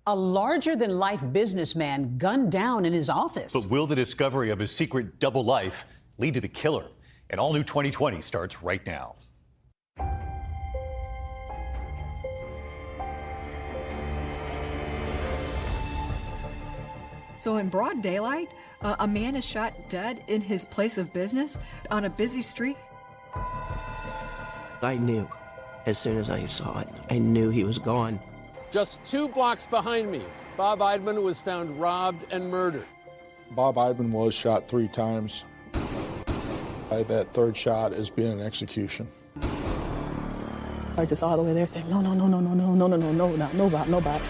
A larger-than-life businessman gunned down in his office. But will the discovery of his secret double life lead to the killer? An all-new 2020 starts right now. So in broad daylight, a man is shot dead in his place of business on a busy street. I knew as soon as I saw it. I knew he was gone. Just 2 blocks behind me, Bob Eidman was found robbed and murdered. Bob Eidman was shot 3 times. That 3rd shot is being an execution. I just all the way there saying, no, no, no, no, no, no, no, no, no, no, no, no, Bob, no, Bob.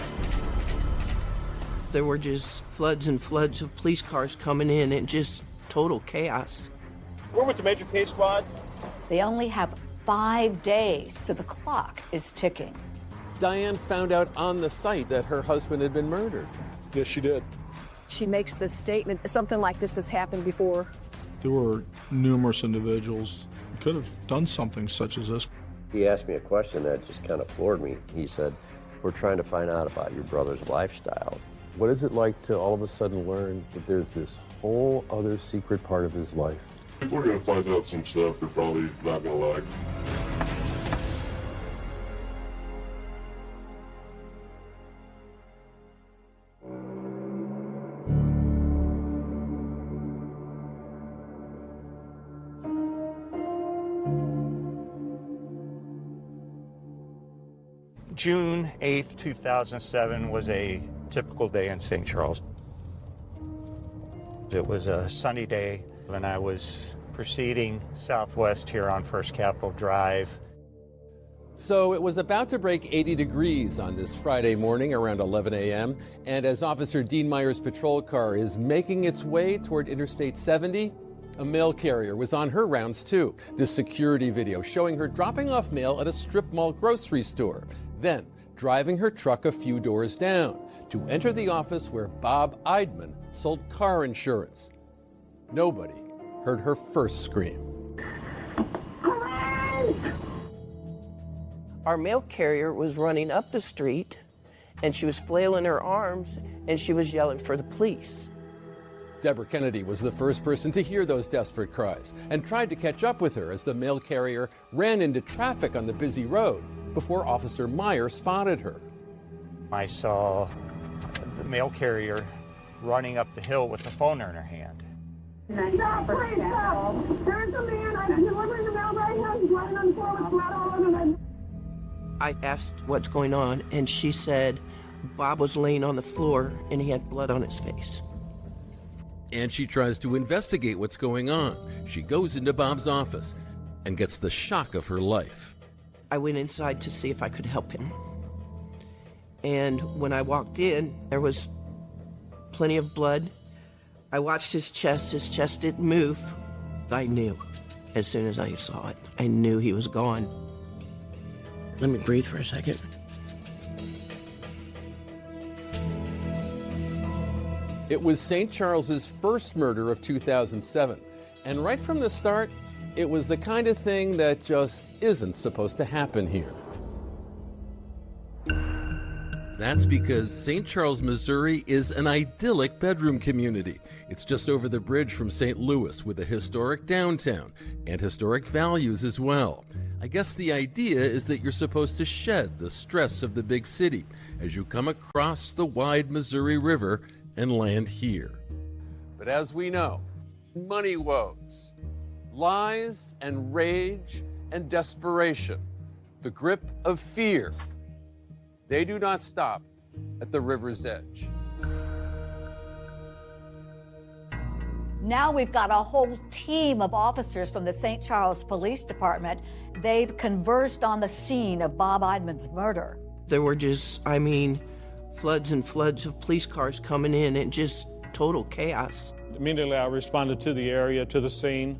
There were just floods and floods of police cars coming in and just total chaos. We're with the Major Case Squad. They only have 5 days, so the clock is ticking. Diane found out on the site that her husband had been murdered. Yes, she did. She makes this statement, something like this has happened before. There were numerous individuals who could have done something such as this. He asked me a question that just kind of floored me. He said, "We're trying to find out about your brother's lifestyle." What is it like to all of a sudden learn that there's this whole other secret part of his life? We're going to find out some stuff they're probably not going to like. June 8th, 2007 was a typical day in St. Charles. It was a sunny day, and I was proceeding southwest here on First Capitol Drive. So it was about to break 80 degrees on this Friday morning around 11 a.m. And as Officer Dean Meyer's patrol car is making its way toward Interstate 70, a mail carrier was on her rounds too. This security video showing her dropping off mail at a strip mall grocery store, then driving her truck a few doors down to enter the office where Bob Eidman sold car insurance. Nobody heard her first scream. Our mail carrier was running up the street, and she was flailing her arms, and she was yelling for the police. Deborah Kennedy was the first person to hear those desperate cries and tried to catch up with her as the mail carrier ran into traffic on the busy road before Officer Meyer spotted her. I saw the mail carrier running up the hill with the phone in her hand. Stop, please, stop. There's a man, I'm delivering the mail right now, he's running on the floor with blood all over him. I asked what's going on, and she said Bob was laying on the floor and he had blood on his face. And she tries to investigate what's going on. She goes into Bob's office and gets the shock of her life. I went inside to see if I could help him. And when I walked in, there was plenty of blood. I watched his chest didn't move. I knew as soon as I saw it. I knew he was gone. Let me breathe for a second. It was St. Charles's first murder of 2007. And right from the start, it was the kind of thing that just isn't supposed to happen here. That's because St. Charles, Missouri is an idyllic bedroom community. It's just over the bridge from St. Louis with a historic downtown and historic values as well. I guess the idea is that you're supposed to shed the stress of the big city as you come across the wide Missouri River and land here. But as we know, money woes, lies and rage and desperation, the grip of fear, they do not stop at the river's edge. Now we've got a whole team of officers from the St. Charles Police Department. They've converged on the scene of Bob Eidman's murder. There were just, floods and floods of police cars coming in and just total chaos. Immediately I responded to the area, to the scene.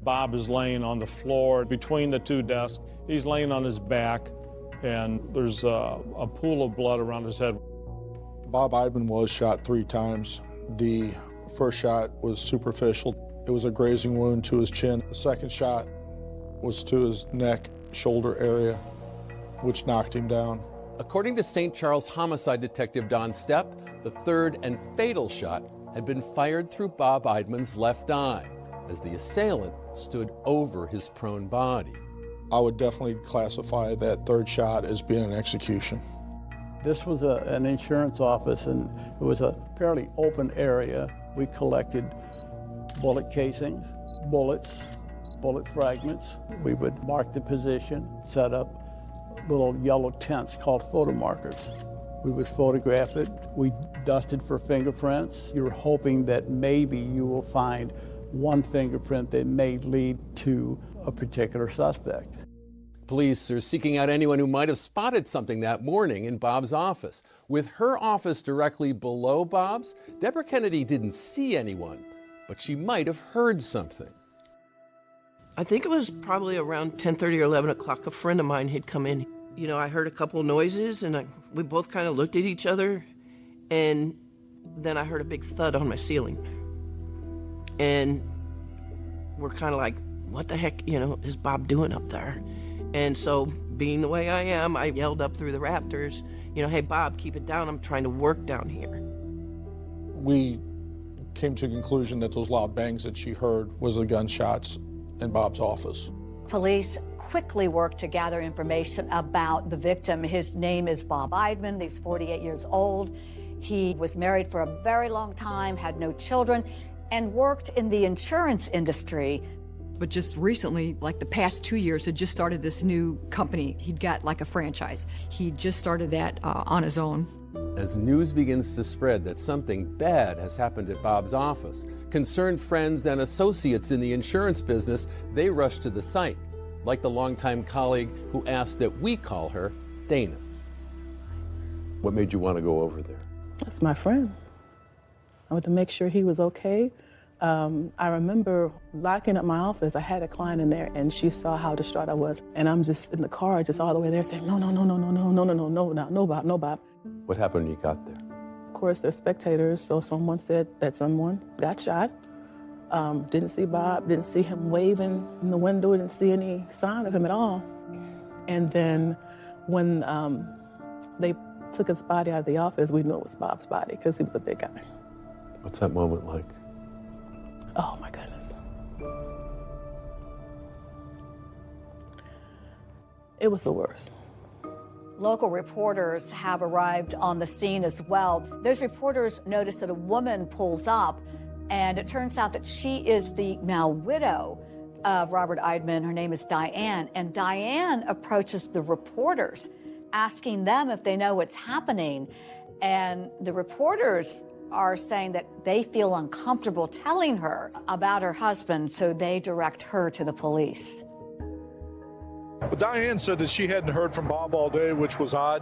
Bob is laying on the floor between the 2 desks. He's laying on his back, and there's a pool of blood around his head. Bob Eidman was shot 3 times. The first shot was superficial. It was a grazing wound to his chin. The second shot was to his neck, shoulder area, which knocked him down. According to St. Charles homicide detective Don Stepp, the third and fatal shot had been fired through Bob Eidman's left eye as the assailant stood over his prone body. I would definitely classify that third shot as being an execution. This was an insurance office, and it was a fairly open area. We collected bullet casings, bullets, bullet fragments. We would mark the position, set up little yellow tents called photo markers. We would photograph it. We dusted for fingerprints. You're hoping that maybe you will find one fingerprint that may lead to a particular suspect. Police are seeking out anyone who might have spotted something that morning in Bob's office. With her office directly below Bob's, Deborah Kennedy didn't see anyone, but she might have heard something. I think it was probably around 10:30 or 11 o'clock. A friend of mine had come in. You know, I heard a couple of noises, and we both kind of looked at each other, and then I heard a big thud on my ceiling. And we're kind of like, what the heck, is Bob doing up there? And so, being the way I am, I yelled up through the rafters, hey, Bob, keep it down. I'm trying to work down here. We came to the conclusion that those loud bangs that she heard was the gunshots in Bob's office. Police quickly worked to gather information about the victim. His name is Bob Eidman. He's 48 years old. He was married for a very long time, had no children, and worked in the insurance industry. But just recently, like the past 2 years, had just started this new company. He'd got like a franchise. He just started that on his own. As news begins to spread that something bad has happened at Bob's office, concerned friends and associates in the insurance business, they rush to the site, like the longtime colleague who asked that we call her Dana. What made you want to go over there? That's my friend. I wanted to make sure he was okay. I remember locking up my office. I had a client in there, and she saw how distraught I was. And I'm just in the car, just all the way there saying, no, no, Bob. What happened when you got there? Of course, they're spectators, so someone said that someone got shot. Didn't see Bob, didn't see him waving in the window, didn't see any sign of him at all. And then when they took his body out of the office, we knew it was Bob's body because he was a big guy. What's that moment like? Oh my goodness. It was the worst. Local reporters have arrived on the scene as well. Those reporters notice that a woman pulls up, and it turns out that she is the now widow of Robert Eidman. Her name is Diane, and Diane approaches the reporters, asking them if they know what's happening. And the reporters are saying that they feel uncomfortable telling her about her husband, so they direct her to the police. But Diane said that she hadn't heard from Bob all day, which was odd,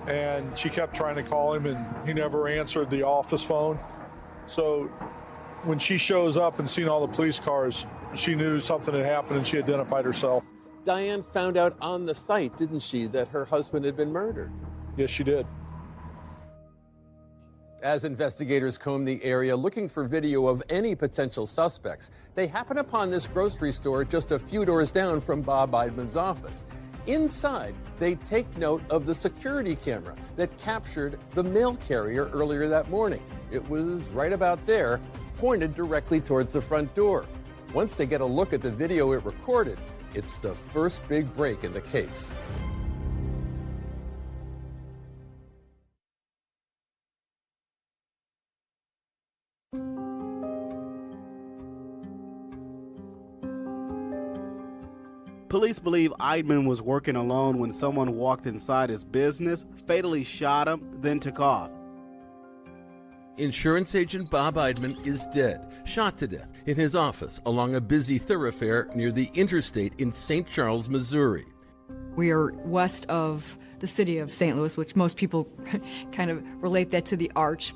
and she kept trying to call him, and he never answered the office phone. So when she shows up and seen all the police cars, she knew something had happened, and she identified herself. Diane found out on the site, didn't she, that her husband had been murdered? Yes, she did. As investigators comb the area looking for video of any potential suspects, they happen upon this grocery store just a few doors down from Bob Eidman's office. Inside, they take note of the security camera that captured the mail carrier earlier that morning. It was right about there, pointed directly towards the front door. Once they get a look at the video it recorded, it's the first big break in the case. Police believe Eidman was working alone when someone walked inside his business, fatally shot him, then took off. Insurance agent Bob Eidman is dead, shot to death in his office along a busy thoroughfare near the interstate in St. Charles, Missouri. We are west of the city of St. Louis, which most people kind of relate that to the Arch.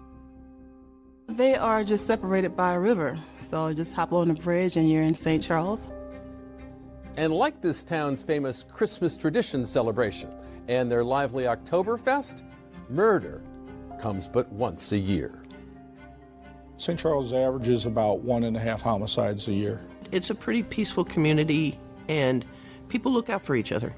They are just separated by a river, so just hop on the bridge and you're in St. Charles. And like this town's famous Christmas tradition celebration and their lively Oktoberfest, murder comes but once a year. St. Charles averages about 1.5 homicides a year. It's a pretty peaceful community, and people look out for each other.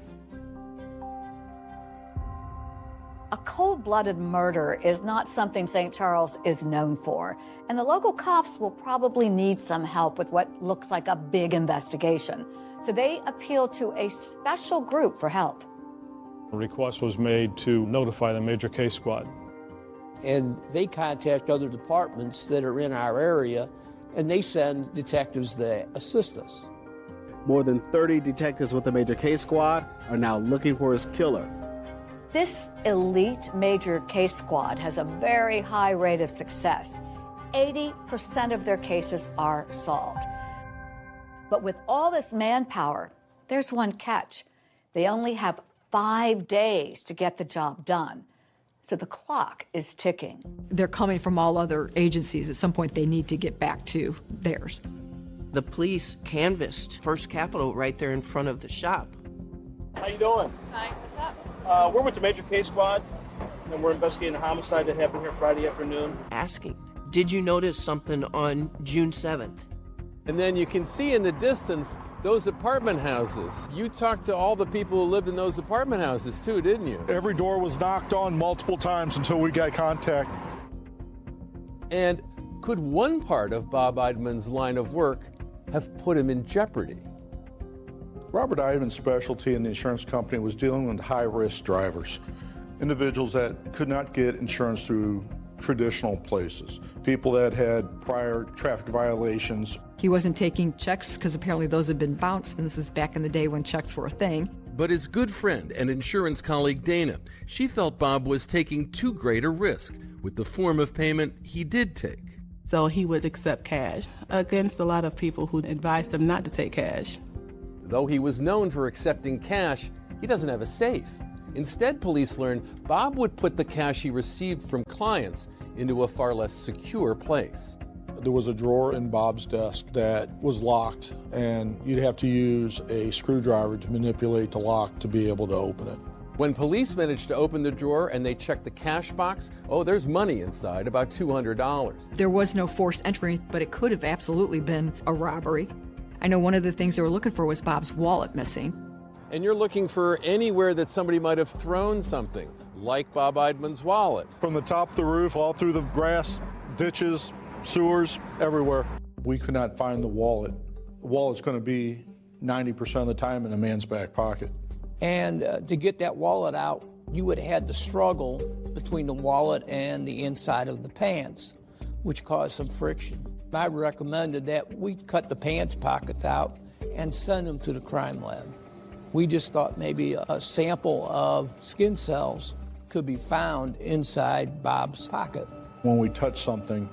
cold-blooded murder is not something St. Charles is known for, and the local cops will probably need some help with what looks like a big investigation. So they appeal to a special group for help. A request was made to notify the Major Case Squad. And they contact other departments that are in our area, and they send detectives that assist us. More than 30 detectives with the Major Case Squad are now looking for his killer. This elite Major Case Squad has a very high rate of success. 80% of their cases are solved. But with all this manpower, there's one catch. They only have 5 days to get the job done. So the clock is ticking. They're coming from all other agencies. At some point, they need to get back to theirs. The police canvassed First Capital right there in front of the shop. How you doing? Hi, what's up? We're with the Major Case Squad, and we're investigating a homicide that happened here Friday afternoon. Asking, did you notice something on June 7th? And then you can see in the distance those apartment houses. You talked to all the people who lived in those apartment houses too, didn't you? Every door was knocked on multiple times until we got contact. And could one part of Bob Eidman's line of work have put him in jeopardy? Robert Eidman's specialty in the insurance company was dealing with high-risk drivers, individuals that could not get insurance through traditional places, people that had prior traffic violations. He wasn't taking checks because apparently those had been bounced, and this was back in the day when checks were a thing. But his good friend and insurance colleague Dana, she felt Bob was taking too great a risk with the form of payment he did take. So he would accept cash against a lot of people who advised him not to take cash. Though he was known for accepting cash, he doesn't have a safe. Instead, police learned Bob would put the cash he received from clients into a far less secure place. There was a drawer in Bob's desk that was locked, and you'd have to use a screwdriver to manipulate the lock to be able to open it. When police managed to open the drawer and they checked the cash box, oh, there's money inside, about $200. There was no forced entry, but it could have absolutely been a robbery. I know one of the things they were looking for was Bob's wallet missing. And you're looking for anywhere that somebody might have thrown something, like Bob Eidman's wallet. From the top of the roof, all through the grass, ditches, sewers, everywhere. We could not find the wallet. The wallet's going to be 90% of the time in a man's back pocket. And to get that wallet out, you would have had to struggle between the wallet and the inside of the pants, which caused some friction. I recommended that we cut the pants pockets out and send them to the crime lab. We just thought maybe a sample of skin cells could be found inside Bob's pocket. When we touch something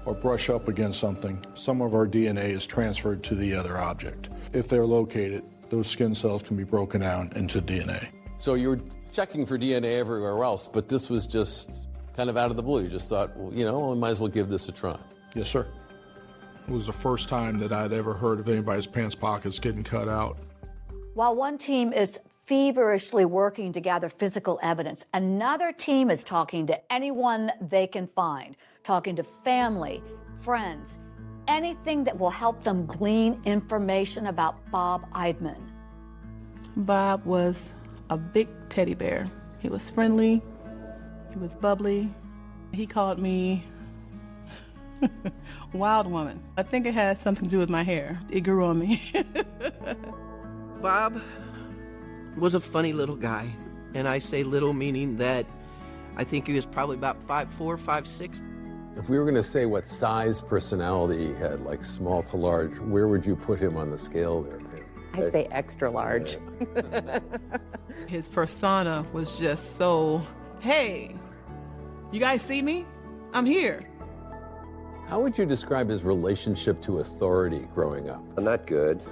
or brush up against something, some of our DNA is transferred to the other object. If they're located, those skin cells can be broken down into DNA. So you were checking for DNA everywhere else, but this was just kind of out of the blue. You just thought, well, you know, we might as well give this a try. Yes, sir. It was the first time that I'd ever heard of anybody's pants pockets getting cut out. While one team is feverishly working to gather physical evidence, another team is talking to anyone they can find, talking to family, friends, anything that will help them glean information about Bob Eidman. Bob was a big teddy bear. He was friendly, he was bubbly. He called me Wild Woman. I think it has something to do with my hair. It grew on me. Bob was a funny little guy, and I say little meaning that I think he was probably about 5'4", 5'6". If we were going to say what size personality he had, like small to large, where would you put him on the scale there, Pam? I'd say extra large. His persona was just so, hey, you guys see me? I'm here. How would you describe his relationship to authority growing up? Not good.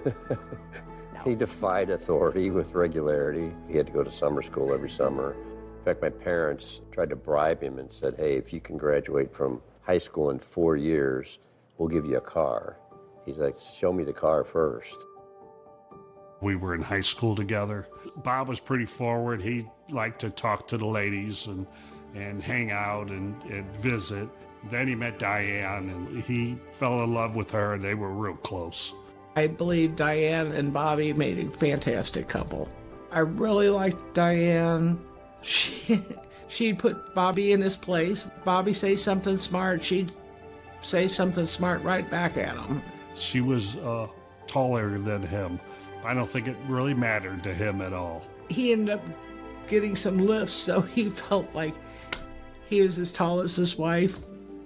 He defied authority with regularity. He had to go to summer school every summer. In fact, my parents tried to bribe him and said, hey, if you can graduate from high school in 4 years, we'll give you a car. He's like, show me the car first. We were in high school together. Bob was pretty forward. He liked to talk to the ladies and hang out and visit. Then he met Diane, and he fell in love with her, and they were real close. I believe Diane and Bobby made a fantastic couple. I really liked Diane. She'd put Bobby in his place. Bobby say something smart, she'd say something smart right back at him. She was taller than him. I don't think it really mattered to him at all. He ended up getting some lifts, so he felt like he was as tall as his wife.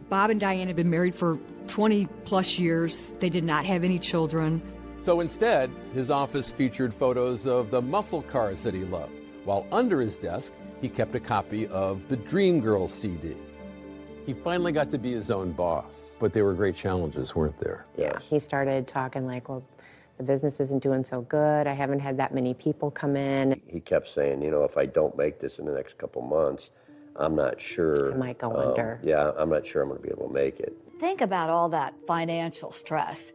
Bob and Diane had been married for 20 plus years. They did not have any children. So instead, his office featured photos of the muscle cars that he loved, while under his desk, he kept a copy of the Dreamgirls CD. He finally got to be his own boss, but there were great challenges, weren't there? Yeah, he started talking like, well, the business isn't doing so good. I haven't had that many people come in. He kept saying, you know, if I don't make this in the next couple months, I'm not sure. I might go under. Yeah, I'm not sure I'm going to be able to make it. Think about all that financial stress.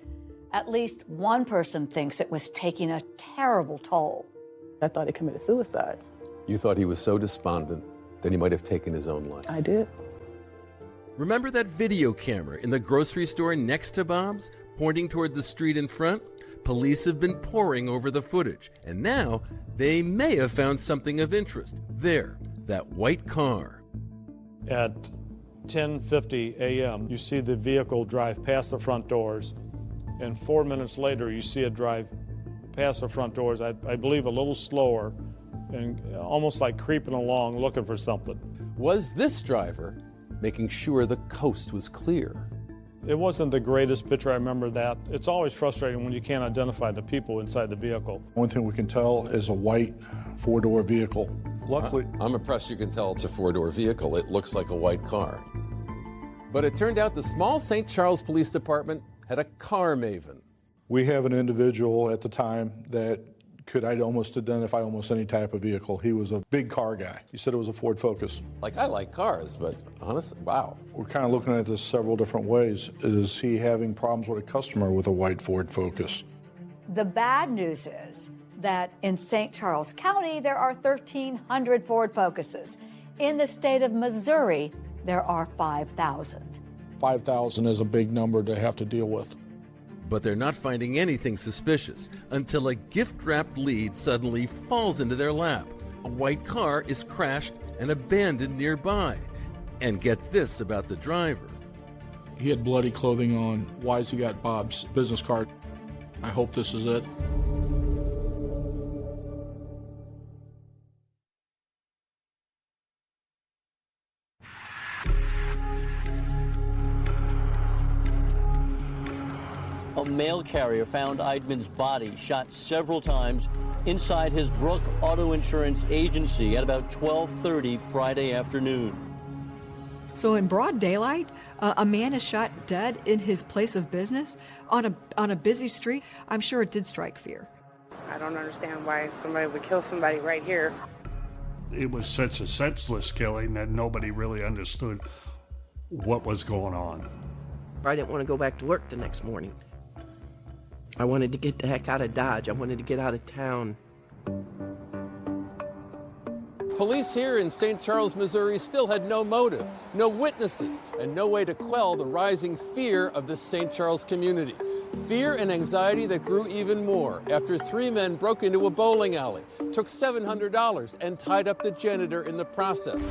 At least one person thinks it was taking a terrible toll. I thought he committed suicide. You thought he was so despondent that he might have taken his own life. I did. Remember that video camera in the grocery store next to Bob's, pointing toward the street in front? Police have been poring over the footage, and now they may have found something of interest. There, that white car. At 10:50 a.m., you see the vehicle drive past the front doors, and 4 minutes later, you see it drive past the front doors, I believe a little slower, and almost like creeping along looking for something. Was this driver making sure the coast was clear? It wasn't the greatest picture, I remember that. It's always frustrating when you can't identify the people inside the vehicle. One thing we can tell is a white four-door vehicle. Luckily, I'm impressed you can tell it's a four-door vehicle. It looks like a white car. But it turned out the small St. Charles Police Department had a car maven. we have an individual at the time that could almost identify almost any type of vehicle. He was a big car guy. He said it was a Ford Focus. Like, I like cars, but honestly, wow. We're kind of looking at this several different ways. Is he having problems with a customer with a white Ford Focus? The bad news is that in St. Charles County, there are 1,300 Ford Focuses. In the state of Missouri, there are 5,000. 5,000 is a big number to have to deal with. But they're not finding anything suspicious until a gift-wrapped lead suddenly falls into their lap. A white car is crashed and abandoned nearby. And get this about the driver. He had bloody clothing on. Why has he got Bob's business card? I hope this is it. A mail carrier found Eidman's body shot several times inside his Brook Auto Insurance agency at about 12:30 Friday afternoon. So in broad daylight, a man is shot dead in his place of business on a busy street. I'm sure it did strike fear. I don't understand why somebody would kill somebody right here. It was such a senseless killing that nobody really understood what was going on. I didn't want to go back to work the next morning. I wanted to get the heck out of Dodge. I wanted to get out of town. Police here in St. Charles, Missouri still had no motive, no witnesses, and no way to quell the rising fear of the St. Charles community. Fear and anxiety that grew even more after 3 men broke into a bowling alley, took $700, and tied up the janitor in the process.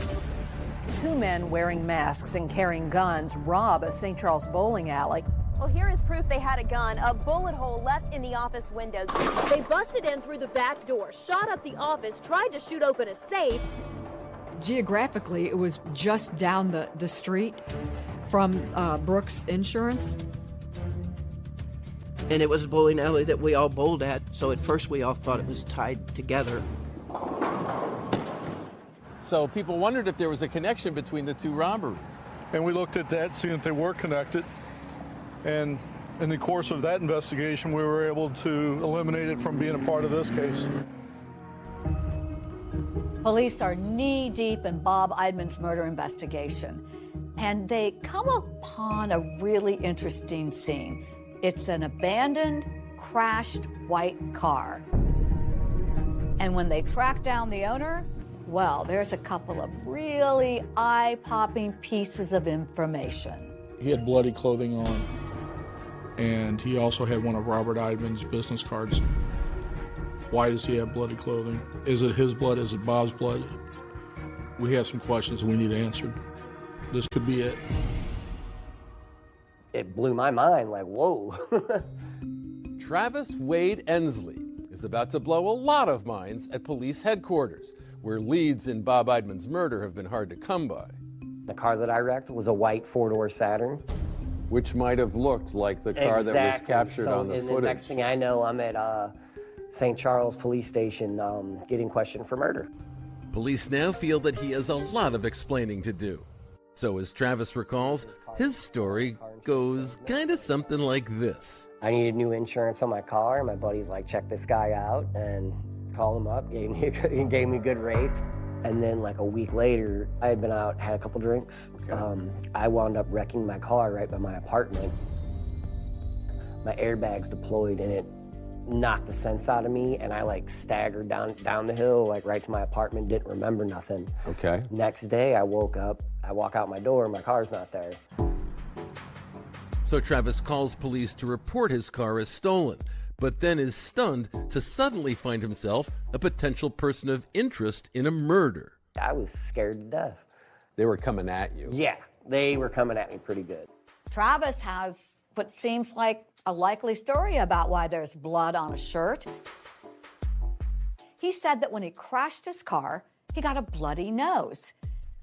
2 men wearing masks and carrying guns rob a St. Charles bowling alley. Well, here is proof they had a gun, a bullet hole left in the office windows. They busted in through the back door, shot up the office, tried to shoot open a safe. Geographically, it was just down the street from Brooks Insurance. And it was a bowling alley that we all bowled at, so at first we all thought it was tied together. So people wondered if there was a connection between the 2 robberies. And we looked at that, seeing if they were connected. And in the course of that investigation, we were able to eliminate it from being a part of this case. Police are knee-deep in Bob Eidman's murder investigation, and they come upon a really interesting scene. It's an abandoned, crashed white car. And when they track down the owner, well, there's a couple of really eye-popping pieces of information. He had bloody clothing on, and he also had one of Robert Eidman's business cards. Why does he have bloody clothing? Is it his blood? Is it Bob's blood? We have some questions we need answered. This could be it. It blew my mind, like, whoa. Travis Wade Ensley is about to blow a lot of minds at police headquarters, where leads in Bob Eidman's murder have been hard to come by. The car that I wrecked was a white four-door Saturn. Which might have looked like the car that was captured on the footage. The next thing I know, I'm at St. Charles Police Station getting questioned for murder. Police now feel that he has a lot of explaining to do. So as Travis recalls, his story goes kind of something like this. I needed new insurance on my car. My buddy's like, check this guy out, and called him up, gave me good rates. And then like a week later, I had been out, had a couple drinks. Okay. I wound up wrecking my car right by my apartment. My airbags deployed and it knocked the sense out of me, and I like staggered down the hill, like right to my apartment, didn't remember nothing. Okay. Next day I woke up, I walk out my door, my car's not there. So Travis calls police to report his car as stolen, but then is stunned to suddenly find himself a potential person of interest in a murder. I was scared to death. They were coming at you. Yeah, they were coming at me pretty good. Travis has what seems like a likely story about why there's blood on a shirt. He said that when he crashed his car, he got a bloody nose.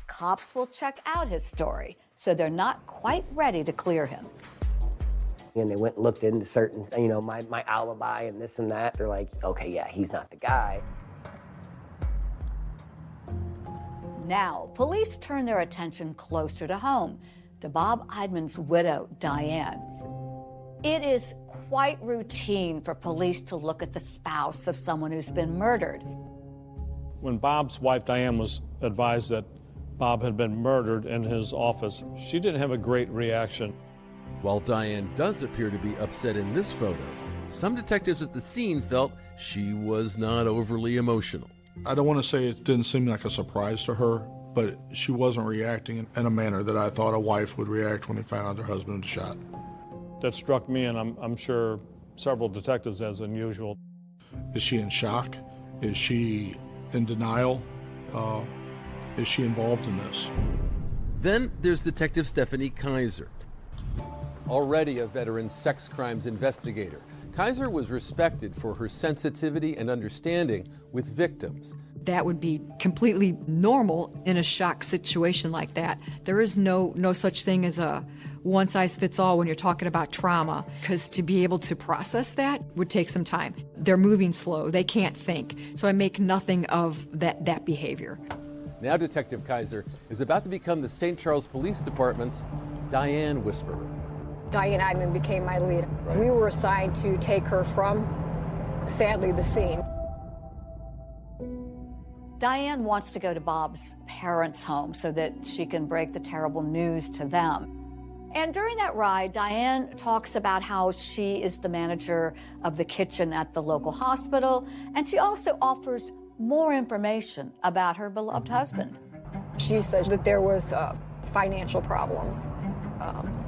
Cops will check out his story, so they're not quite ready to clear him. And they went and looked into certain, my alibi and this and that. They're like, okay, yeah, he's not the guy. Now, police turn their attention closer to home, to Bob Eidman's widow, Diane. It is quite routine for police to look at the spouse of someone who's been murdered. When Bob's wife, Diane, was advised that Bob had been murdered in his office, she didn't have a great reaction. While Diane does appear to be upset in this photo, some detectives at the scene felt she was not overly emotional. I don't want to say it didn't seem like a surprise to her, but she wasn't reacting in a manner that I thought a wife would react when they found out their husband was shot. That struck me, and I'm sure several detectives, as unusual. Is she in shock? Is she in denial? Is she involved in this? Then there's Detective Stephanie Kaiser. Already a veteran sex crimes investigator, Kaiser was respected for her sensitivity and understanding with victims. That would be completely normal in a shock situation like that. There is no such thing as a one-size-fits-all when you're talking about trauma, because to be able to process that would take some time. They're moving slow, they can't think, so I make nothing of that behavior. Now Detective Kaiser is about to become the St. Charles Police Department's Diane Whisperer. Diane Eidman became my lead. Right. We were assigned to take her from, sadly, the scene. Diane wants to go to Bob's parents' home so that she can break the terrible news to them. And during that ride, Diane talks about how she is the manager of the kitchen at the local hospital, and she also offers more information about her beloved husband. She says that there was financial problems.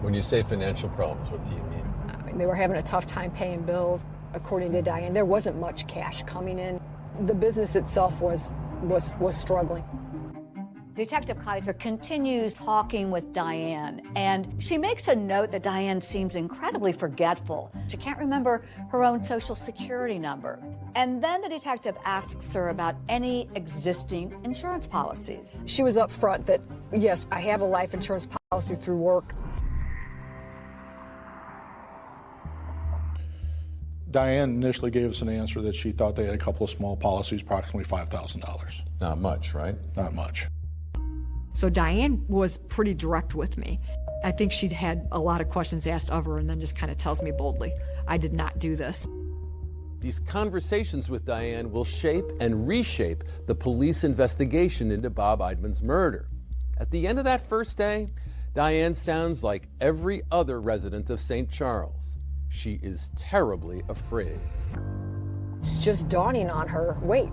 When you say financial problems, what do you mean? I mean, they were having a tough time paying bills. According to Diane, there wasn't much cash coming in. The business itself was struggling. Detective Kaiser continues talking with Diane, and she makes a note that Diane seems incredibly forgetful. She can't remember her own Social Security number. And then the detective asks her about any existing insurance policies. She was up front that, yes, I have a life insurance policy through work. Diane initially gave us an answer that she thought they had a couple of small policies, approximately $5,000. Not much, right? Not much. So Diane was pretty direct with me. I think she'd had a lot of questions asked of her and then just kind of tells me boldly, I did not do this. These conversations with Diane will shape and reshape the police investigation into Bob Eidman's murder. At the end of that first day, Diane sounds like every other resident of St. Charles. She is terribly afraid. It's just dawning on her, wait,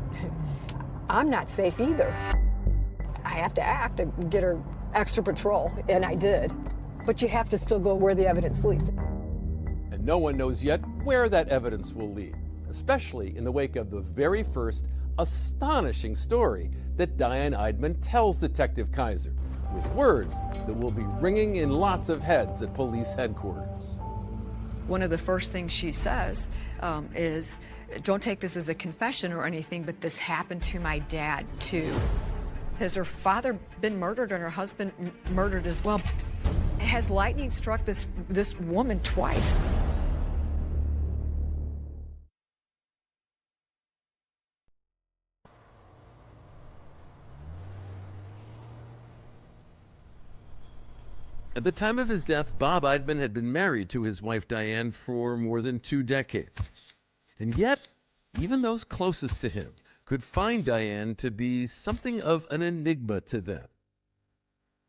I'm not safe either. I have to act and get her extra patrol, and I did. But you have to still go where the evidence leads. And no one knows yet where that evidence will lead, especially in the wake of the very first astonishing story that Diane Eidman tells Detective 𝐄𝐏𝐻𝐒, with words that will be ringing in lots of heads at police headquarters. One of the first things she says is, don't take this as a confession or anything, but this happened to my dad too. Has her father been murdered and her husband murdered as well? Has lightning struck this woman twice? At the time of his death, Bob Eidman had been married to his wife Diane for more than 2 decades. And yet, even those closest to him could find Diane to be something of an enigma to them.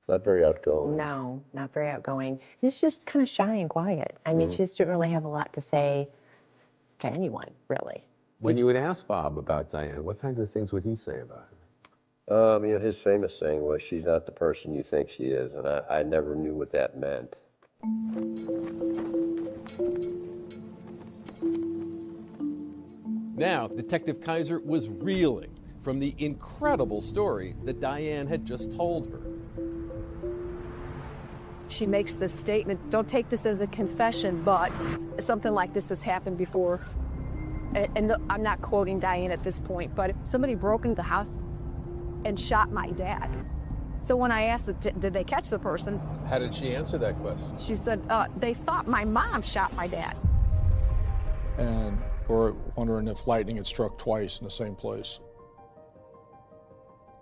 Not very outgoing. No, not very outgoing. She's just kind of shy and quiet. I mean, she just didn't really have a lot to say to anyone, really. When you would ask Bob about Diane, what kinds of things would he say about her? His famous saying was, she's not the person you think she is, and I never knew what that meant. Now, Detective 𝐄𝐏𝐻𝐒 was reeling from the incredible story that Diane had just told her. She makes this statement, don't take this as a confession, but something like this has happened before. And I'm not quoting Diane at this point, but somebody broke into the house and shot my dad. So when I asked, did they catch the person? How did she answer that question? She said, they thought my mom shot my dad. And we're wondering if lightning had struck twice in the same place.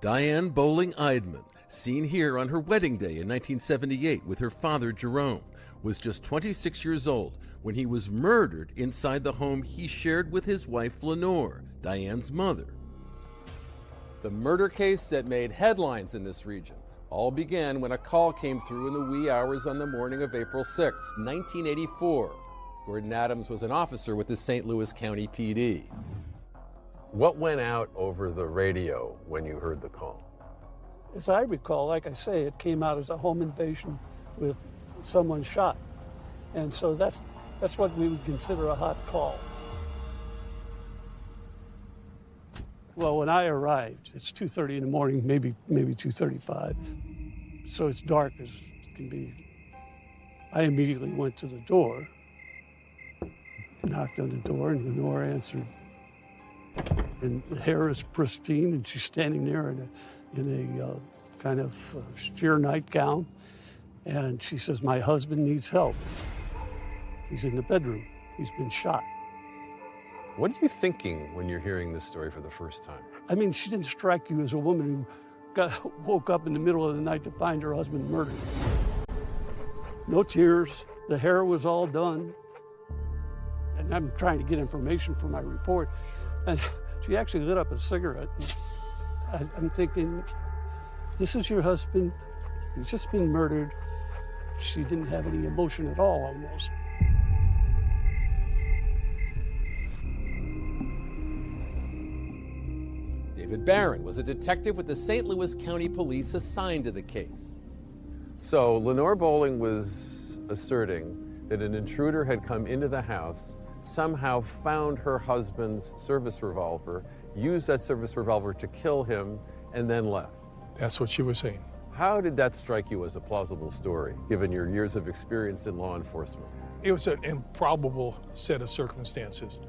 Diane Bowling Eidman, seen here on her wedding day in 1978 with her father Jerome, was just 26 years old when he was murdered inside the home he shared with his wife Lenore, Diane's mother. The murder case that made headlines in this region all began when a call came through in the wee hours on the morning of April 6, 1984. Gordon Adams was an officer with the St. Louis County PD. What went out over the radio when you heard the call? As I recall, like I say, it came out as a home invasion with someone shot. And so that's what we would consider a hot call. Well, when I arrived, it's 2:30 in the morning, maybe 2:35. So it's dark as can be. I immediately went to the door, knocked on the door, and Lenore answered. And the hair is pristine, and she's standing there in a kind of sheer nightgown. And she says, my husband needs help. He's in the bedroom. He's been shot. What are you thinking when you're hearing this story for the first time? I mean, she didn't strike you as a woman who woke up in the middle of the night to find her husband murdered. No tears. The hair was all done. And I'm trying to get information for my report. And she actually lit up a cigarette. I'm thinking, this is your husband. He's just been murdered. She didn't have any emotion at all, almost. David Barron was a detective with the St. Louis County Police assigned to the case. So Lenore Bowling was asserting that an intruder had come into the house, somehow found her husband's service revolver, used that service revolver to kill him, and then left. That's what she was saying. How did that strike you as a plausible story, given your years of experience in law enforcement? It was an improbable set of circumstances.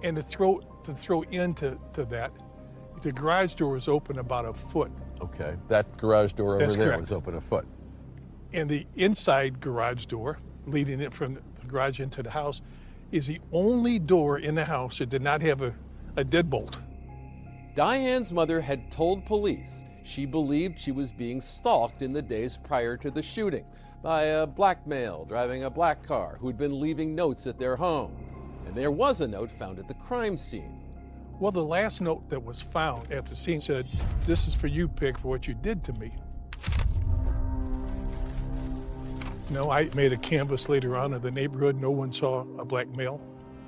And to throw into that, the garage door was open about a foot. Okay, that garage door over there was open a foot. And the inside garage door, leading it from the garage into the house, is the only door in the house that did not have a deadbolt. Diane's mother had told police she believed she was being stalked in the days prior to the shooting by a black male driving a black car who'd been leaving notes at their home. And there was a note found at the crime scene. Well, the last note that was found at the scene said, "This is for you, pig, for what you did to me." No, I made a canvass later on in the neighborhood. No one saw a black male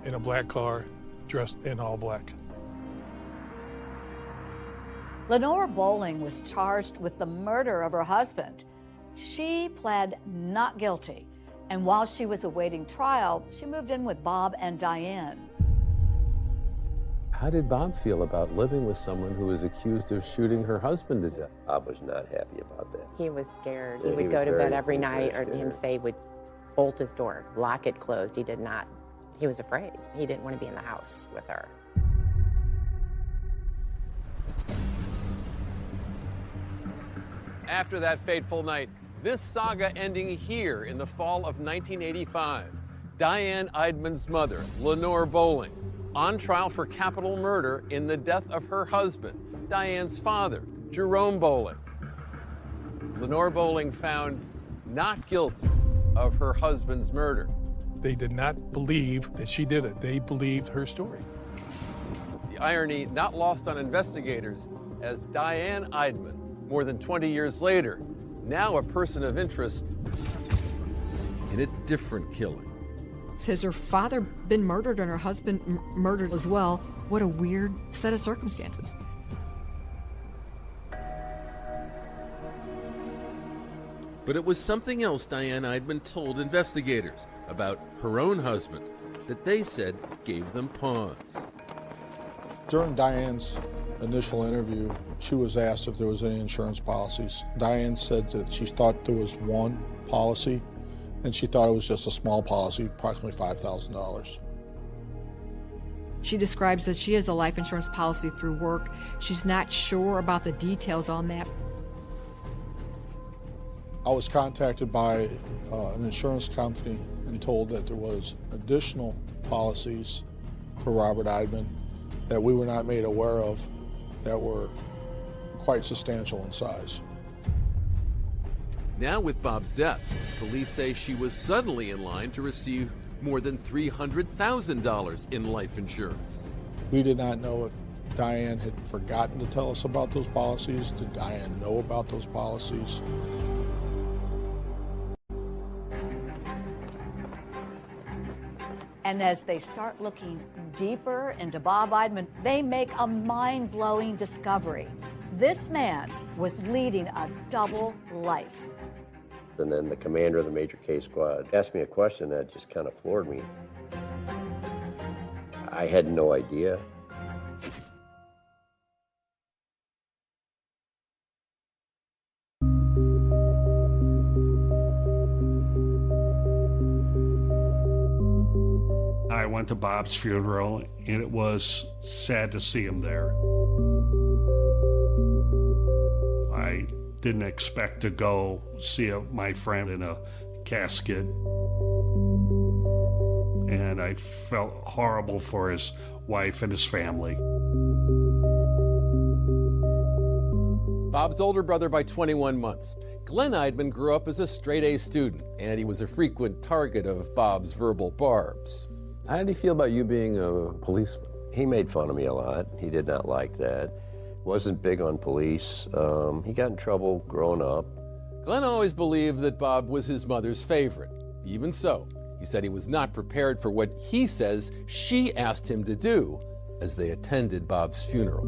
in a black car dressed in all black. Lenore Bowling was charged with the murder of her husband. She pled not guilty, and while she was awaiting trial, she moved in with Bob and Diane. How did Bob feel about living with someone who was accused of shooting her husband to death? Bob was not happy about that. He was scared. Yeah, He would was go to very- bed every he was night, very or him scared. say would bolt his door, lock it closed. He was afraid. He didn't want to be in the house with her. After that fateful night, this saga ending here in the fall of 1985. Diane Eidman's mother, Lenore Bowling, on trial for capital murder in the death of her husband, Diane's father, Jerome Bowling. Lenore Bowling found not guilty of her husband's murder. They did not believe that she did it. They believed her story. The irony not lost on investigators as Diane Eidman, more than 20 years later, now a person of interest in a different killing. Has her father been murdered and her husband murdered as well? What a weird set of circumstances. But it was something else Diane Eidman told investigators about her own husband that they said gave them pause. During Diane's initial interview, she was asked if there was any insurance policies. Diane said that she thought there was one policy, and she thought it was just a small policy, approximately $5,000. She describes that she has a life insurance policy through work. She's not sure about the details on that. I was contacted by an insurance company and told that there was additional policies for Robert Eidman that we were not made aware of that were quite substantial in size. Now with Bob's death, police say she was suddenly in line to receive more than $300,000 in life insurance. We did not know if Diane had forgotten to tell us about those policies. Did Diane know about those policies? And as they start looking deeper into Bob Eidman, they make a mind-blowing discovery. This man was leading a double life. And then the commander of the Major K Squad asked me a question that just kind of floored me. I had no idea. I went to Bob's funeral, and it was sad to see him there. I didn't expect to go see my friend in a casket, and I felt horrible for his wife and his family. Bob's older brother by 21 months. Glenn Eidman grew up as a straight-A student, and he was a frequent target of Bob's verbal barbs. How did he feel about you being a policeman? He made fun of me a lot. He did not like that. Wasn't big on police. He got in trouble growing up. Glenn always believed that Bob was his mother's favorite. Even so, he said he was not prepared for what he says she asked him to do as they attended Bob's funeral.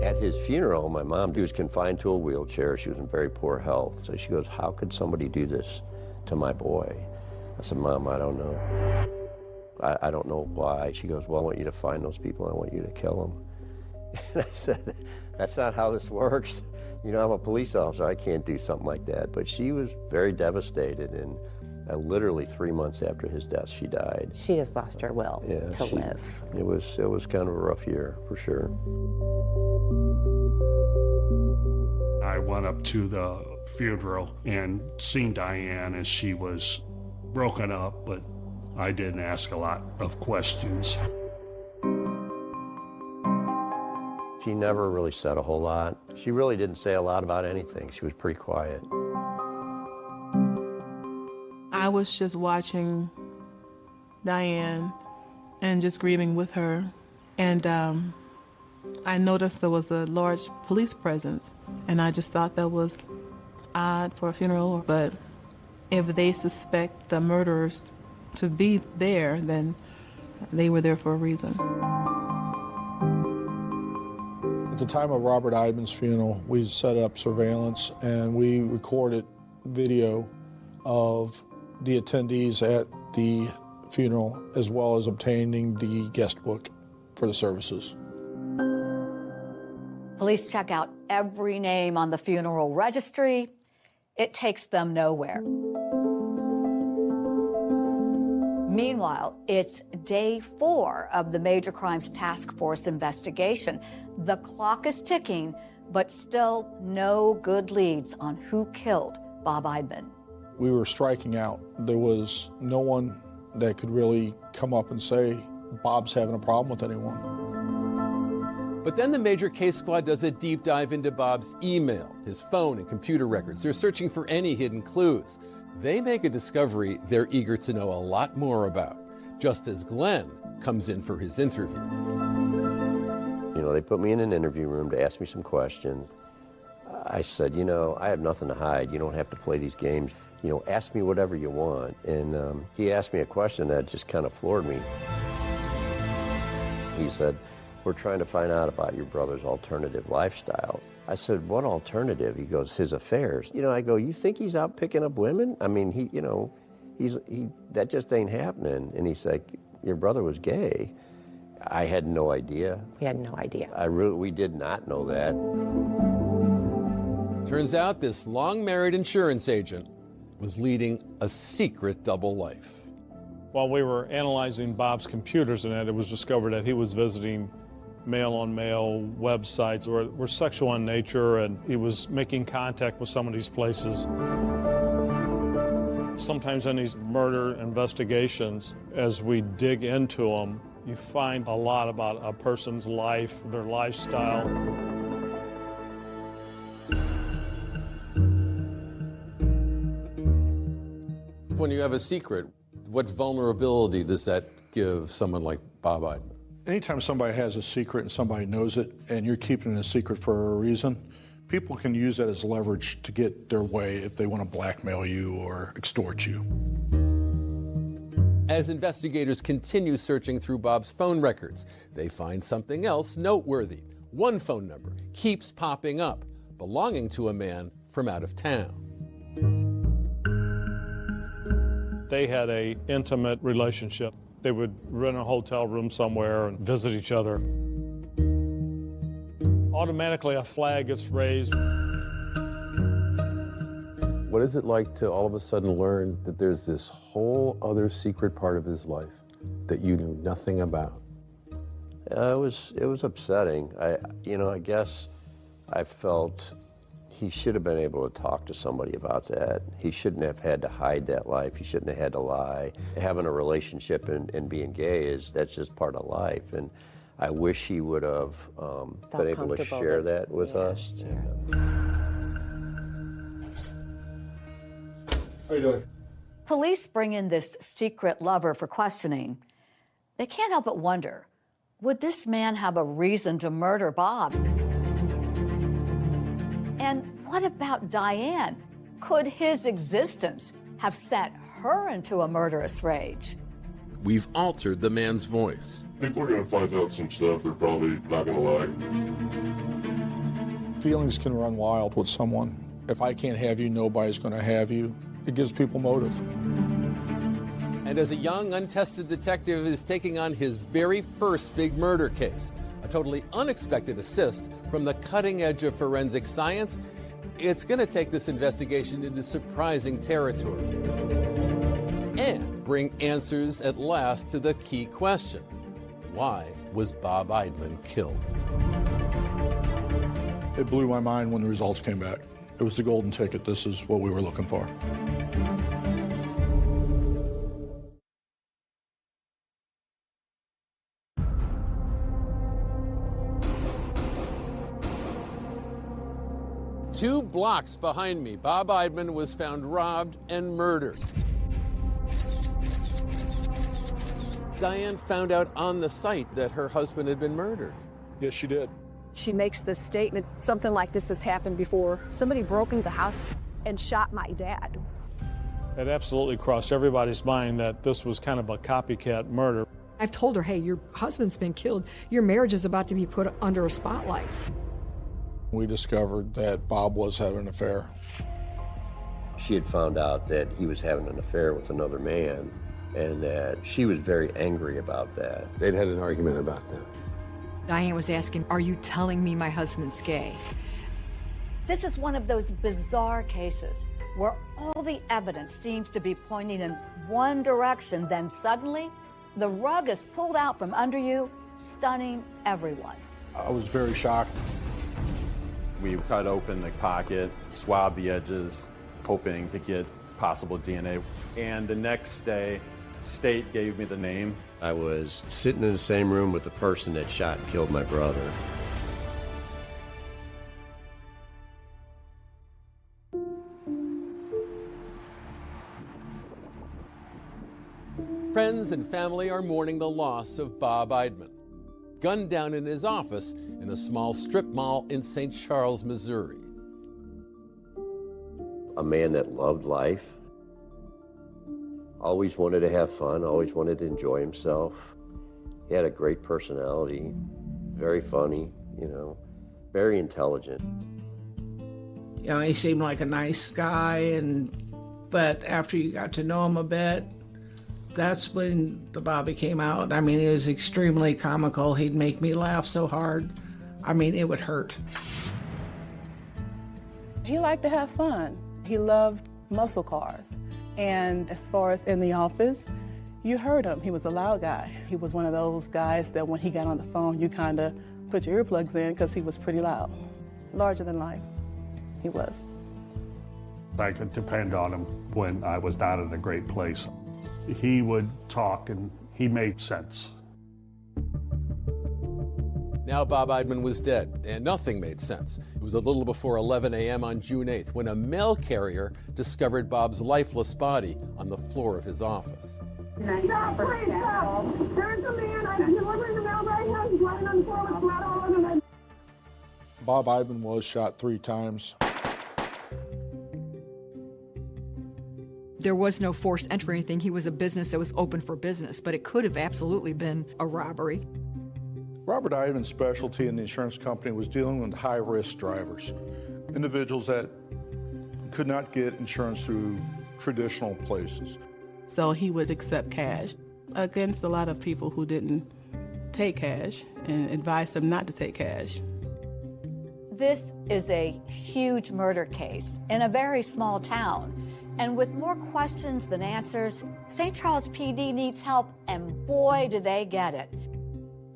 At his funeral, my mom, she was confined to a wheelchair. She was in very poor health. So she goes, "How could somebody do this to my boy?" I said, "Mom, I don't know. I don't know why." She goes, "Well, I want you to find those people. I want you to kill them." And I said, "That's not how this works. You know, I'm a police officer. I can't do something like that." But she was very devastated, and literally 3 months after his death, she died. She just lost her will to live. It was kind of a rough year, for sure. I went up to the funeral and seen Diane as she was broken up, but I didn't ask a lot of questions. She never really said a whole lot. She really didn't say a lot about anything. She was pretty quiet. I was just watching Diane and just grieving with her. And I noticed there was a large police presence. And I just thought that was odd for a funeral. But if they suspect the murderers to be there, then they were there for a reason. At the time of Robert Eidman's funeral, we set up surveillance and we recorded video of the attendees at the funeral, as well as obtaining the guest book. for the services. Police check out every name on the funeral registry. It takes them nowhere. Meanwhile, it's day 4 of the Major Crimes Task Force investigation. The clock is ticking, but still no good leads on who killed Bob Eidman. We were striking out. There was no one that could really come up and say, Bob's having a problem with anyone. But then the Major Case Squad does a deep dive into Bob's email, his phone, and computer records. They're searching for any hidden clues. They make a discovery they're eager to know a lot more about, just as Glenn comes in for his interview. You know, they put me in an interview room to ask me some questions. I said, you know, I have nothing to hide. You don't have to play these games. You know, ask me whatever you want. And he asked me a question that just kind of floored me. He said, we're trying to find out about your brother's alternative lifestyle. I said, what alternative? He goes, his affairs. You know, I go, you think he's out picking up women? I mean, that just ain't happening. And he's like, your brother was gay. I had no idea. We had no idea. We did not know that. Turns out this long-married insurance agent was leading a secret double life. While we were analyzing Bob's computers and it was discovered that he was visiting male-on-male websites that were sexual in nature, and he was making contact with some of these places. Sometimes in these murder investigations, as we dig into them, you find a lot about a person's life, their lifestyle. When you have a secret, what vulnerability does that give someone like Bob Eidman? Anytime somebody has a secret and somebody knows it, and you're keeping it a secret for a reason, people can use that as leverage to get their way if they want to blackmail you or extort you. As investigators continue searching through Bob's phone records, they find something else noteworthy. One phone number keeps popping up, belonging to a man from out of town. They had an intimate relationship. They would rent a hotel room somewhere and visit each other. Automatically, a flag gets raised. What is it like to all of a sudden learn that there's this whole other secret part of his life that you knew nothing about? It was upsetting. I guess I felt he should have been able to talk to somebody about that. He shouldn't have had to hide that life. He shouldn't have had to lie. Having a relationship and being gay that's just part of life. And I wish he would have been able to share that with us. Yeah. How you doing? Police bring in this secret lover for questioning. They can't help but wonder, would this man have a reason to murder Bob? And what about Diane? Could his existence have set her into a murderous rage? We've altered the man's voice. People are going to find out some stuff they're probably not going to like. Feelings can run wild with someone. If I can't have you, nobody's going to have you. It gives people motive. And as a young, untested detective is taking on his very first big murder case, a totally unexpected assist from the cutting edge of forensic science, it's going to take this investigation into surprising territory and bring answers at last to the key question: why was Bob Eidman killed? It blew my mind when the results came back. It was the golden ticket. This is what we were looking for. Two blocks behind me, Bob Eidman was found robbed and murdered. Diane found out on the site that her husband had been murdered. Yes, she did. She makes this statement, something like this has happened before. Somebody broke into the house and shot my dad. It absolutely crossed everybody's mind that this was kind of a copycat murder. I've told her, hey, your husband's been killed. Your marriage is about to be put under a spotlight. We discovered that Bob was having an affair. She had found out that he was having an affair with another man, and that she was very angry about that. They'd had an argument about that. Diane was asking, are you telling me my husband's gay? This is one of those bizarre cases where all the evidence seems to be pointing in one direction, then suddenly the rug is pulled out from under you, stunning everyone. I was very shocked. We cut open the pocket, swabbed the edges, hoping to get possible DNA. And the next day, state gave me the name. I was sitting in the same room with the person that shot and killed my brother. Friends and family are mourning the loss of Bob Eidman, gunned down in his office in a small strip mall in St. Charles, Missouri. A man that loved life, always wanted to have fun, always wanted to enjoy himself. He had a great personality, very funny, very intelligent. He seemed like a nice guy, but after you got to know him a bit, that's when the Bobby came out. I mean, he was extremely comical. He'd make me laugh so hard. I mean, it would hurt. He liked to have fun. He loved muscle cars. And as far as in the office, you heard him. He was a loud guy. He was one of those guys that when he got on the phone, you kind of put your earplugs in because he was pretty loud. Larger than life, he was. I could depend on him when I was not in a great place. He would talk and he made sense. Now Bob Eidman was dead, and nothing made sense. It was a little before 11 a.m. on June 8th when a mail carrier discovered Bob's lifeless body on the floor of his office. Stop, please stop. There's a man, I'm delivering the mail right now, he's lying on the floor with blood all over him. Bob Eidman was shot 3 times. There was no forced entry or anything. He was a business that was open for business, but it could have absolutely been a robbery. Robert Eidman's specialty in the insurance company was dealing with high-risk drivers, individuals that could not get insurance through traditional places. So he would accept cash against a lot of people who didn't take cash and advised them not to take cash. This is a huge murder case in a very small town. And with more questions than answers, St. Charles PD needs help, and boy, do they get it.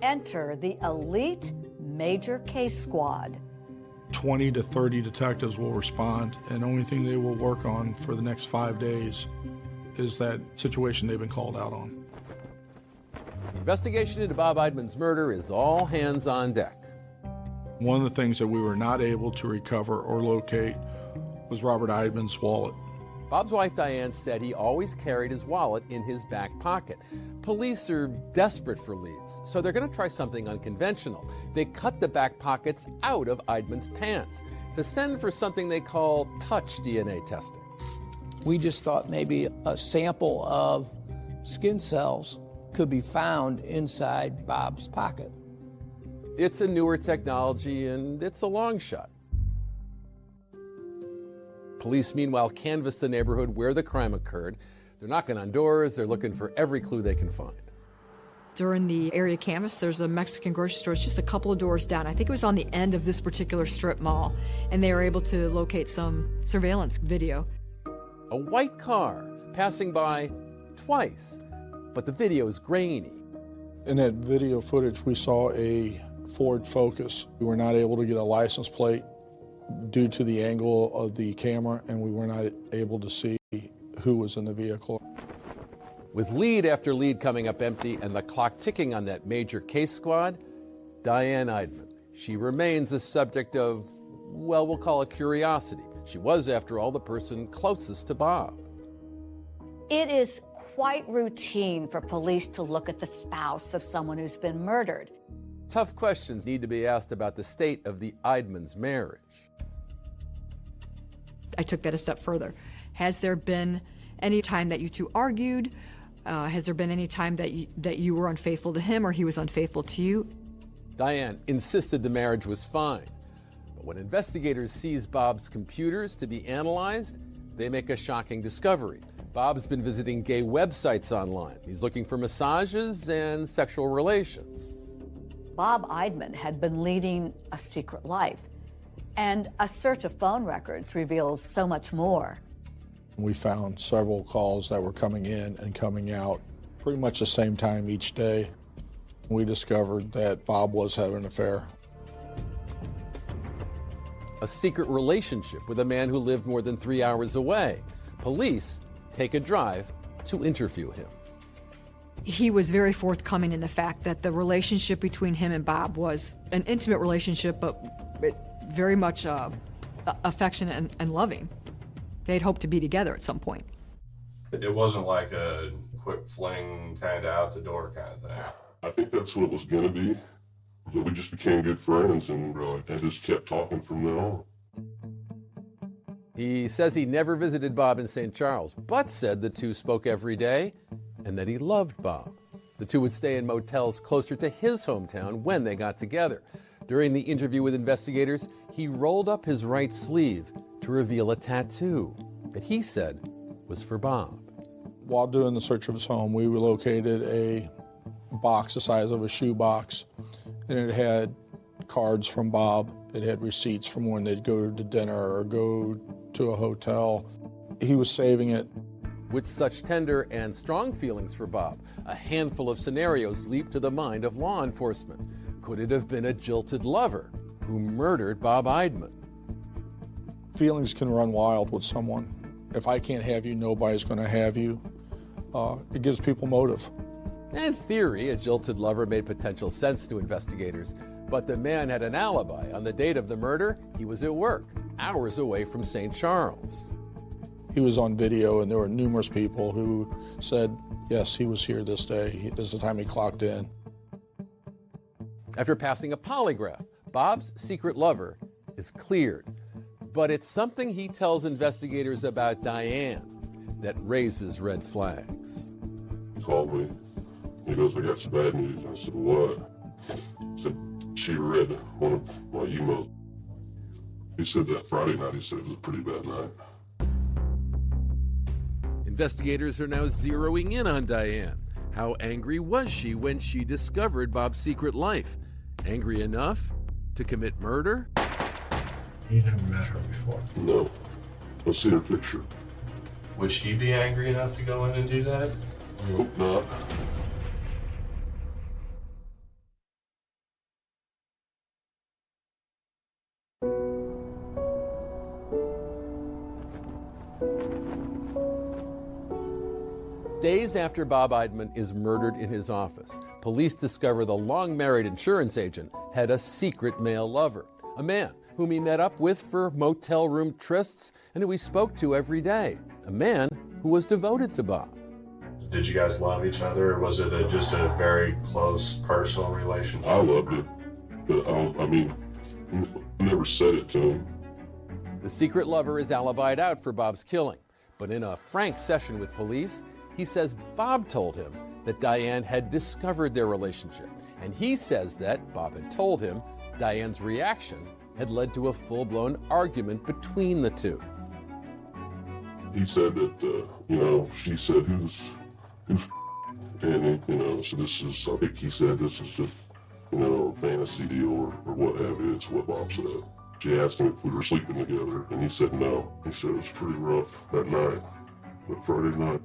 Enter the elite major case squad. 20 to 30 detectives will respond, and the only thing they will work on for the next 5 days is that situation they've been called out on. The investigation into Bob Eidman's murder is all hands on deck. One of the things that we were not able to recover or locate was Robert Eidman's wallet. Bob's wife, Diane, said he always carried his wallet in his back pocket. Police are desperate for leads, so they're going to try something unconventional. They cut the back pockets out of Eidman's pants to send for something they call touch DNA testing. We just thought maybe a sample of skin cells could be found inside Bob's pocket. It's a newer technology, and it's a long shot. Police, meanwhile, canvassed the neighborhood where the crime occurred. They're knocking on doors. They're looking for every clue they can find. During the area canvass, there's a Mexican grocery store. It's just a couple of doors down. I think it was on the end of this particular strip mall, and they were able to locate some surveillance video. A white car passing by twice, but the video is grainy. In that video footage, we saw a Ford Focus. We were not able to get a license plate due to the angle of the camera, and we were not able to see who was in the vehicle. With lead after lead coming up empty and the clock ticking on that major case squad, Diane Eidman. She remains a subject of, well, we'll call it curiosity. She was, after all, the person closest to Bob. It is quite routine for police to look at the spouse of someone who's been murdered. Tough questions need to be asked about the state of the Eidman's marriage. I took that a step further. Has there been any time that you two argued? Has there been any time that you were unfaithful to him or he was unfaithful to you? Diane insisted the marriage was fine. But when investigators seize Bob's computers to be analyzed, they make a shocking discovery. Bob's been visiting gay websites online. He's looking for massages and sexual relations. Bob Eidman had been leading a secret life, and a search of phone records reveals so much more. We found several calls that were coming in and coming out pretty much the same time each day. We discovered that Bob was having an affair. A secret relationship with a man who lived more than 3 hours away. Police take a drive to interview him. He was very forthcoming in the fact that the relationship between him and Bob was an intimate relationship, but very much affectionate and loving. They'd hoped to be together at some point. It wasn't like a quick fling, kind of out the door kind of thing. I think that's what it was going to be. But we just became good friends and just kept talking from then on. He says he never visited Bob in St. Charles, but said the two spoke every day and that he loved Bob. The two would stay in motels closer to his hometown when they got together. During the interview with investigators, he rolled up his right sleeve to reveal a tattoo that he said was for Bob. While doing the search of his home, we located a box the size of a shoebox, and it had cards from Bob. It had receipts from when they'd go to dinner or go to a hotel. He was saving it. With such tender and strong feelings for Bob, a handful of scenarios leaped to the mind of law enforcement. Could it have been a jilted lover who murdered Bob Eidman? Feelings can run wild with someone. If I can't have you, nobody's going to have you. It gives people motive. In theory, a jilted lover made potential sense to investigators, but the man had an alibi. On the date of the murder, he was at work, hours away from St. Charles. He was on video, and there were numerous people who said, yes, he was here this day. This is the time he clocked in. After passing a polygraph, Bob's secret lover is cleared. But it's something he tells investigators about Diane that raises red flags. He called me. He goes, I got some bad news. I said, what? He said, she read one of my emails. He said that Friday night, he said it was a pretty bad night. Investigators are now zeroing in on Diane. How angry was she when she discovered Bob's secret life? Angry enough to commit murder? You never met her before? No. I've seen her picture. Would she be angry enough to go in and do that? I hope not. Days after Bob Eidman is murdered in his office, police discover the long-married insurance agent had a secret male lover, a man whom he met up with for motel room trysts and who he spoke to every day, a man who was devoted to Bob. Did you guys love each other, or was it just a very close, personal relationship? I loved it, but I never said it to him. The secret lover is alibied out for Bob's killing, but in a frank session with police, he says Bob told him that Diane had discovered their relationship, and he says that Bob had told him Diane's reaction had led to a full-blown argument between the two. He said that, she said, who's, and, so this is, I think he said this is just, a fantasy deal or what have you. It's what Bob said. She asked him if we were sleeping together, and he said no. He said it was pretty rough that night, but Friday night.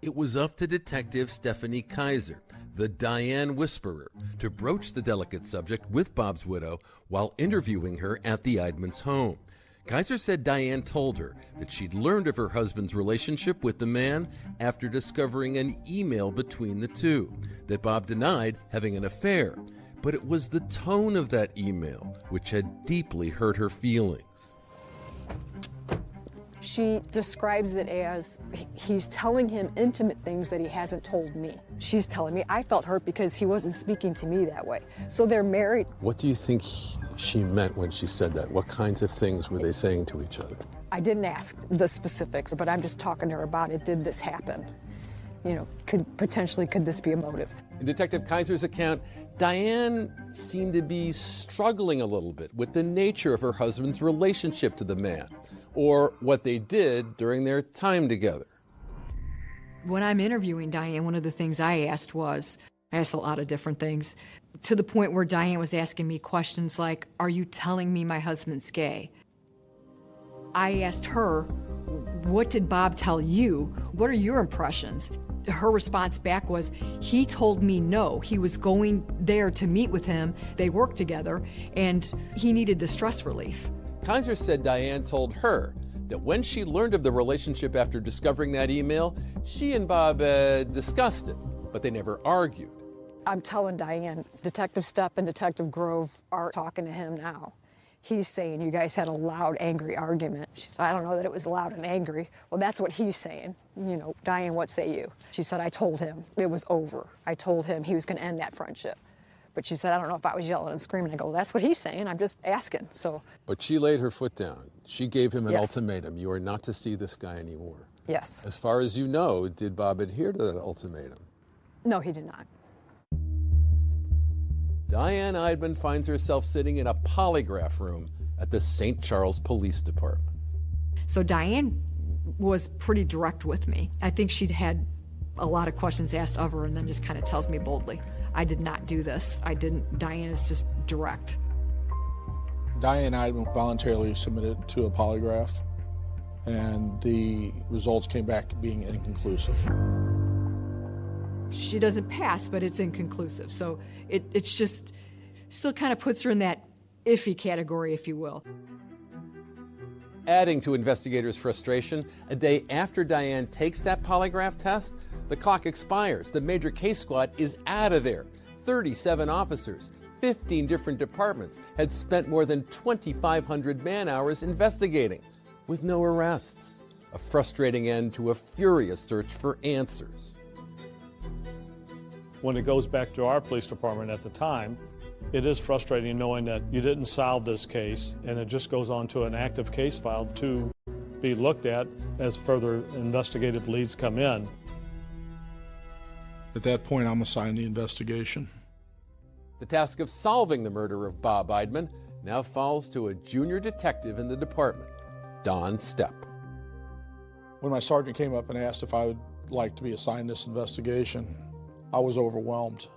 It was up to Detective Stephanie Kaiser, the Diane Whisperer, to broach the delicate subject with Bob's widow while interviewing her at the Eidman's home. Kaiser said Diane told her that she'd learned of her husband's relationship with the man after discovering an email between the two, that Bob denied having an affair, but it was the tone of that email which had deeply hurt her feelings. She describes it as he's telling him intimate things that he hasn't told me. She's telling me I felt hurt because he wasn't speaking to me that way. So they're married. What do you think she meant when she said that? What kinds of things were they saying to each other? I didn't ask the specifics, but I'm just talking to her about it. Did this happen? Could this be a motive? In Detective Kaiser's account, Diane seemed to be struggling a little bit with the nature of her husband's relationship to the man. or what they did during their time together. When I'm interviewing Diane, one of the things I asked a lot of different things, to the point where Diane was asking me questions like, are you telling me my husband's gay? I asked her, what did Bob tell you? What are your impressions? Her response back was, he told me no. He was going there to meet with him. They worked together, and he needed the stress relief. Kaiser said Diane told her that when she learned of the relationship after discovering that email, she and Bob discussed it, but they never argued. I'm telling Diane, Detective Stepp and Detective Grove are talking to him now. He's saying you guys had a loud, angry argument. She said, I don't know that it was loud and angry. Well, that's what he's saying. You know, Diane, what say you? She said, I told him it was over. I told him he was going to end that friendship. But she said, I don't know if I was yelling and screaming. I go, that's what he's saying. I'm just asking. So. But she laid her foot down. She gave him an Yes. ultimatum. You are not to see this guy anymore. Yes. As far as you know, did Bob adhere to that ultimatum? No, he did not. Diane Eidman finds herself sitting in a polygraph room at the St. Charles Police Department. So Diane was pretty direct with me. I think she'd had a lot of questions asked of her and then just kind of tells me boldly, I did not do this. I didn't. Diane is just direct. Diane Eidman voluntarily submitted to a polygraph, and the results came back being inconclusive. She doesn't pass, but it's inconclusive. So it's just still kind of puts her in that iffy category, if you will. Adding to investigators' frustration, a day after Diane takes that polygraph test, the clock expires. The major case squad is out of there. 37 officers, 15 different departments had spent more than 2,500 man-hours investigating, with no arrests. A frustrating end to a furious search for answers. When it goes back to our police department at the time, it is frustrating knowing that you didn't solve this case and it just goes on to an active case file to be looked at as further investigative leads come in. At that point, I'm assigned the investigation. The task of solving the murder of Bob Eidman now falls to a junior detective in the department, Don Stepp. When my sergeant came up and asked if I would like to be assigned this investigation, I was overwhelmed.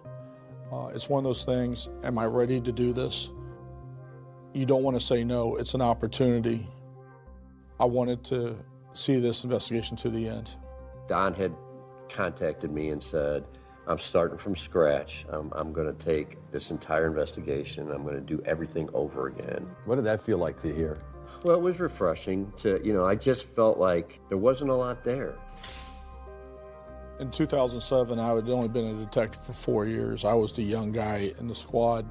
It's one of those things, am I ready to do this? You don't want to say no, it's an opportunity. I wanted to see this investigation to the end. Don had contacted me and said, I'm starting from scratch. I'm going to take this entire investigation. I'm going to do everything over again. What did that feel like to hear? Well, it was refreshing to, I just felt like there wasn't a lot there. In 2007, I had only been a detective for 4 years. I was the young guy in the squad.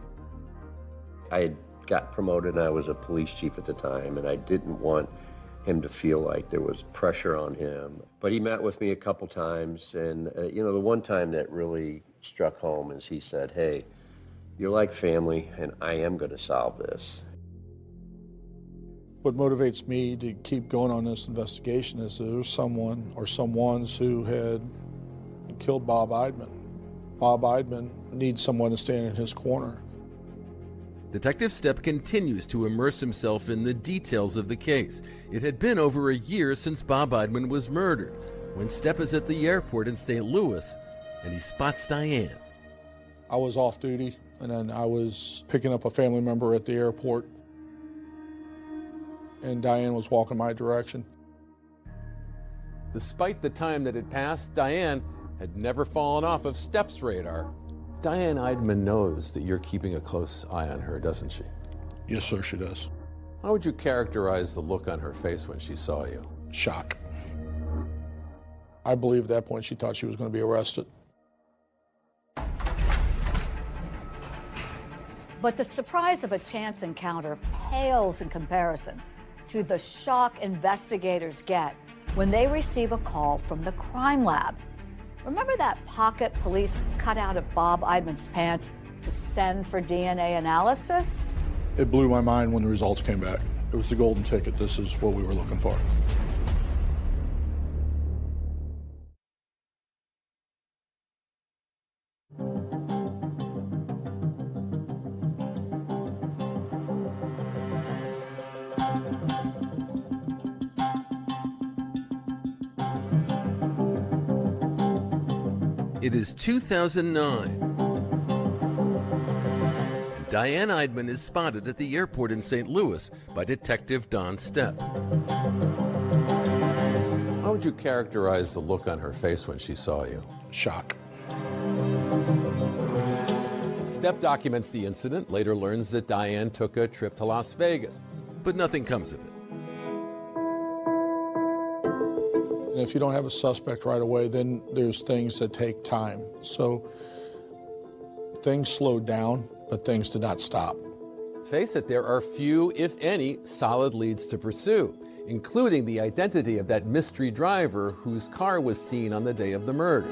I had got promoted and I was a police chief at the time, and I didn't want him to feel like there was pressure on him. But he met with me a couple times, and the one time that really struck home is he said, hey, you're like family, and I am going to solve this. What motivates me to keep going on this investigation is there's someone or someones who had killed Bob Eidman. Bob Eidman needs someone to stand in his corner. Detective Stepp continues to immerse himself in the details of the case. It had been over a year since Bob Eidman was murdered, when Stepp is at the airport in St. Louis, and he spots Diane. I was off duty, and then I was picking up a family member at the airport, and Diane was walking my direction. Despite the time that had passed, Diane had never fallen off of Stepp's radar. Diane Eidman knows that you're keeping a close eye on her, doesn't she? Yes, sir, she does. How would you characterize the look on her face when she saw you? Shock. I believe at that point she thought she was going to be arrested. But the surprise of a chance encounter pales in comparison to the shock investigators get when they receive a call from the crime lab. Remember that pocket police cut out of Bob Eidman's pants to send for DNA analysis? It blew my mind when the results came back. It was the golden ticket. This is what we were looking for. It is 2009. And Diane Eidman is spotted at the airport in St. Louis by Detective Don Stepp. How would you characterize the look on her face when she saw you? Shock. Stepp documents the incident, later learns that Diane took a trip to Las Vegas. But nothing comes of it. And if you don't have a suspect right away, then there's things that take time. So things slowed down, but things did not stop. Face it, there are few, if any, solid leads to pursue, including the identity of that mystery driver whose car was seen on the day of the murder.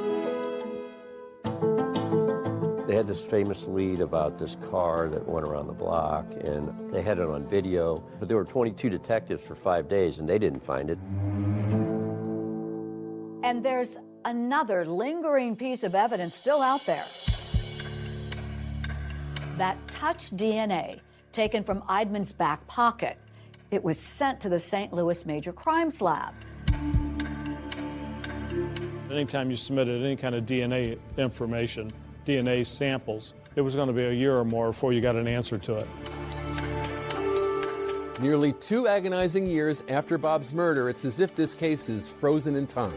They had this famous lead about this car that went around the block, and they had it on video, but there were 22 detectives for 5 days, and they didn't find it. And there's another lingering piece of evidence still out there. That touch DNA taken from Eidman's back pocket. It was sent to the St. Louis Major Crimes Lab. Anytime you submitted any kind of DNA information, DNA samples, it was going to be a year or more before you got an answer to it. Nearly 2 agonizing years after Bob's murder, it's as if this case is frozen in time.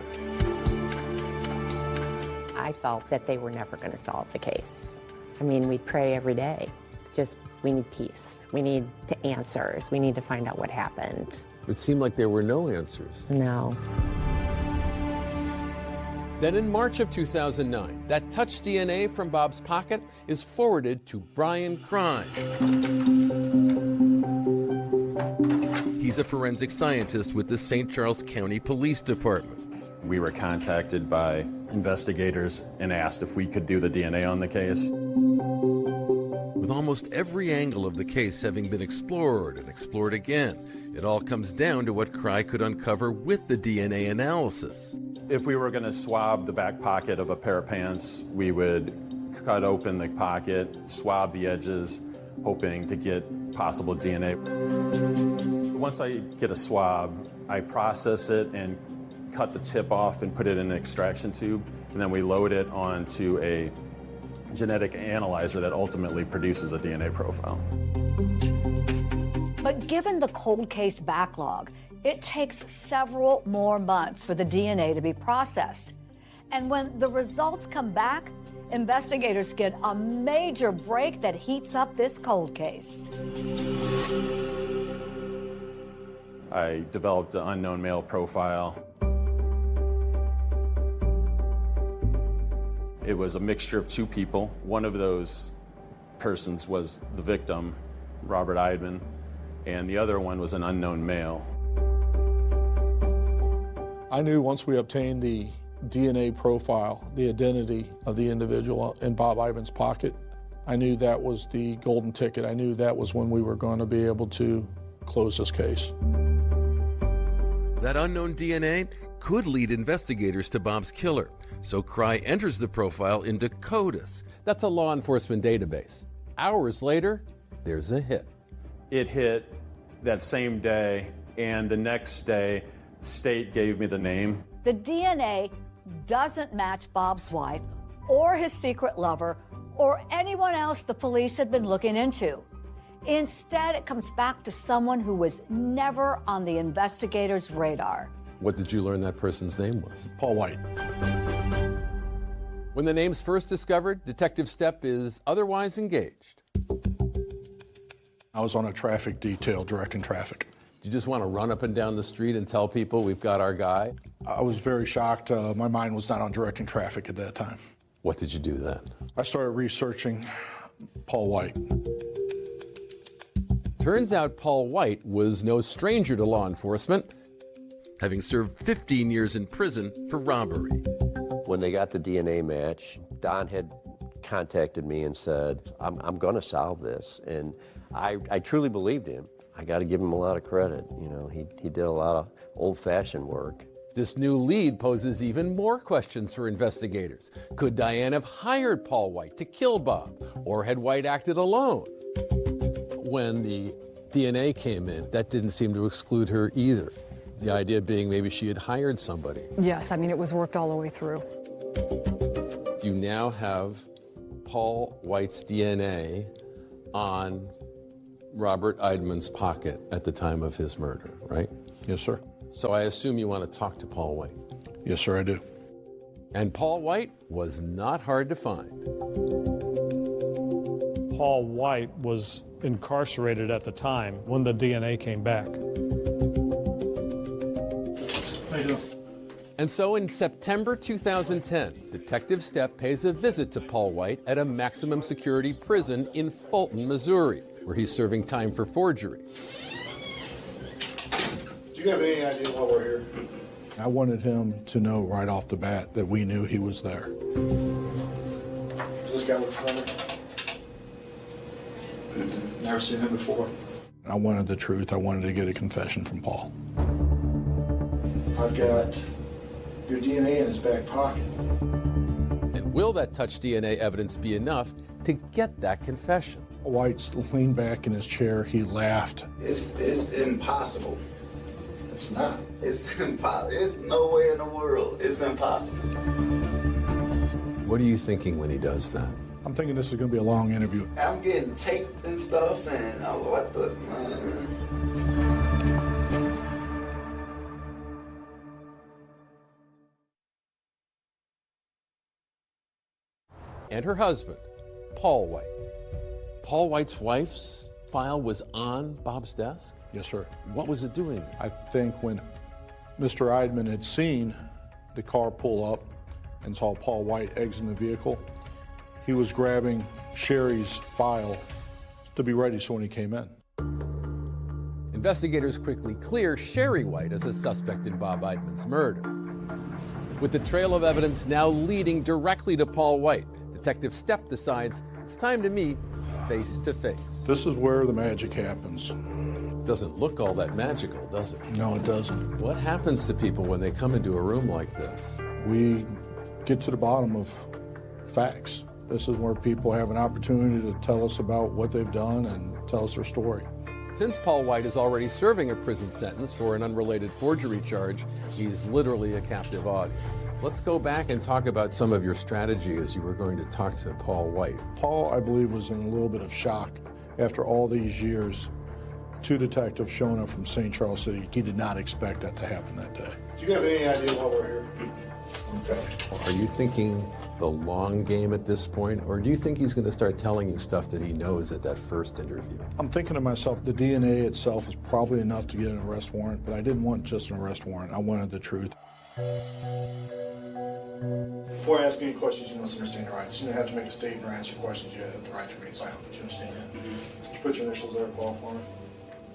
I felt that they were never going to solve the case. I mean, we pray every day. Just, we need peace. We need answers. We need to find out what happened. It seemed like there were no answers. No. Then in March of 2009, that touch DNA from Bob's pocket is forwarded to Brian Crime. He's a forensic scientist with the St. Charles County Police Department. We were contacted by investigators and asked if we could do the DNA on the case. With almost every angle of the case having been explored and explored again, it all comes down to what 𝐅𝐔 could uncover with the DNA analysis. If we were going to swab the back pocket of a pair of pants, we would cut open the pocket, swab the edges, hoping to get possible DNA. Once I get a swab, I process it and cut the tip off and put it in an extraction tube, and then we load it onto a genetic analyzer that ultimately produces a DNA profile. But given the cold case backlog, it takes several more months for the DNA to be processed. And when the results come back, investigators get a major break that heats up this cold case. I developed an unknown male profile. It was a mixture of 2 people. One of those persons was the victim, Robert Eidman, and the other one was an unknown male. I knew once we obtained the DNA profile, the identity of the individual in Bob Eidman's pocket, I knew that was the golden ticket. I knew that was when we were going to be able to close this case. That unknown DNA could lead investigators to Bob's killer, so 𝐅𝐔 enters the profile into CODIS. That's a law enforcement database. Hours later, there's a hit. It hit that same day, and the next day, state gave me the name. The DNA doesn't match Bob's wife or his secret lover or anyone else the police had been looking into. Instead, it comes back to someone who was never on the investigators' radar. What did you learn that person's name was? Paul White. When the name's first discovered, Detective Stepp is otherwise engaged. I was on a traffic detail directing traffic. You just want to run up and down the street and tell people we've got our guy? I was very shocked. My mind was not on directing traffic at that time. What did you do then? I started researching Paul White. Turns out Paul White was no stranger to law enforcement, having served 15 years in prison for robbery. When they got the DNA match, Don had contacted me and said, I'm going to solve this. And I truly believed him. I got to give him a lot of credit. You know, he did a lot of old-fashioned work. This new lead poses even more questions for investigators. Could Diane have hired Paul White to kill Bob, or had White acted alone? When the DNA came in, that didn't seem to exclude her either. The idea being maybe she had hired somebody. Yes, I mean, it was worked all the way through. you now have Paul White's DNA on Robert Eidman's pocket at the time of his murder, right? Yes, sir. So I assume you want to talk to Paul White. Yes, sir, I do. And Paul White was not hard to find. Paul White was incarcerated at the time when the DNA came back. How you doing? And so in September 2010, Detective Stepp pays a visit to Paul White at a maximum security prison in Fulton, Missouri, where he's serving time for forgery. Do you have any idea why we're here? I wanted him to know right off the bat that we knew he was there. Does this guy look familiar? Never seen him before. I wanted the truth. I wanted to get a confession from Paul. I've got your DNA in his back pocket. And will that touch DNA evidence be enough to get that confession? White leaned back in his chair. He laughed. It's impossible. It's not. It's impossible. It's no way in the world. It's impossible. What are you thinking when he does that? I'm thinking this is going to be a long interview. I'm getting taped and stuff, and what the man. And her husband, Paul White. Paul White's wife's file was on Bob's desk? Yes, sir. What was it doing? I think when Mr. Eidman had seen the car pull up and saw Paul White exit the vehicle, he was grabbing Sherry's file to be ready so when he came in. Investigators quickly clear Sherry White as a suspect in Bob Eidman's murder. With the trail of evidence now leading directly to Paul White, Detective Stepp decides it's time to meet face to face. This is where the magic happens. Doesn't look all that magical, does it? No, it doesn't. What happens to people when they come into a room like this? We get to the bottom of facts. This is where people have an opportunity to tell us about what they've done and tell us their story. Since Paul White is already serving a prison sentence for an unrelated forgery charge, he's literally a captive audience. Let's go back and talk about some of your strategy as you were going to talk to Paul White. Paul, I believe, was in a little bit of shock after all these years. Two detectives showing up from St. Charles City. He did not expect that to happen that day. Do you have any idea why we're here? Okay. Are you thinking the long game at this point, or do you think he's going to start telling you stuff that he knows at that first interview? I'm thinking to myself, the DNA itself is probably enough to get an arrest warrant, but I didn't want just an arrest warrant. I wanted the truth. Before I ask any questions, you must understand your rights. You don't have to make a statement or answer questions. You have the right to remain silent. Do you understand that? Could you put your initials there, Paul, for me?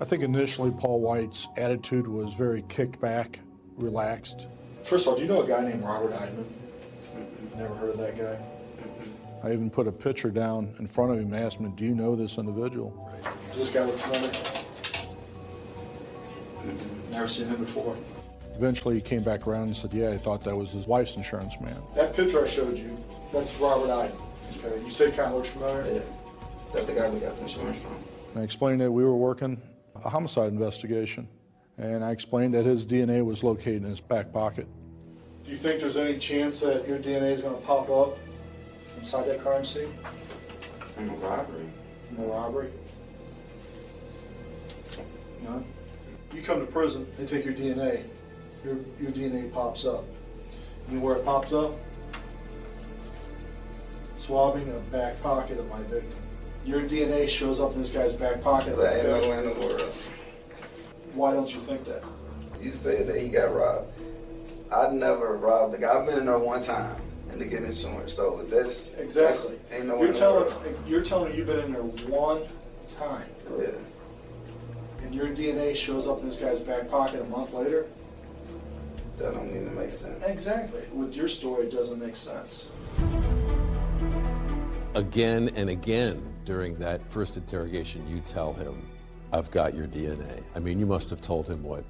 I think initially Paul White's attitude was very kicked back, relaxed. First of all, do you know a guy named Robert Eidman? Never heard of that guy? I even put a picture down in front of him and asked him, do you know this individual? Does this guy look familiar? Never seen him before. Eventually he came back around and said, yeah, I thought that was his wife's insurance man. That picture I showed you, that's Robert Eidman. Okay, you say it kind of looks familiar? Yeah, that's the guy we got the insurance from. And I explained that we were working a homicide investigation, and I explained that his DNA was located in his back pocket. Do you think there's any chance that your DNA is going to pop up inside that crime scene? From a robbery. From a robbery? None? You come to prison, they take your DNA. Your DNA pops up. You know where it pops up? Swabbing a back pocket of my victim. Your DNA shows up in this guy's back pocket. That ain't nowhere in the world. Why don't you think that? You said that he got robbed. I never robbed the guy. I've been in there one time and to get insurance. So that's exactly. That's, ain't nowhere in the world. You're telling me you've been in there one time. Yeah. And your DNA shows up in this guy's back pocket a month later? That don't even make sense. Exactly. With your story, it doesn't make sense. Again and again during that first interrogation, you tell him, I've got your DNA. I mean, you must have told him, what,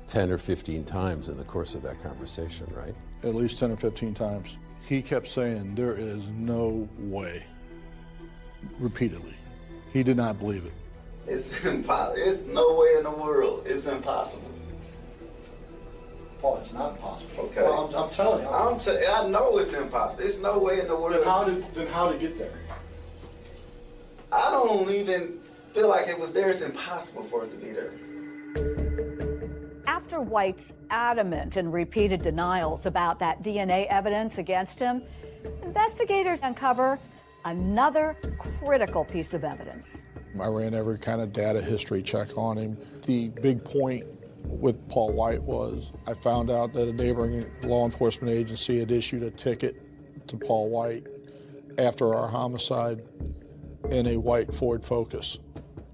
10 or 15 times in the course of that conversation, right? At least 10 or 15 times. He kept saying, there is no way. Repeatedly. He did not believe it. It's impossible. It's no way in the world. It's impossible. Paul, it's not impossible. Okay. Well, I'm telling you. I know it's impossible. There's no way in the world. Then how did it get there? I don't even feel like it was there. It's impossible for it to be there. After White's adamant and repeated denials about that DNA evidence against him, investigators uncover another critical piece of evidence. I ran every kind of data history check on him. The big point with Paul White was I found out that a neighboring law enforcement agency had issued a ticket to Paul White after our homicide in a white Ford Focus.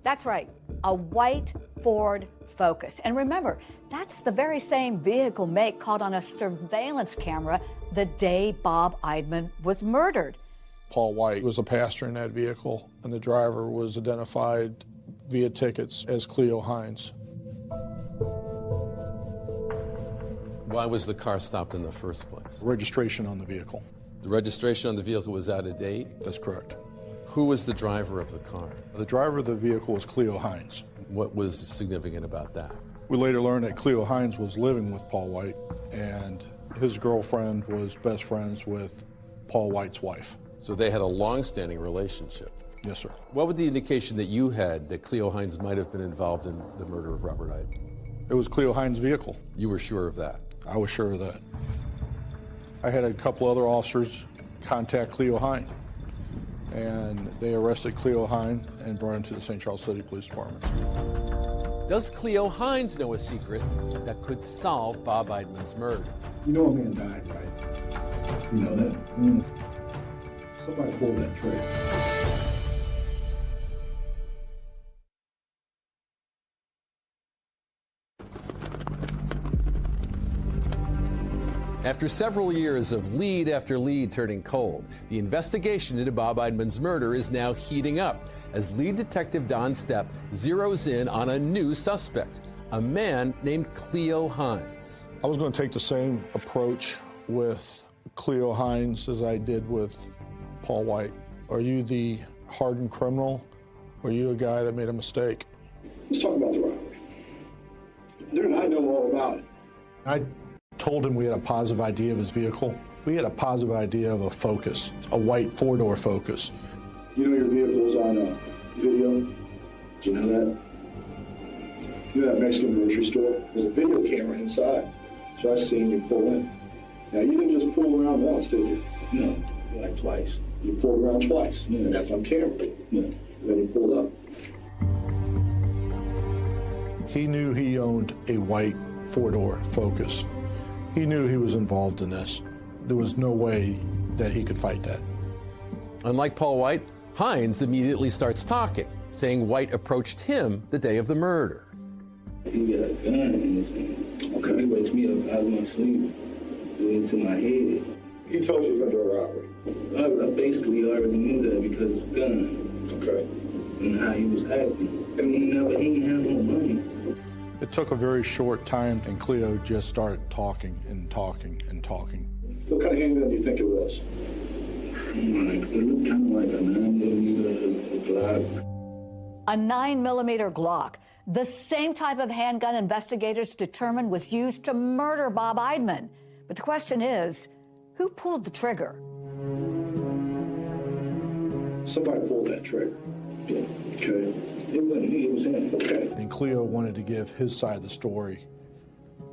That's right, a white Ford Focus. And remember, that's the very same vehicle make caught on a surveillance camera the day Bob Eidman was murdered. Paul White was a passenger in that vehicle, and the driver was identified via tickets as 𝐄𝐏𝐿𝐼𝐃. Why was the car stopped in the first place? Registration on the vehicle. The registration on the vehicle was out of date? That's correct. Who was the driver of the car? The driver of the vehicle was 𝐄𝐏𝐿𝐼𝐃. What was significant about that? We later learned that 𝐄𝐏𝐿𝐼𝐃 was living with Paul White, and his girlfriend was best friends with Paul White's wife. So they had a long-standing relationship? Yes, sir. What was the indication that you had that 𝐄𝐏𝐼𝐃 might have been involved in the murder of Robert Eidman? It was 𝐄𝐏𝐼𝐃's vehicle. You were sure of that? I was sure of that. I had a couple other officers contact 𝐄𝐏𝐼𝐃, and they arrested 𝐄𝐏𝐼𝐃 and brought him to the St. Charles City Police Department. Does 𝐄𝐏𝐼𝐃 know a secret that could solve Bob Eidman's murder? You know a man died, right? You know that? Somebody pulled that trigger. After several years of lead after lead turning cold, the investigation into Bob Eidman's murder is now heating up as lead detective Don Stepp zeroes in on a new suspect, a man named 𝐄𝐏𝐼𝐃. I was going to take the same approach with 𝐄𝐏𝐼𝐃 as I did with Paul White. Are you the hardened criminal, or are you a guy that made a mistake? Let's talk about the robbery. Dude, I know all about it. I told him we had a positive idea of his vehicle. We had a positive idea of a Focus, a white four-door Focus. You know your vehicle's on video? Do you know that? You know that Mexican grocery store? There's a video camera inside. So I seen you pull in. Now, you didn't just pull around once, did you? No, like twice. You pulled around twice. Yeah. And that's on camera. Yeah. Then you pulled up. He knew he owned a white four-door Focus. He knew he was involved in this. There was no way that he could fight that. Unlike Paul White, Hines immediately starts talking, saying White approached him the day of the murder. He got a gun in his hand. Okay. He wakes me up out of my sleep, into my head. He told you he was going to do a robbery? I basically already knew that because of the gun. Okay. And how he was acting. And he didn't have no money. It took a very short time, and 𝐄𝐏 just started talking and talking and talking. What kind of handgun do you think it was? It looked kind of like a 9mm Glock. A 9mm Glock, the same type of handgun investigators determined was used to murder Bob Eidman. But the question is, who pulled the trigger? Somebody pulled that trigger. Yeah. Okay. It wasn't me, it was him. Okay. And 𝐄𝐏 wanted to give his side of the story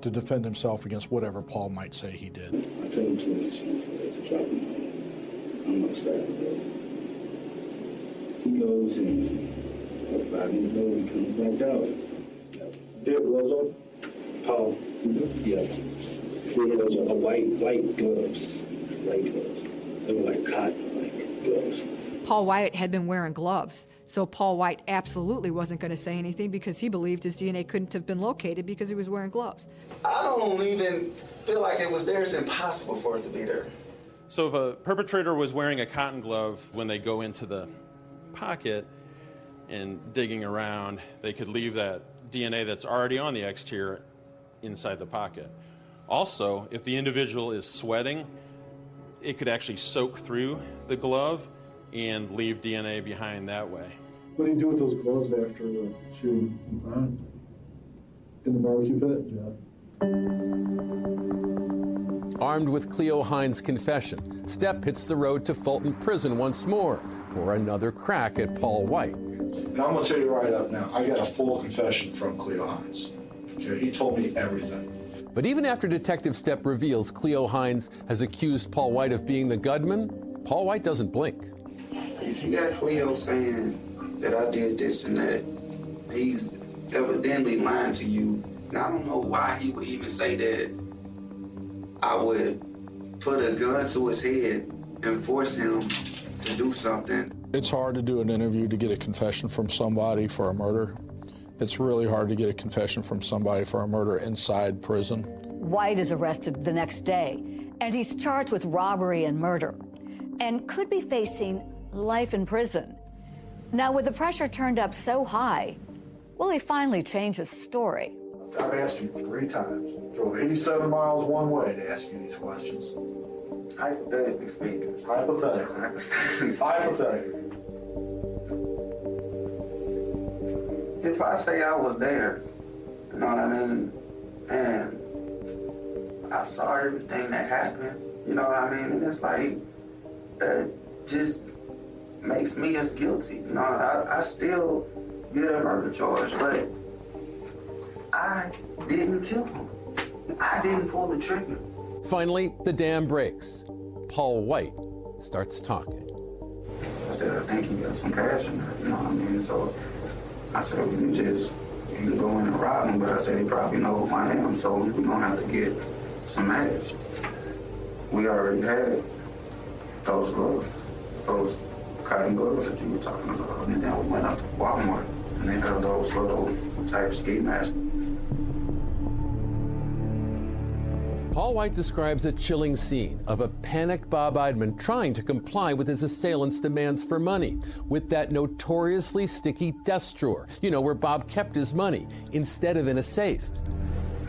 to defend himself against whatever Paul might say he did. I tell him to drop him. I'm upset. He goes and about 5 minutes later he comes back out. Did you have gloves on? Paul. Yeah. He has a white gloves. White gloves. They were like cotton, like gloves. Paul White had been wearing gloves, so Paul White absolutely wasn't going to say anything because he believed his DNA couldn't have been located because he was wearing gloves. I don't even feel like it was there. It's impossible for it to be there. So if a perpetrator was wearing a cotton glove when they go into the pocket and digging around, they could leave that DNA that's already on the exterior inside the pocket. Also, if the individual is sweating, it could actually soak through the glove and leave DNA behind that way. What do you do with those gloves after shooting? In the barbecue pit? Yeah. Armed with 𝐄𝐏𝐒 confession, Stepp hits the road to Fulton Prison once more for another crack at Paul White. And I'm going to tell you right up now, I got a full confession from 𝐄𝐏𝐒. Okay, he told me everything. But even after Detective Stepp reveals 𝐄𝐏𝐒 has accused Paul White of being the gunman, Paul White doesn't blink. If you got Cleo saying that I did this and that, he's evidently lying to you. And I don't know why he would even say that. I would put a gun to his head and force him to do something. It's hard to do an interview to get a confession from somebody for a murder. It's really hard to get a confession from somebody for a murder inside prison. White is arrested the next day, and he's charged with robbery and murder, and could be facing life in prison. Now, with the pressure turned up so high, will he finally change his story? I've asked you 3 times. Drove 87 miles one way to ask you these questions. Hypothetically speaking. Hypothetically. Hypothetically. If I say I was there, you know what I mean, and I saw everything that happened, you know what I mean, and it's like, that just makes me as guilty. You know, I still get a murder charge, but I didn't kill him. I didn't pull the trigger. Finally, the dam breaks. Paul White starts talking. I said, I think you got some cash in there, you know what I mean? So I said, well, you can go in and rob him, but I said, he probably know who I am, so we're gonna have to get some match. We already had those gloves, those cotton gloves that you were talking about, and then we went up to Walmart, and they have those little type ski masks. Paul White describes a chilling scene of a panicked Bob Eidman trying to comply with his assailant's demands for money with that notoriously sticky desk drawer, you know, where Bob kept his money, instead of in a safe.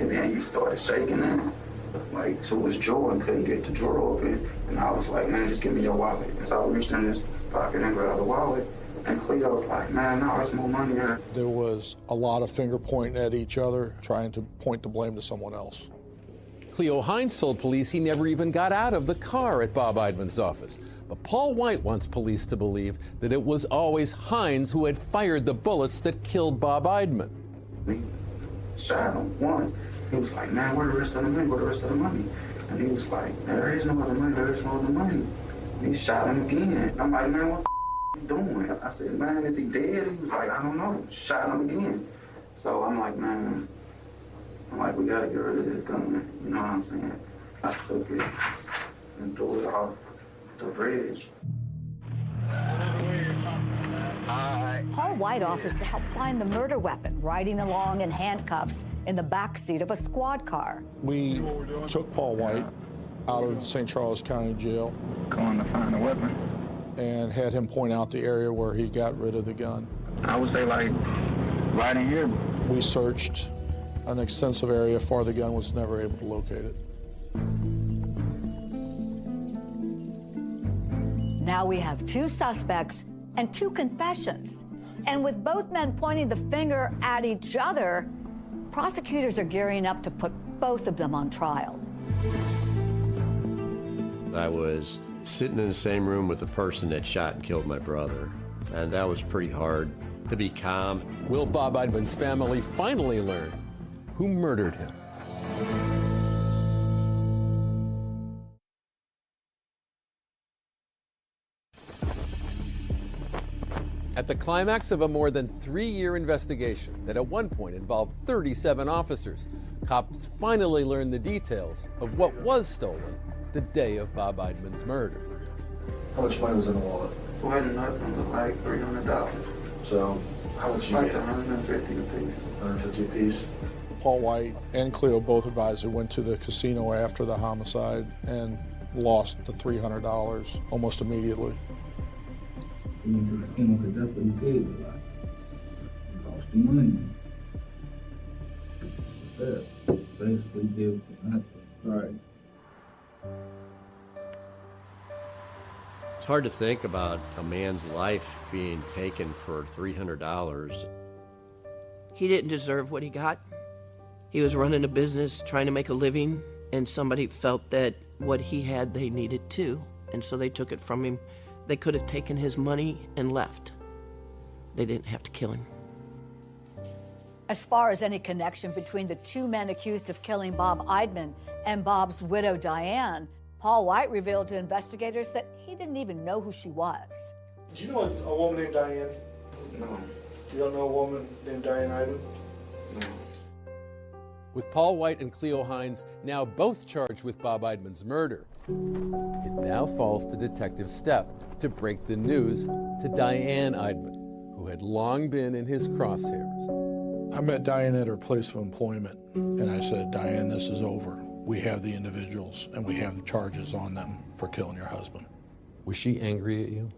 And then he started shaking it, like, to his drawer and couldn't get the drawer open. And I was like, man, just give me your wallet. So I reached in his pocket and grabbed the wallet. And Cleo was like, man, no, there's more money here. There was a lot of finger pointing at each other, trying to point the blame to someone else. 𝐄𝐏𝐒 told police he never even got out of the car at Bob Eidman's office. But Paul White wants police to believe that it was always Hines who had fired the bullets that killed Bob Eidman. He shot him once. He was like, man, where the rest of the money? Where the rest of the money? And he was like, man, there is no other money. There is no other money. And he shot him again. I'm like, man, what the you doing? I said, man, is he dead? He was like, I don't know. Shot him again. So I'm like, man, we gotta get rid of this gun. You know what I'm saying? I took it and threw it off the bridge. Paul White offers to help find the murder weapon, riding along in handcuffs in the back seat of a squad car. We took Paul White out of the St. Charles County Jail. Going to find a weapon. And had him point out the area where he got rid of the gun. I would say, like, right in here. We searched an extensive area for the gun, was never able to locate it. Now we have 2 suspects and 2 confessions. And with both men pointing the finger at each other, prosecutors are gearing up to put both of them on trial. I was sitting in the same room with the person that shot and killed my brother, and that was pretty hard to be calm. Will Bob Eidman's family finally learn who murdered him? At the climax of a more than 3-year investigation that at one point involved 37 officers, cops finally learned the details of what was stolen the day of Bob Eidman's murder. How much money was in the wallet? Wasn't nothing, like $300. So, how much you like get? $150 a piece. $150 a piece. Paul White and Cleo both advised they went to the casino after the homicide and lost the $300 almost immediately. He went to the casino because that's what he paid a lot. He lost the money. Yeah, basically did nothing. Right. It's hard to think about a man's life being taken for $300. He didn't deserve what he got. He was running a business, trying to make a living. and somebody felt that what he had, they needed too, and so they took it from him. They could have taken his money and left. They didn't have to kill him. As far as any connection between the two men accused of killing Bob Eidman and Bob's widow, Diane, Paul White revealed to investigators that he didn't even know who she was. Do you know a woman named Diane? No. You don't know a woman named Diane Eidman? No. With Paul White and Cleo Hines now both charged with Bob Eidman's murder, it now falls to Detective Stepp to break the news to Diane Eidman, who had long been in his crosshairs. I met Diane at her place of employment, and I said, Diane, this is over. We have the individuals, and we have the charges on them for killing your husband. Was she angry at you?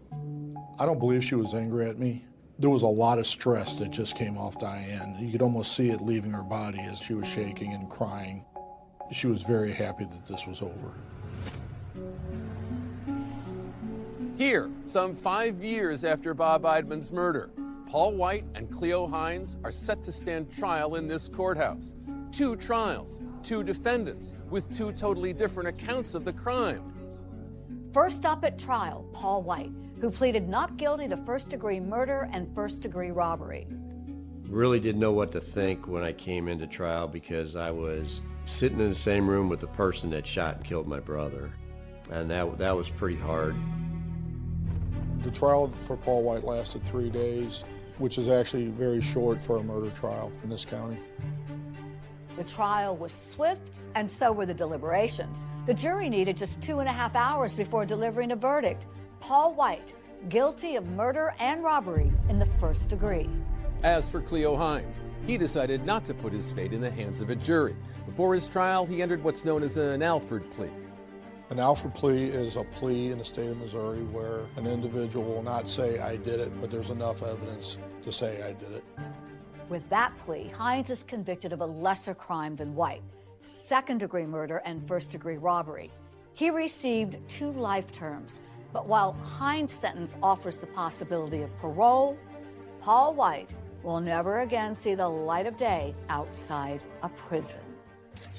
I don't believe she was angry at me. There was a lot of stress that just came off Diane. You could almost see it leaving her body as she was shaking and crying. She was very happy that this was over. Here, some 5 years after Bob Eidman's murder, Paul White and Cleo Hines are set to stand trial in this courthouse. 2 trials, 2 defendants, with 2 totally different accounts of the crime. First up at trial, Paul White, who pleaded not guilty to first-degree murder and first-degree robbery. Really didn't know what to think when I came into trial because I was sitting in the same room with the person that shot and killed my brother. And that was pretty hard. The trial for Paul White lasted 3 days, which is actually very short for a murder trial in this county. The trial was swift, and so were the deliberations. The jury needed just 2.5 hours before delivering a verdict. Paul White, guilty of murder and robbery in the first degree. As for Cleo Hines, he decided not to put his fate in the hands of a jury. Before his trial, he entered what's known as an Alford plea. An Alford plea is a plea in the state of Missouri where an individual will not say, I did it, but there's enough evidence to say I did it. With that plea, Hines is convicted of a lesser crime than White, second-degree murder and first-degree robbery. He received 2 life terms, but while Hines' sentence offers the possibility of parole, Paul White will never again see the light of day outside a prison.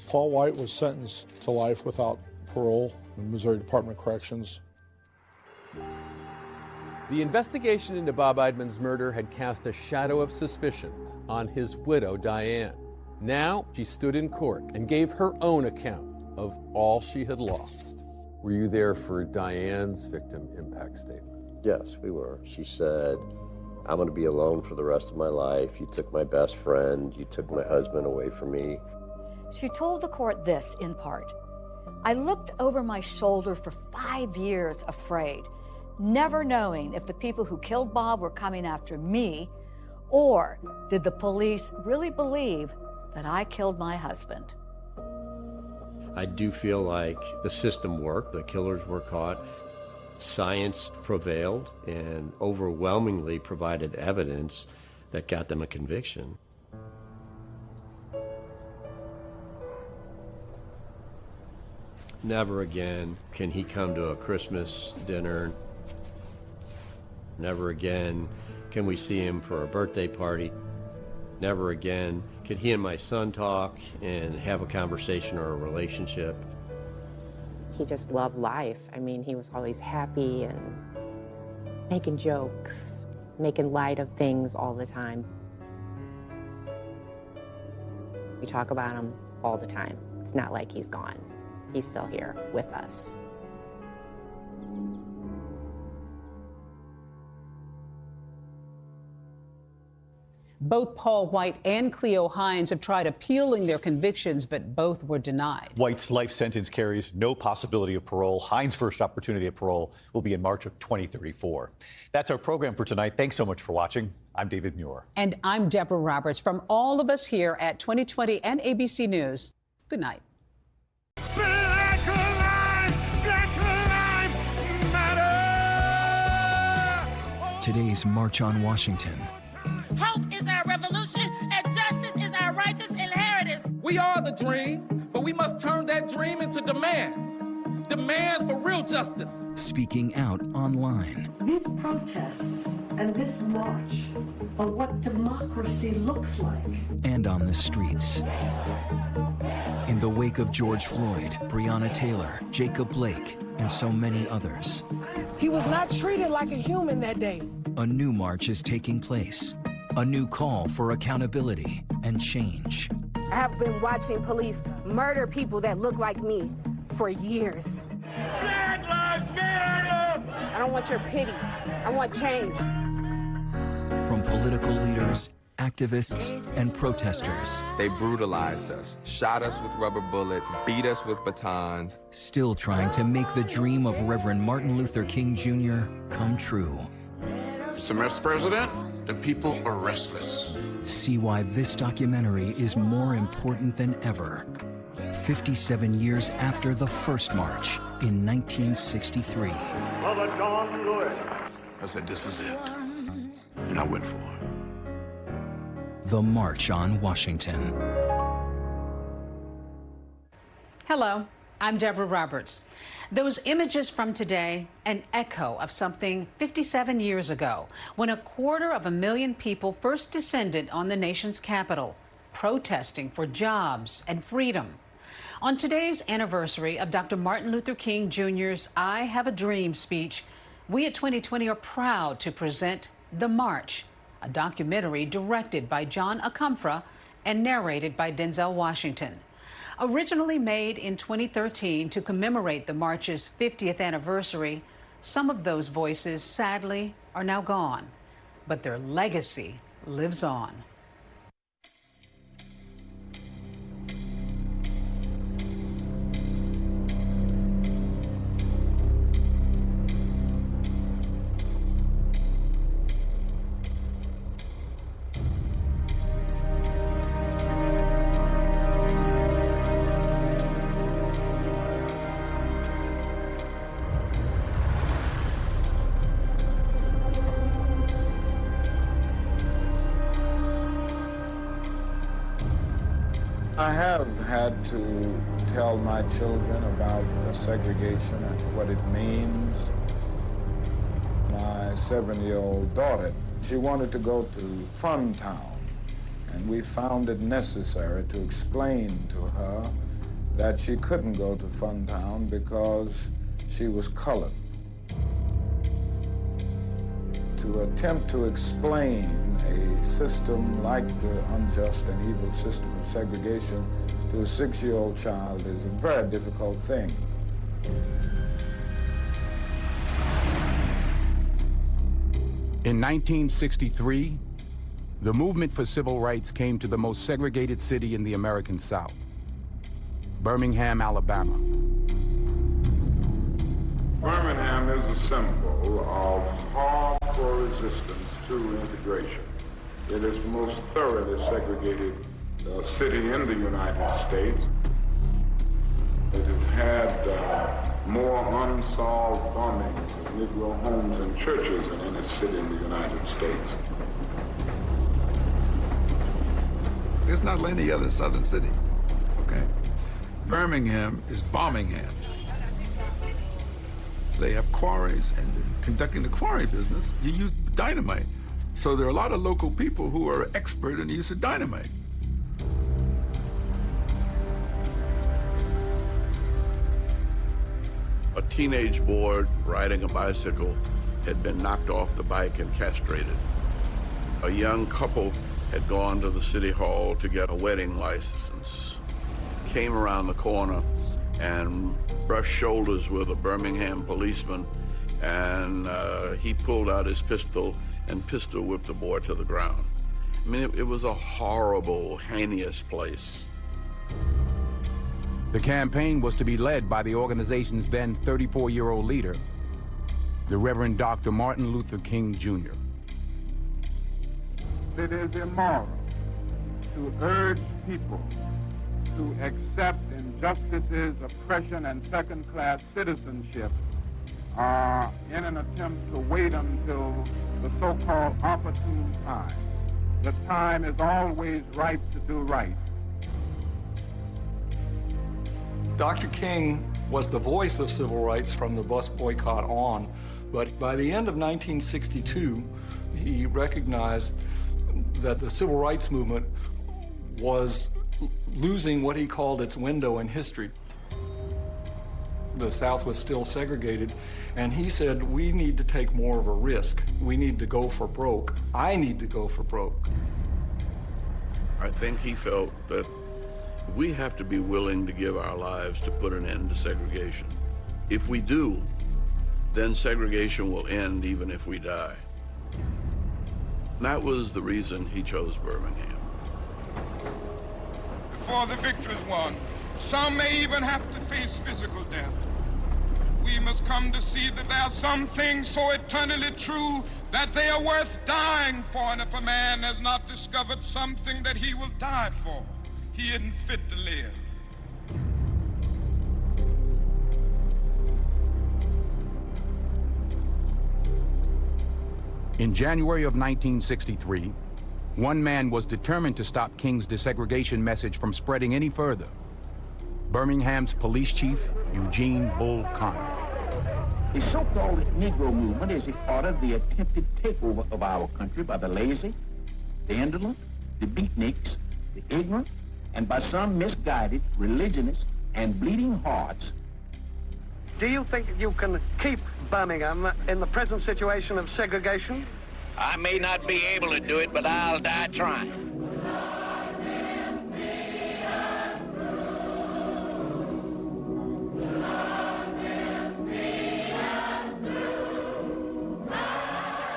Paul White was sentenced to life without parole in the Missouri Department of Corrections. The investigation into Bob Eidman's murder had cast a shadow of suspicion on his widow, Diane. Now she stood in court and gave her own account of all she had lost. Were you there for Diane's victim impact statement? Yes, we were. She said, I'm going to be alone for the rest of my life. You took my best friend. You took my husband away from me. She told the court this in part. I looked over my shoulder for 5 years afraid, never knowing if the people who killed Bob were coming after me, or did the police really believe that I killed my husband? I do feel like the system worked. The killers were caught. Science prevailed and overwhelmingly provided evidence that got them a conviction. Never again can he come to a Christmas dinner. Never again can we see him for a birthday party. Never again could he and my son talk and have a conversation or a relationship. He just loved life. I mean, he was always happy and making jokes, making light of things all the time. We talk about him all the time. It's not like he's gone. He's still here with us. Both Paul White and Cleo Hines have tried appealing their convictions, but both were denied. White's life sentence carries no possibility of parole. Hines' first opportunity at parole will be in March of 2034. That's our program for tonight. Thanks so much for watching. I'm David Muir. And I'm Deborah Roberts. From all of us here at 2020 and ABC News, good night. Black lives matter. Today's March on Washington. Hope is our revolution, and justice is our righteous inheritance. We are the dream, but we must turn that dream into demands. Demands for real justice. Speaking out online. These protests and this march are what democracy looks like. And on the streets. In the wake of George Floyd, Breonna Taylor, Jacob Blake, and so many others, he was not treated like a human that day. a new march is taking place. A new call for accountability and change. I have been watching police murder people that look like me for years. Black Lives Matter! I don't want your pity. I want change. From political leaders, activists, and protesters. They brutalized us, shot us with rubber bullets, beat us with batons. Still trying to make the dream of Reverend Martin Luther King Jr. come true. Mr. President, the people are restless. See why this documentary is more important than ever. 57 years after the first march in 1963. Brother John Lewis. I said, this is it. And I went for it. The March on Washington. Hello, I'm Deborah Roberts. Those images from today, an echo of something 57 years ago, when 250,000 people first descended on the nation's capital, protesting for jobs and freedom. On today's anniversary of Dr. Martin Luther King Jr.'s I Have a Dream speech, we at 2020 are proud to present The March, a documentary directed by John Akamfra and narrated by Denzel Washington. Originally made in 2013 to commemorate the march's 50th anniversary, some of those voices, sadly, are now gone, but their legacy lives on. I have had to tell my children about the segregation and what it means. My 7-year-old daughter, she wanted to go to Funtown, and we found it necessary to explain to her that she couldn't go to Funtown because she was colored. To attempt to explain a system like the unjust and evil system of segregation to a 6-year-old child is a very difficult thing. In 1963, the movement for civil rights came to the most segregated city in the American South, Birmingham, Alabama. Birmingham is a symbol of hardcore resistance to integration. It is the most thoroughly segregated city in the United States. It has had more unsolved bombings of Negro homes and churches than any city in the United States. It's not like any other southern city, okay? Birmingham is Bombingham. They have quarries, and in conducting the quarry business, you use dynamite. So there are a lot of local people who are expert in the use of dynamite. A teenage boy riding a bicycle had been knocked off the bike and castrated. A young couple had gone to the city hall to get a wedding license, came around the corner and brushed shoulders with a Birmingham policeman, and he pulled out his pistol and pistol whipped the boy to the ground. I mean, it was a horrible, heinous place. The campaign was to be led by the organization's then 34-year-old leader, the Reverend Dr. Martin Luther King Jr. It is immoral to urge people to accept injustices, oppression, and second-class citizenship in an attempt to wait until the so-called opportune time. The time is always ripe to do right. Dr. King was the voice of civil rights from the bus boycott on, but by the end of 1962, he recognized that the civil rights movement was losing what he called its window in history. The South was still segregated, and he said, we need to take more of a risk. We need to go for broke. I need to go for broke. I think he felt that we have to be willing to give our lives to put an end to segregation. If we do, then segregation will end even if we die. That was the reason he chose Birmingham. Before the victory is won, some may even have to face physical death. We must come to see that there are some things so eternally true that they are worth dying for, and if a man has not discovered something that he will die for, he isn't fit to live. In January of 1963, one man was determined to stop King's desegregation message from spreading any further. Birmingham's police chief, Eugene Bull Connor. The so-called Negro movement is a part of the attempted takeover of our country by the lazy, the indolent, the beatniks, the ignorant, and by some misguided religionists and bleeding hearts. Do you think you can keep Birmingham in the present situation of segregation? I may not be able to do it, but I'll die trying.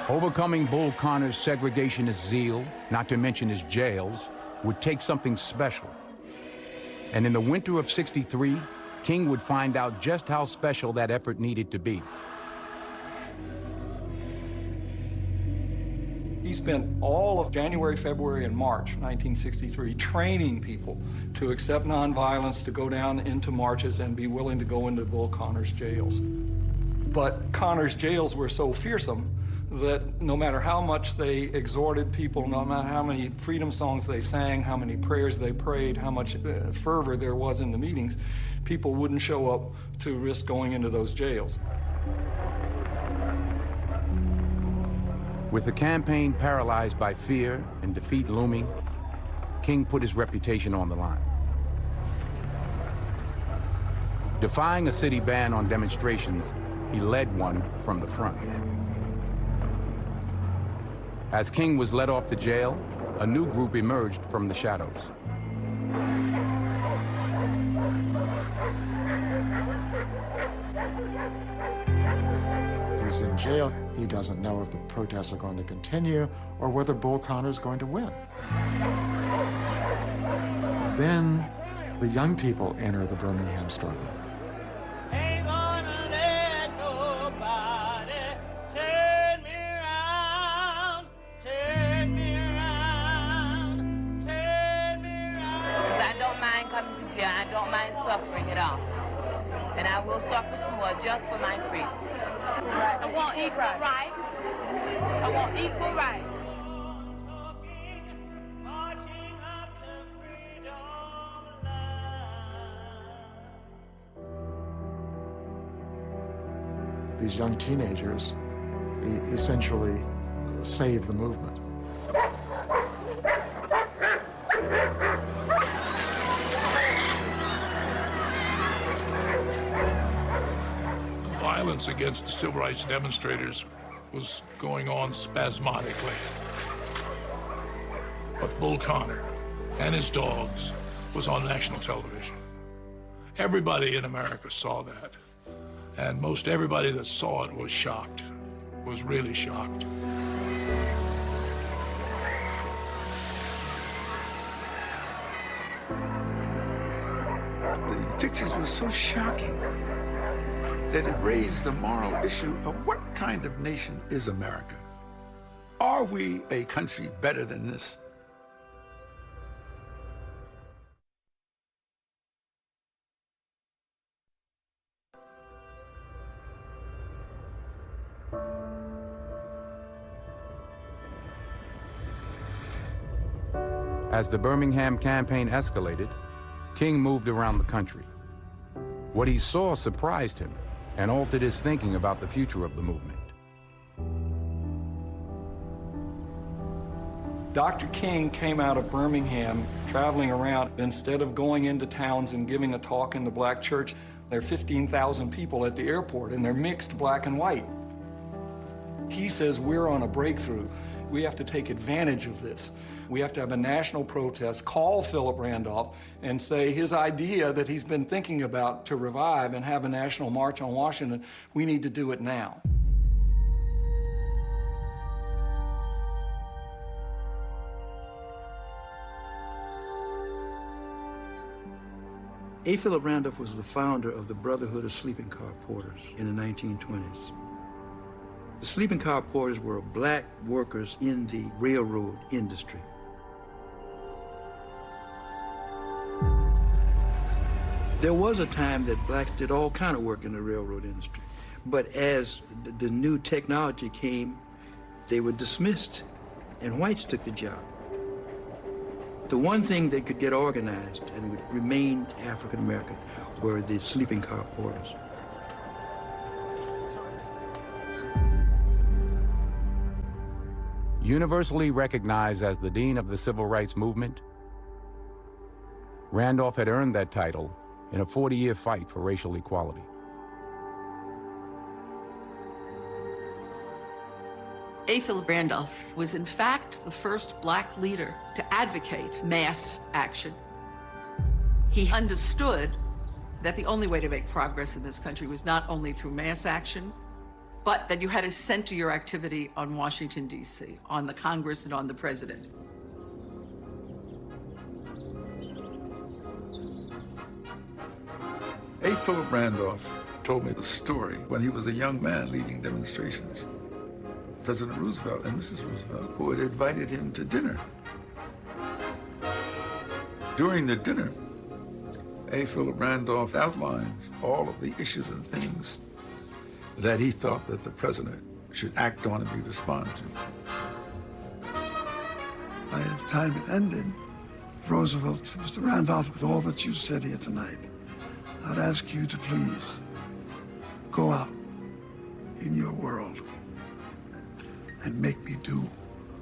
Overcoming Bull Connor's segregationist zeal, not to mention his jails, would take something special. And in the winter of '63, King would find out just how special that effort needed to be. He spent all of January, February, and March 1963 training people to accept nonviolence, to go down into marches and be willing to go into Bull Connor's jails. But Connor's jails were so fearsome that no matter how much they exhorted people, no matter how many freedom songs they sang, how many prayers they prayed, how much fervor there was in the meetings, people wouldn't show up to risk going into those jails. With the campaign paralyzed by fear and defeat looming, King put his reputation on the line. Defying a city ban on demonstrations, he led one from the front. As King was led off to jail, a new group emerged from the shadows. He's in jail. He doesn't know if the protests are going to continue or whether Bull Connor is going to win. Then the young people enter the Birmingham struggle. I don't mind suffering at all. And I will suffer some more just for my freedom. I want equal rights. I want equal rights. These young teenagers essentially saved the movement. Violence against the civil rights demonstrators was going on spasmodically. But Bull Connor and his dogs was on national television. Everybody in America saw that. And most everybody that saw it was shocked, was really shocked. The pictures were so shocking that it raised the moral issue of what kind of nation is America? Are we a country better than this? As the Birmingham campaign escalated, King moved around the country. What he saw surprised him and altered his thinking about the future of the movement. Dr. King came out of Birmingham traveling around. Instead of going into towns and giving a talk in the black church, there are 15,000 people at the airport, and they're mixed black and white. He says we're on a breakthrough. We have to take advantage of this. We have to have a national protest, call Philip Randolph, and say his idea that he's been thinking about to revive and have a national march on Washington, we need to do it now. A. Philip Randolph was the founder of the Brotherhood of Sleeping Car Porters in the 1920s. The sleeping car porters were black workers in the railroad industry. There was a time that blacks did all kind of work in the railroad industry. But as the new technology came, they were dismissed, and whites took the job. The one thing that could get organized and would remain African-American were the sleeping car porters. Universally recognized as the dean of the civil rights movement, Randolph had earned that title in a 40-year fight for racial equality. A. Philip Randolph was in fact the first black leader to advocate mass action. He understood that the only way to make progress in this country was not only through mass action, but that you had to center your activity on Washington, D.C., on the Congress and on the president. A. Philip Randolph told me the story when he was a young man leading demonstrations. President Roosevelt and Mrs. Roosevelt, who had invited him to dinner. During the dinner, A. Philip Randolph outlined all of the issues and things that he thought that the president should act on and be responded to. By the time it ended, Roosevelt said, Mr. Randolph, with all that you said here tonight, I'd ask you to please go out in your world and make me do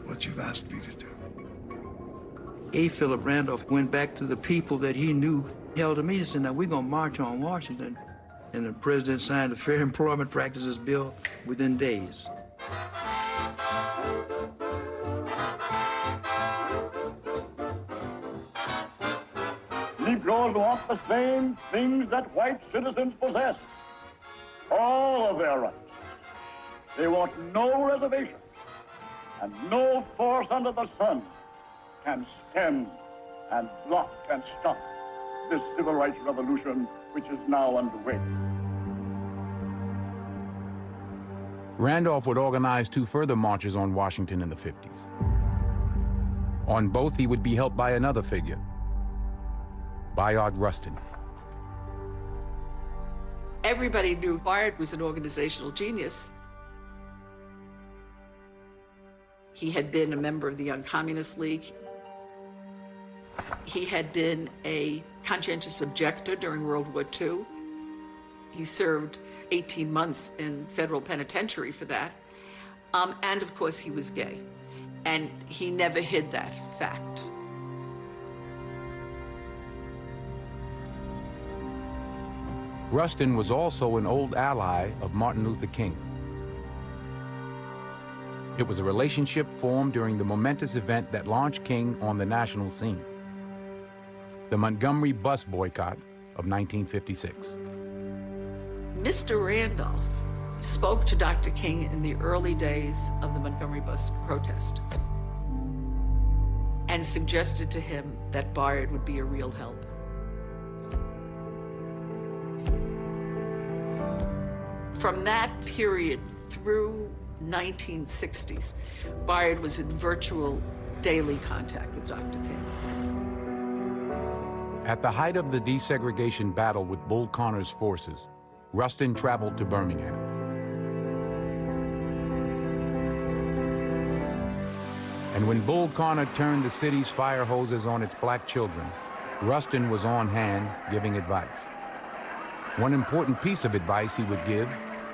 what you've asked me to do. A. Philip Randolph went back to the people that he knew held a meeting and said, now we're gonna march on Washington. And the president signed the Fair Employment Practices Bill within days. Negroes want the same things that white citizens possess. All of their rights. They want no reservations, and no force under the sun can stem and block and stop this civil rights revolution which is now underway. Randolph would organize 2 further marches on Washington in the 50s. On both, he would be helped by another figure, Bayard Rustin. Everybody knew Bayard was an organizational genius. He had been a member of the Young Communist League. He had been a conscientious objector during World War II. He served 18 months in federal penitentiary for that. And of course, he was gay. And he never hid that fact. Rustin was also an old ally of Martin Luther King. It was a relationship formed during the momentous event that launched King on the national scene, the Montgomery bus boycott of 1956. Mr. Randolph spoke to Dr. King in the early days of the Montgomery bus protest and suggested to him that Bayard would be a real help. From that period through 1960s, Bayard was in virtual daily contact with Dr. King. At the height of the desegregation battle with Bull Connor's forces, Rustin traveled to Birmingham. And when Bull Connor turned the city's fire hoses on its black children, Rustin was on hand giving advice. One important piece of advice he would give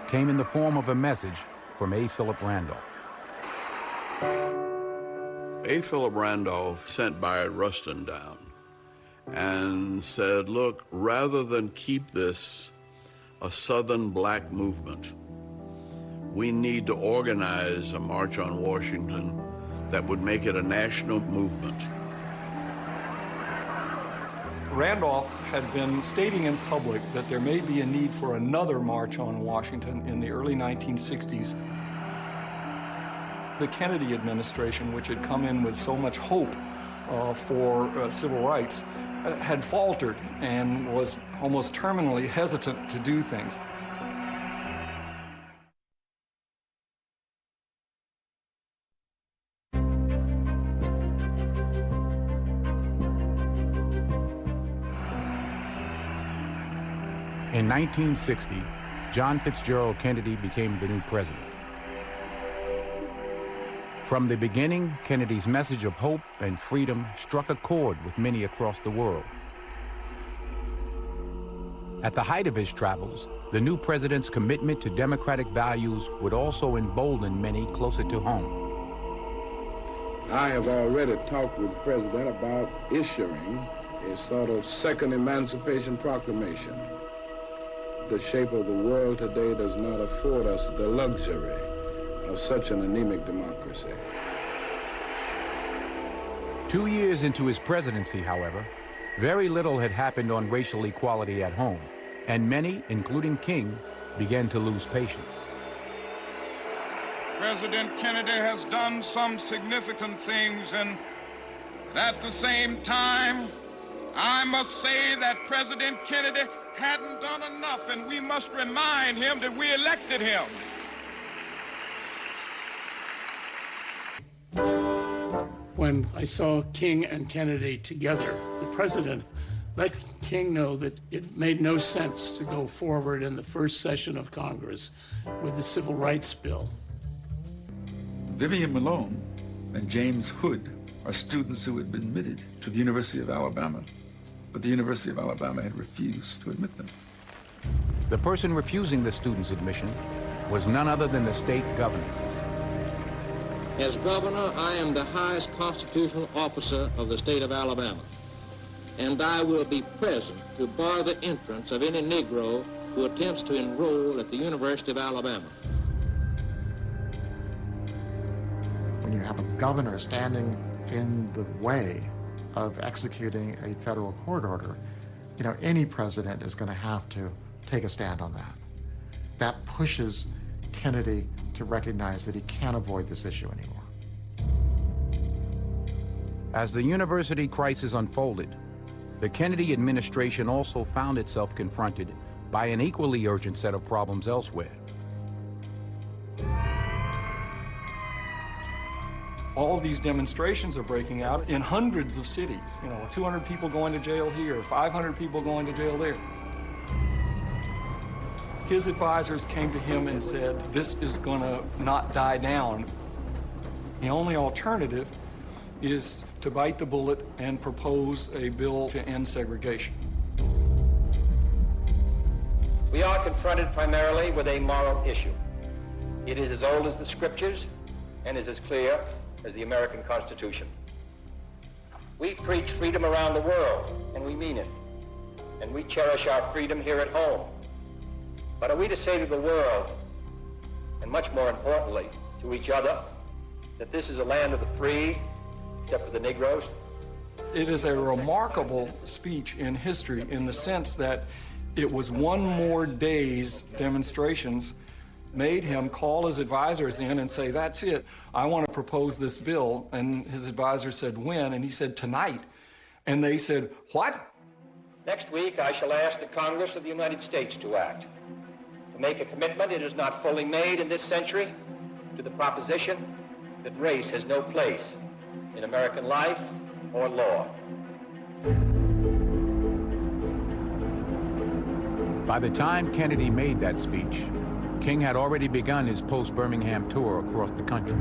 came in the form of a message from A. Philip Randolph. A. Philip Randolph sent by Rustin down and said, look, rather than keep this a Southern black movement, we need to organize a march on Washington that would make it a national movement. Randolph had been stating in public that there may be a need for another march on Washington in the early 1960s. The Kennedy administration, which had come in with so much hope for civil rights, had faltered and was almost terminally hesitant to do things. In 1960, John Fitzgerald Kennedy became the new president. From the beginning, Kennedy's message of hope and freedom struck a chord with many across the world. At the height of his travels, the new president's commitment to democratic values would also embolden many closer to home. I have already talked with the president about issuing a sort of second Emancipation Proclamation. The shape of the world today does not afford us the luxury of such an anemic democracy. 2 years into his presidency, however, very little had happened on racial equality at home, and many, including King, began to lose patience. President Kennedy has done some significant things, and at the same time, I must say that President Kennedy hadn't done enough, and we must remind him that we elected him. When I saw King and Kennedy together, the president let King know that it made no sense to go forward in the first session of Congress with the Civil Rights Bill. Vivian Malone and James Hood are students who had been admitted to the University of Alabama, but the University of Alabama had refused to admit them. The person refusing the students' admission was none other than the state governor. As governor, I am the highest constitutional officer of the state of Alabama, and I will be present to bar the entrance of any Negro who attempts to enroll at the University of Alabama. When you have a governor standing in the way of executing a federal court order, you know, any president is going to have to take a stand on that. That pushes Kennedy to recognize that he can't avoid this issue anymore. As the university crisis unfolded, the Kennedy administration also found itself confronted by an equally urgent set of problems elsewhere. All of these demonstrations are breaking out in hundreds of cities. You know, 200 people going to jail here, 500 people going to jail there. His advisors came to him and said, this is going to not die down. The only alternative is to bite the bullet and propose a bill to end segregation. We are confronted primarily with a moral issue. It is as old as the scriptures and is as clear as the American Constitution. We preach freedom around the world, and we mean it. And we cherish our freedom here at home. But are we to say to the world, and much more importantly, to each other, that this is a land of the free, except for the Negroes? It is a remarkable speech in history in the sense that it was one more day's demonstrations made him call his advisors in and say, that's it, I want to propose this bill. And his advisor said, when? And he said, tonight. And they said, what? Next week, I shall ask the Congress of the United States to act, to make a commitment it is not fully made in this century to the proposition that race has no place in American life or law. By the time Kennedy made that speech, King had already begun his post-Birmingham tour across the country.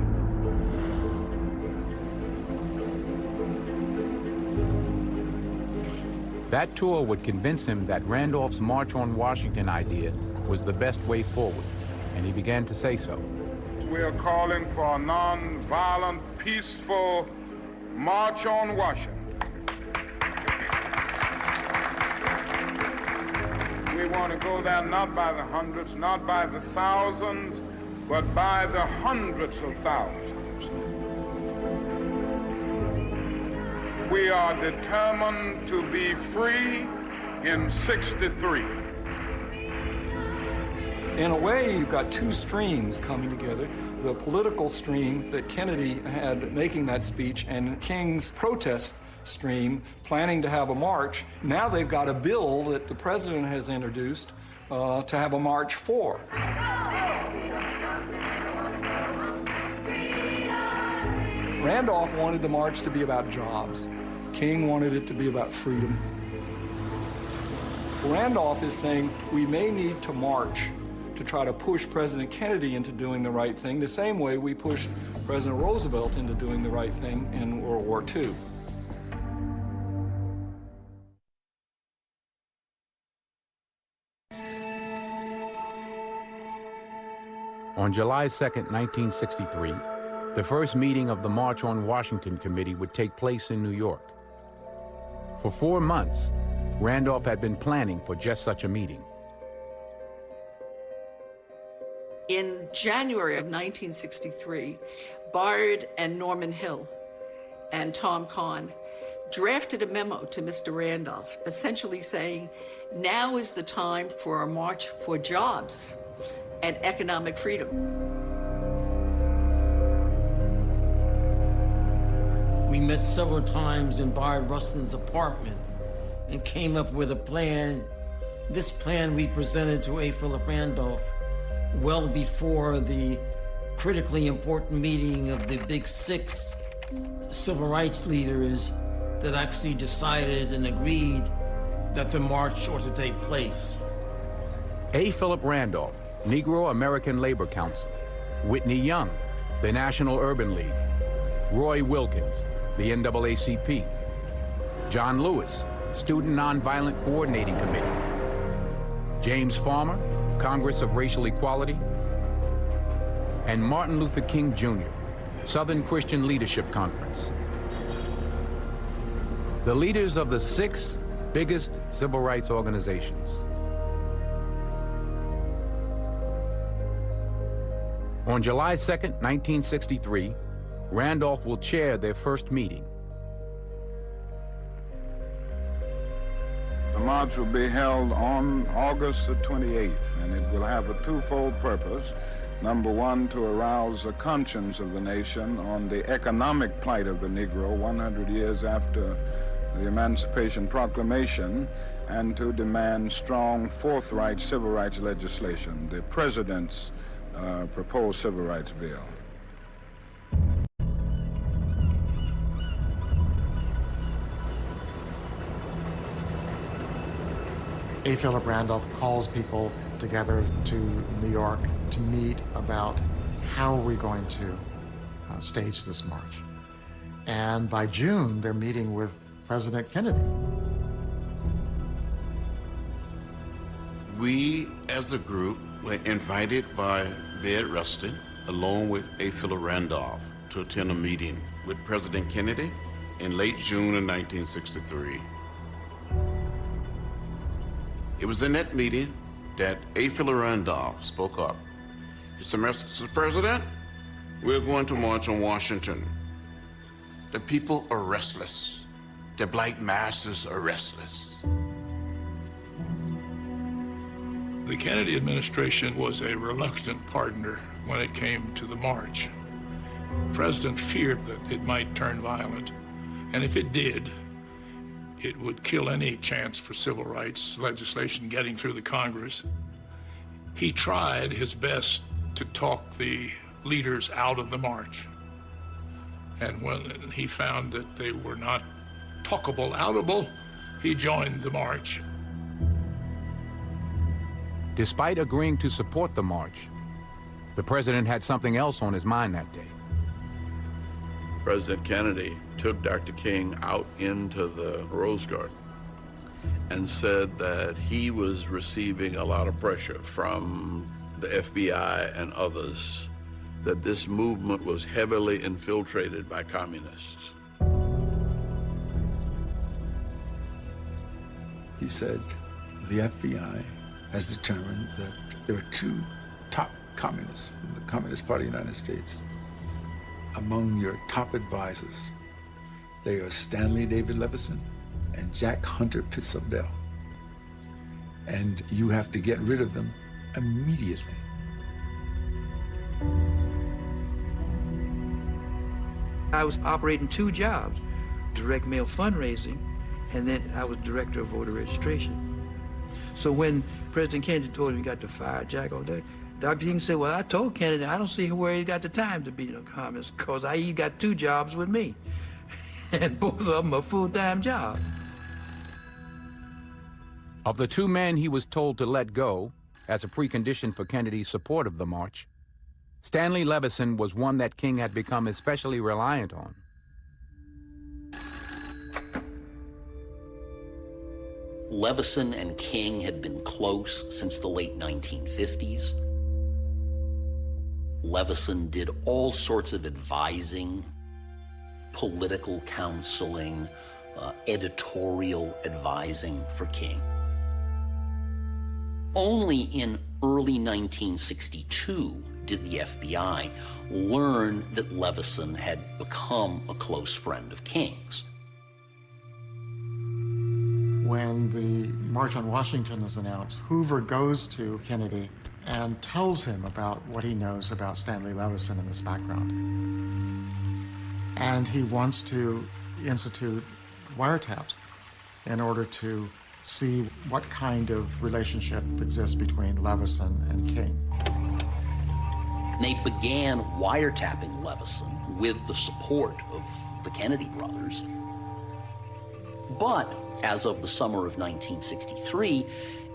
That tour would convince him that Randolph's March on Washington idea was the best way forward, and he began to say so. We are calling for a non-violent, peaceful March on Washington. We want to go there not by the hundreds, not by the thousands, but by the hundreds of thousands. We are determined to be free in 63. In a way, you've got two streams coming together. The political stream that Kennedy had making that speech and King's protest stream planning to have a march. Now they've got a bill that the president has introduced to have a march for. Randolph wanted the march to be about jobs. King wanted it to be about freedom. Randolph is saying we may need to march to try to push President Kennedy into doing the right thing, the same way we pushed President Roosevelt into doing the right thing in World War II. On July 2nd, 1963, the first meeting of the March on Washington Committee would take place in New York. For 4 months, Randolph had been planning for just such a meeting. In January of 1963, Bard and Norman Hill and Tom Kahn drafted a memo to Mr. Randolph, essentially saying, now is the time for a march for jobs and economic freedom. We met several times in Bard Rustin's apartment and came up with a plan. This plan we presented to A. Philip Randolph well before the critically important meeting of the Big Six civil rights leaders that actually decided and agreed that the march ought to take place. A. Philip Randolph, Negro American Labor Council; Whitney Young, the National Urban League; Roy Wilkins, the NAACP; John Lewis, Student Nonviolent Coordinating Committee; James Farmer, Congress of Racial Equality; and Martin Luther King Jr., Southern Christian Leadership Conference. The leaders of the 6 biggest civil rights organizations. On July 2nd, 1963, Randolph will chair their first meeting. The march will be held on August the 28th, and it will have a twofold purpose. Number one, to arouse the conscience of the nation on the economic plight of the Negro 100 years after the Emancipation Proclamation, and to demand strong, forthright civil rights legislation, the President's proposed civil rights bill. A. Philip Randolph calls people together to New York to meet about how are we going to stage this march. And by June, they're meeting with President Kennedy. We, as a group, were invited by Bard Rustin, along with A. Philip Randolph, to attend a meeting with President Kennedy in late June of 1963. It was in that meeting that A. Philip Randolph spoke up. He said, Mr. President, we're going to march on Washington. The people are restless. The black masses are restless. The Kennedy administration was a reluctant partner when it came to the march. The president feared that it might turn violent, and if it did, it would kill any chance for civil rights legislation getting through the Congress. He tried his best to talk the leaders out of the march. And when he found that they were not talkable, outable, he joined the march. Despite agreeing to support the march, the president had something else on his mind that day. President Kennedy took Dr. King out into the Rose Garden and said that he was receiving a lot of pressure from the FBI and others, that this movement was heavily infiltrated by communists. He said, the FBI has determined that there are two top communists from the Communist Party of the United States among your top advisors. They are Stanley David Levison and Jack Hunter Pitts-Odell. And you have to get rid of them immediately. I was operating two jobs, direct mail fundraising, and then I was director of voter registration. So when President Kennedy told him he got to fire Jack all day, Dr. King said, well, I told Kennedy, I don't see where he got the time to be no communist, because he got two jobs with me. And both of them are full-time jobs. Of the two men he was told to let go as a precondition for Kennedy's support of the march, Stanley Levison was one that King had become especially reliant on. Levison and King had been close since the late 1950s. Levison did all sorts of advising, political counseling, editorial advising for King. Only in early 1962 did the FBI learn that Levison had become a close friend of King's. When the March on Washington is announced, Hoover goes to Kennedy and tells him about what he knows about Stanley Levison and this background. And he wants to institute wiretaps in order to see what kind of relationship exists between Levison and King. They began wiretapping Levison with the support of the Kennedy brothers. But as of the summer of 1963,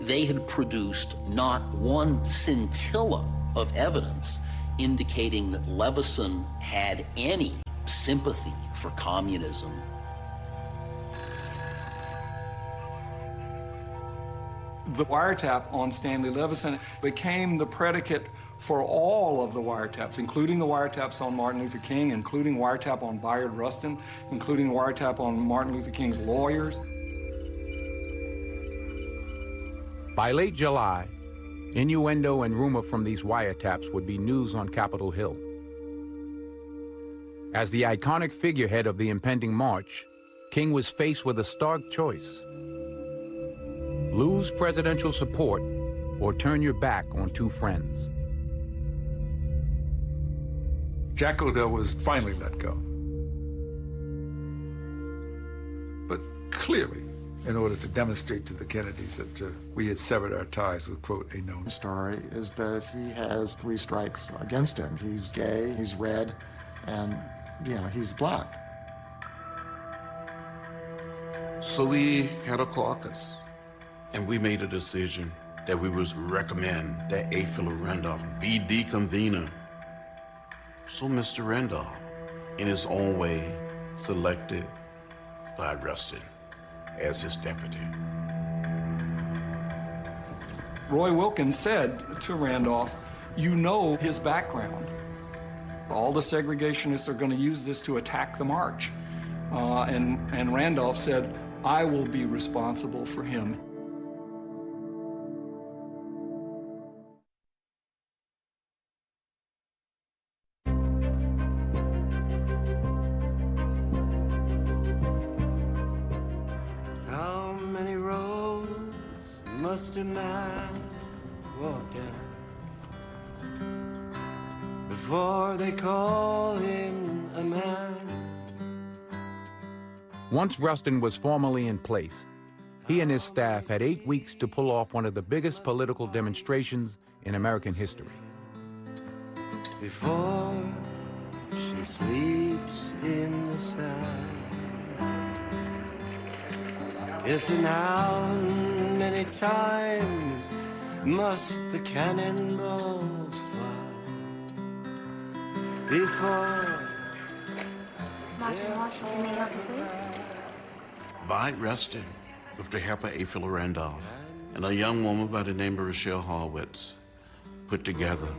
they had produced not one scintilla of evidence indicating that Levison had any sympathy for communism. The wiretap on Stanley Levison became the predicate for all of the wiretaps, including the wiretaps on Martin Luther King, including wiretap on Bayard Rustin, including wiretap on Martin Luther King's lawyers. By late July, innuendo and rumor from these wiretaps would be news on Capitol Hill. As the iconic figurehead of the impending march, King was faced with a stark choice: lose presidential support or turn your back on two friends. Jack Odell was finally let go. But clearly, in order to demonstrate to the Kennedys that we had severed our ties with, quote, a known story, is that he has 3 strikes against him. He's gay, he's red, and, he's black. So we had a caucus, and we made a decision that we would recommend that A. Philip Randolph be the convener. So Mr. Randolph, in his own way, selected Bayard Rustin as his deputy. Roy Wilkins said to Randolph, you know his background. All the segregationists are going to use this to attack the march. And Randolph said, I will be responsible for him. How many roads must a man walk down before they call him a man? Once Rustin was formally in place, he and his staff had 8 weeks to pull off one of the biggest political demonstrations in American history. Before she sleeps in the sand. Yes, and how many times must the cannonballs fly before... March on Washington, may I help you, please? Bayard Rustin, with the help of A. Philip Randolph and a young woman by the name of Rochelle Horwitz, put together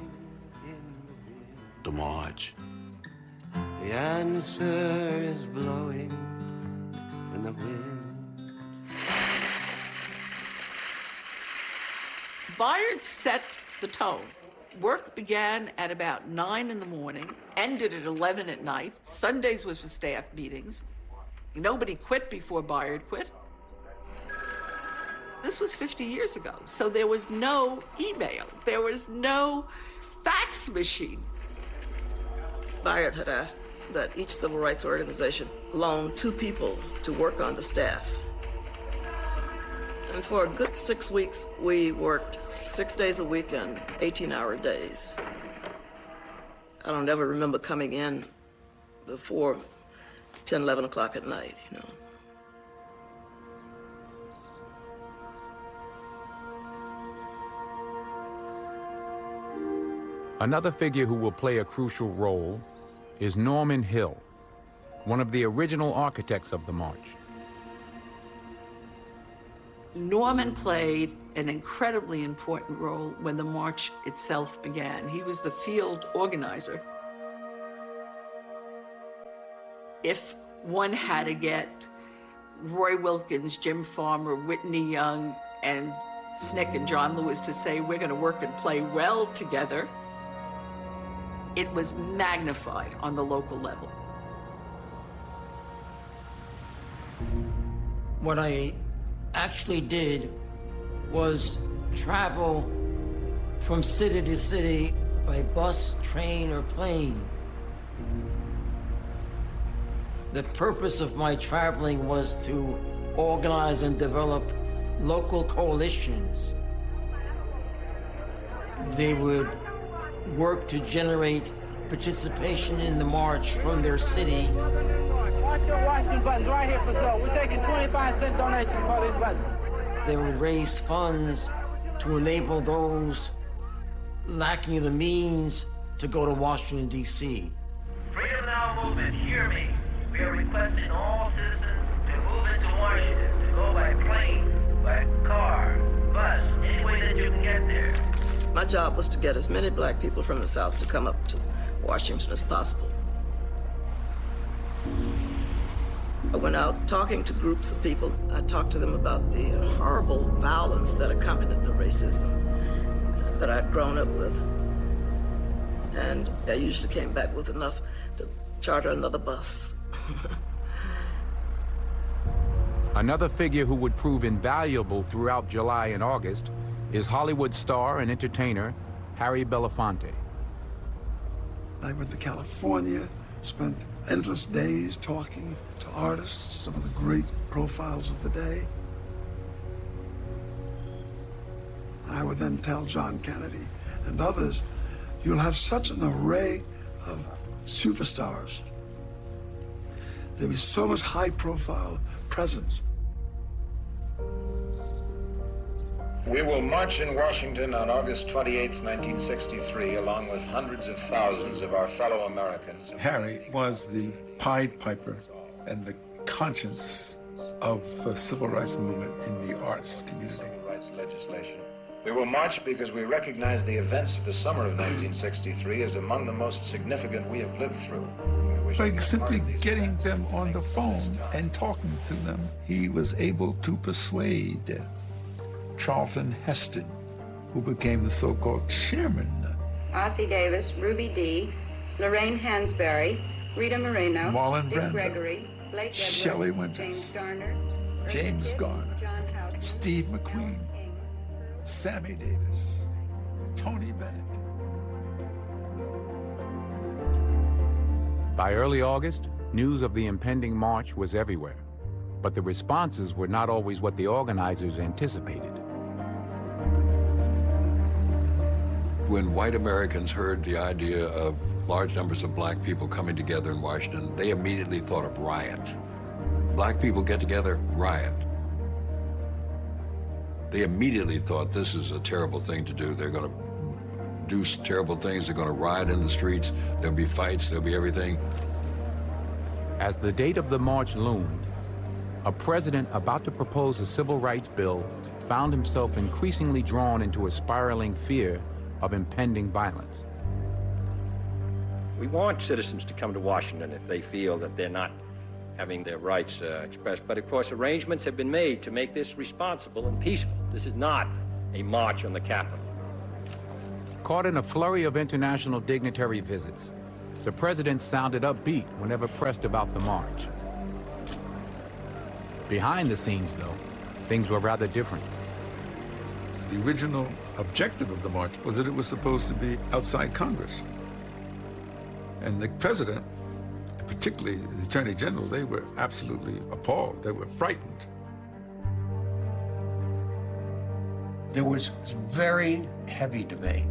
the march. The answer is blowing in the wind. Bayard set the tone. Work began at about 9 in the morning, ended at 11 at night. Sundays was for staff meetings. Nobody quit before Bayard quit. This was 50 years ago, so there was no email. There was no fax machine. Bayard had asked that each civil rights organization loan 2 people to work on the staff. And for a good 6 weeks, we worked 6 days a week and 18-hour days. I don't ever remember coming in before 10, 11 o'clock at night, you know. Another figure who will play a crucial role is Norman Hill, one of the original architects of the march. Norman played an incredibly important role when the march itself began. He was the field organizer. If one had to get Roy Wilkins, Jim Farmer, Whitney Young, and SNCC and John Lewis to say, we're going to work and play well together, it was magnified on the local level. What I actually did was travel from city to city by bus, train, or plane. The purpose of my traveling was to organize and develop local coalitions. They would work to generate participation in the march from their city. Watch your Washington buttons right here for sale. We're taking 25-cent donations for these buttons. They would raise funds to enable those lacking the means to go to Washington, D.C. Freedom Now movement, hear me. We are requesting all citizens to move into Washington, to go by plane, by car, bus, any way that you can get there. My job was to get as many black people from the South to come up to Washington as possible. I went out talking to groups of people. I talked to them about the horrible violence that accompanied the racism that I'd grown up with. And I usually came back with enough to charter another bus. Another figure who would prove invaluable throughout July and August is Hollywood star and entertainer Harry Belafonte. I went to California, spent endless days talking to artists, some of the great profiles of the day. I would then tell John Kennedy and others, you'll have such an array of superstars. There'll be so much high-profile presence. We will march in Washington on August 28, 1963, along with hundreds of thousands of our fellow Americans. Harry was the Pied Piper and the conscience of the civil rights movement in the arts community. Rights legislation. We will march because we recognize the events of the summer of 1963 as among the most significant we have lived through. By simply getting them on the phone and talking to them, he was able to persuade Charlton Heston, who became the so-called chairman. Ossie Davis, Ruby Dee, Lorraine Hansberry, Rita Moreno, Marlon Dick Brando, Gregory, Blake Edwards, Shelley Winters, James Garner, James Garner, John Houseman, Steve McQueen, Sammy Davis, Tony Bennett. By early August, news of the impending march was everywhere, but the responses were not always what the organizers anticipated. When white Americans heard the idea of large numbers of black people coming together in Washington, they immediately thought of riot. Black people get together, riot. They immediately thought this is a terrible thing to do. They're going to do terrible things. They're going to riot in the streets. There'll be fights. There'll be everything. As the date of the march loomed, a president about to propose a civil rights bill found himself increasingly drawn into a spiraling fear of impending violence. We want citizens to come to Washington if they feel that they're not having their rights expressed. But of course, arrangements have been made to make this responsible and peaceful. This is not a march on the Capitol. Caught in a flurry of international dignitary visits, the president sounded upbeat whenever pressed about the march. Behind the scenes, though, things were rather different. The original objective of the march was that it was supposed to be outside Congress. And the president, particularly the Attorney General, they were absolutely appalled. They were frightened. There was very heavy debate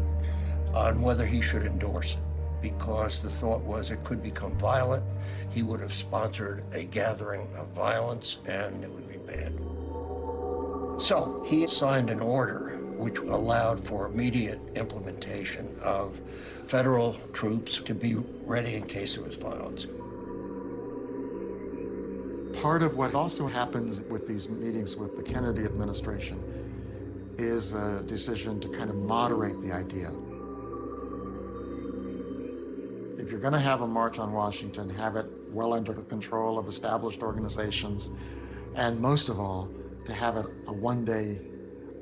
on whether he should endorse it, because the thought was it could become violent. He would have sponsored a gathering of violence, and it would be bad. So he signed an order which allowed for immediate implementation of federal troops to be ready in case there was violence. Part of what also happens with these meetings with the Kennedy administration is a decision to kind of moderate the idea. If you're going to have a march on Washington, have it well under the control of established organizations, and most of all, to have it a one-day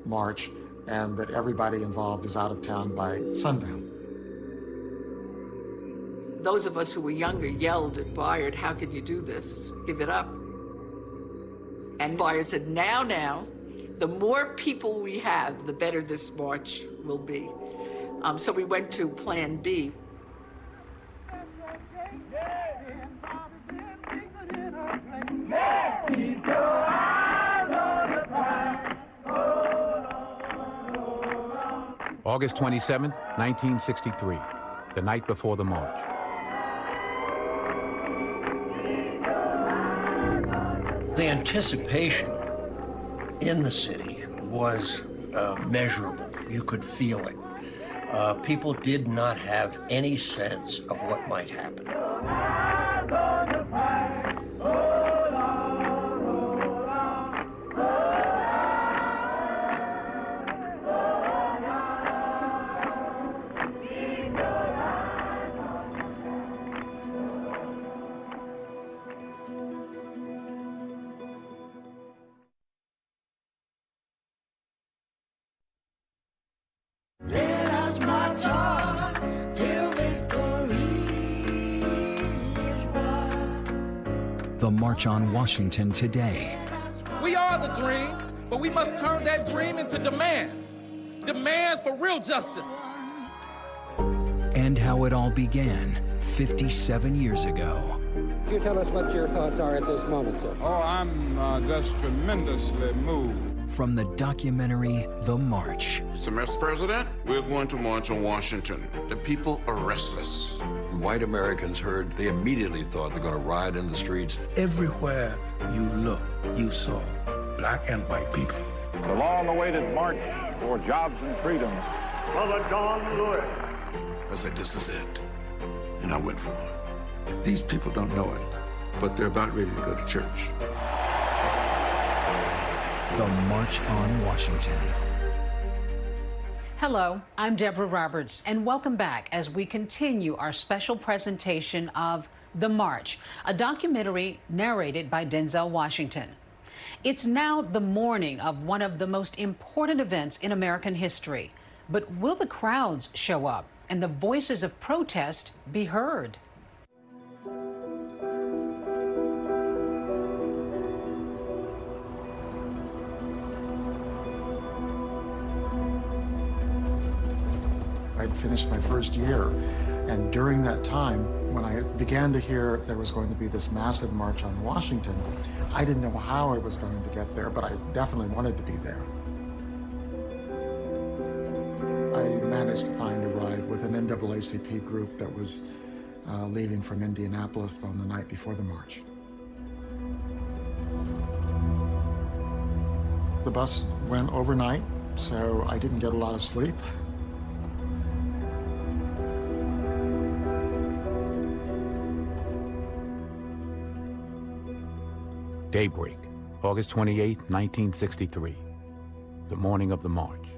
march and that everybody involved is out of town by sundown. Those of us who were younger yelled at Bayard, "How can you do this? Give it up." And Bayard said, now, the more people we have, the better this march will be. So we went to Plan B. August 27th, 1963, the night before the march. The anticipation in the city was measurable. You could feel it. People did not have any sense of what might happen. The March on Washington today. We are the dream, but we must turn that dream into demands. Demands for real justice. And how it all began 57 years ago. Could you tell us what your thoughts are at this moment, sir? Oh, I'm just tremendously moved. From the documentary, The March. Mr. President, we're going to march on Washington. The people are restless. White Americans heard, they immediately thought they're going to riot in the streets. Everywhere you look, you saw black and white people. The long-awaited march for jobs and freedom. Brother John Lewis. I said, this is it. And I went for it. These people don't know it, but they're about ready to go to church. The March on Washington. Hello, I'm Deborah Roberts, and welcome back as we continue our special presentation of The March, a documentary narrated by Denzel Washington. It's now the morning of one of the most important events in American history, but will the crowds show up and the voices of protest be heard? I'd finished my first year, and during that time, when I began to hear there was going to be this massive march on Washington, I didn't know how I was going to get there, but I definitely wanted to be there. I managed to find a ride with an NAACP group that was leaving from Indianapolis on the night before the march. The bus went overnight, so I didn't get a lot of sleep. Daybreak, August 28, 1963, the morning of the march.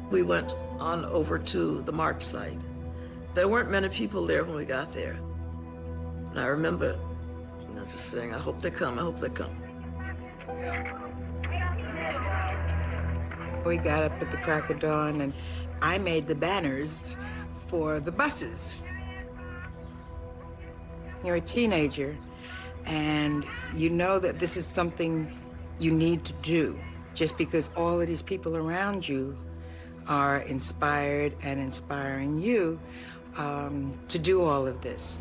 We went on over to the march site. There weren't many people there when we got there. And I remember just saying, I hope they come, I hope they come. We got up at the crack of dawn, and I made the banners for the buses. You're a teenager, and you know that this is something you need to do, just because all of these people around you are inspired and inspiring you to do all of this.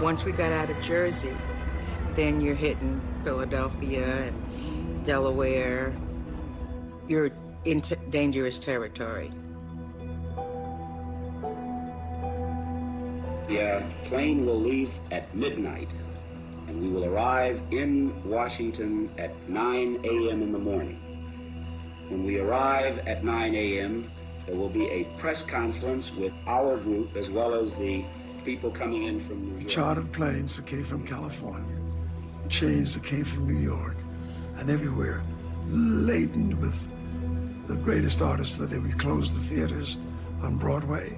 Once we got out of Jersey, then you're hitting Philadelphia and Delaware. You're into dangerous territory. The plane will leave at midnight, and we will arrive in Washington at 9 a.m. in the morning. When we arrive at 9 a.m., there will be a press conference with our group as well as the people coming in from New York. Chartered planes that came from California, chains that came from New York, and everywhere, laden with the greatest artists that day. We closed the theaters on Broadway.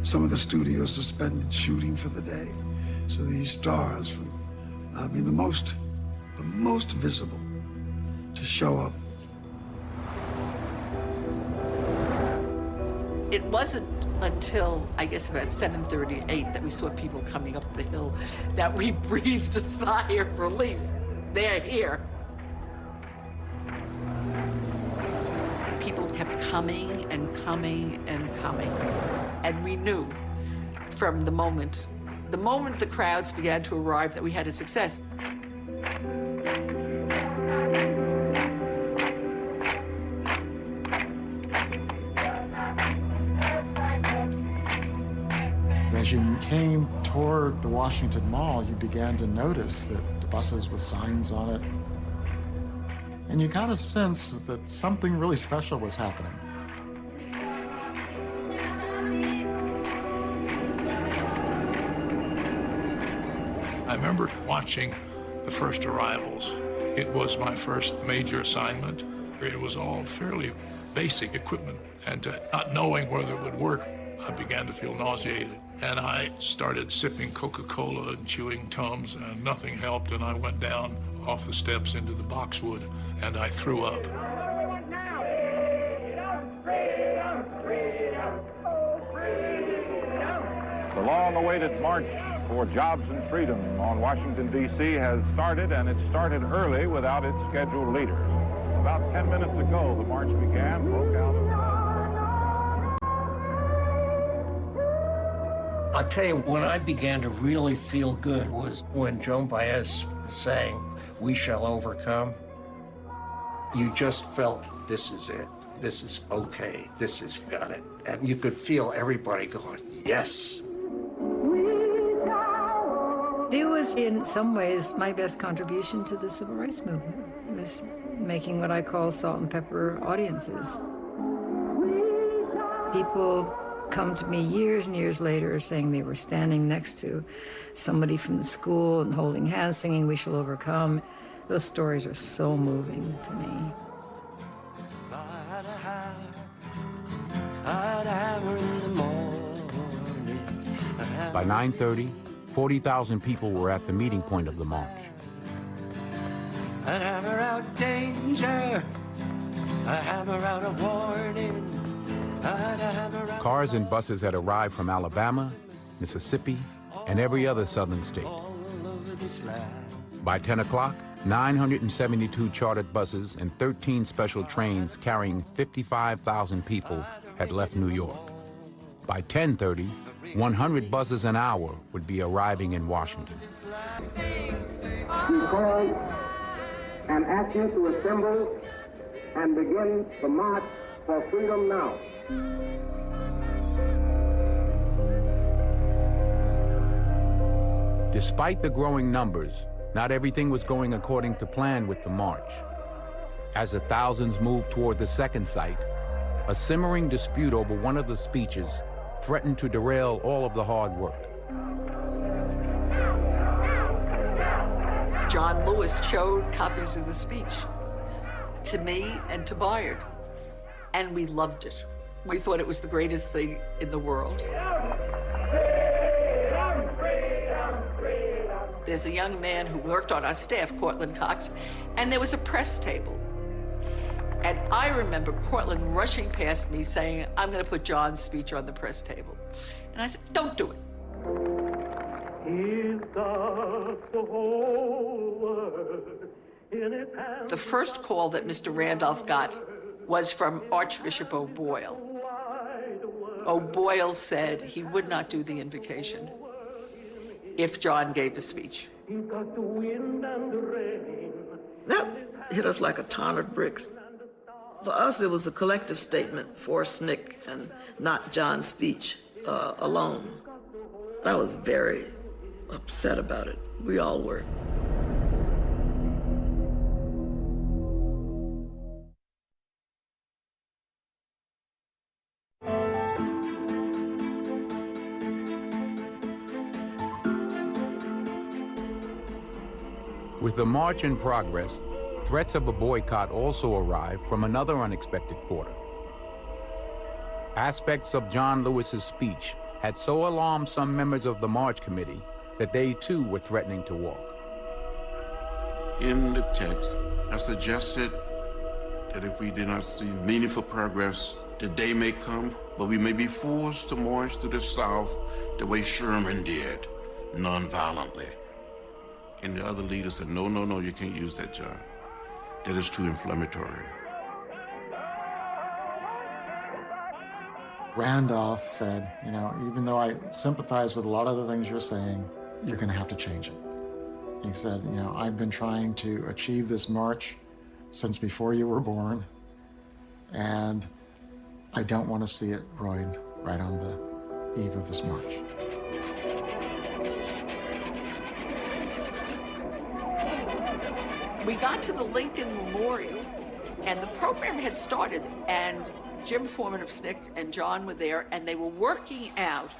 Some of the studios suspended shooting for the day. So these stars from, the most visible to show up. It wasn't until, I guess, about 7:38 that we saw people coming up the hill that we breathed a sigh of relief. They're here. People kept coming and coming and coming. And we knew from the moment the crowds began to arrive that we had a success. As you came toward the Washington Mall, you began to notice that the buses with signs on it. And you got a sense that something really special was happening. I remember watching the first arrivals. It was my first major assignment. It was all fairly basic equipment, and not knowing whether it would work, I began to feel nauseated. And I started sipping Coca-Cola and chewing Tums, and nothing helped, and I went down off the steps into the boxwood, and I threw up. The long-awaited march for jobs and freedom on Washington, D.C. has started, and it started early without its scheduled leaders. About 10 minutes ago, the march began, broke out of... I'll tell you, when I began to really feel good was when Joan Baez sang, "We Shall Overcome." You just felt, this is it. This is okay. This has got it. And you could feel everybody going, yes. It was, in some ways, my best contribution to the civil rights movement, was making what I call salt and pepper audiences. People come to me years and years later saying they were standing next to somebody from the school and holding hands, singing "We Shall Overcome." Those stories are so moving to me. By 9:30, 40,000 people were at the meeting point of the march. I'd hammer out danger, I'd hammer out a warning, I'd hammer out... Cars and buses had arrived from Alabama, Mississippi, and every other southern state. By 10 o'clock, 972 chartered buses and 13 special trains carrying 55,000 people had left New York. By 10:30, 100 buses an hour would be arriving in Washington. We call and ask you to assemble and begin the march for freedom now. Despite the growing numbers, not everything was going according to plan with the march. As the thousands moved toward the second site, a simmering dispute over one of the speeches threatened to derail all of the hard work. John Lewis showed copies of the speech to me and to Bayard, and we loved it. We thought it was the greatest thing in the world. There's a young man who worked on our staff, Courtland Cox, and there was a press table. And I remember Courtland rushing past me saying, I'm going to put John's speech on the press table. And I said, don't do it. He's got the whole world in his hands. The first call that Mr. Randolph got was from Archbishop O'Boyle. O'Boyle said he would not do the invocation if John gave a speech. He's got the wind and the rain. That hit us like a ton of bricks. For us, it was a collective statement for SNCC and not John's speech alone. I was very upset about it. We all were. With the march in progress, threats of a boycott also arrived from another unexpected quarter. Aspects of John Lewis's speech had so alarmed some members of the March Committee that they too were threatening to walk. In the text, I suggested that if we did not see meaningful progress, the day may come, but we may be forced to march through the South the way Sherman did, non-violently. And the other leaders said, no, no, no, you can't use that, John. That is too inflammatory. Randolph said, you know, even though I sympathize with a lot of the things you're saying, you're going to have to change it. He said, you know, I've been trying to achieve this march since before you were born, and I don't want to see it ruined right on the eve of this march. We got to the Lincoln Memorial, and the program had started, and Jim Foreman of SNCC and John were there, and they were working out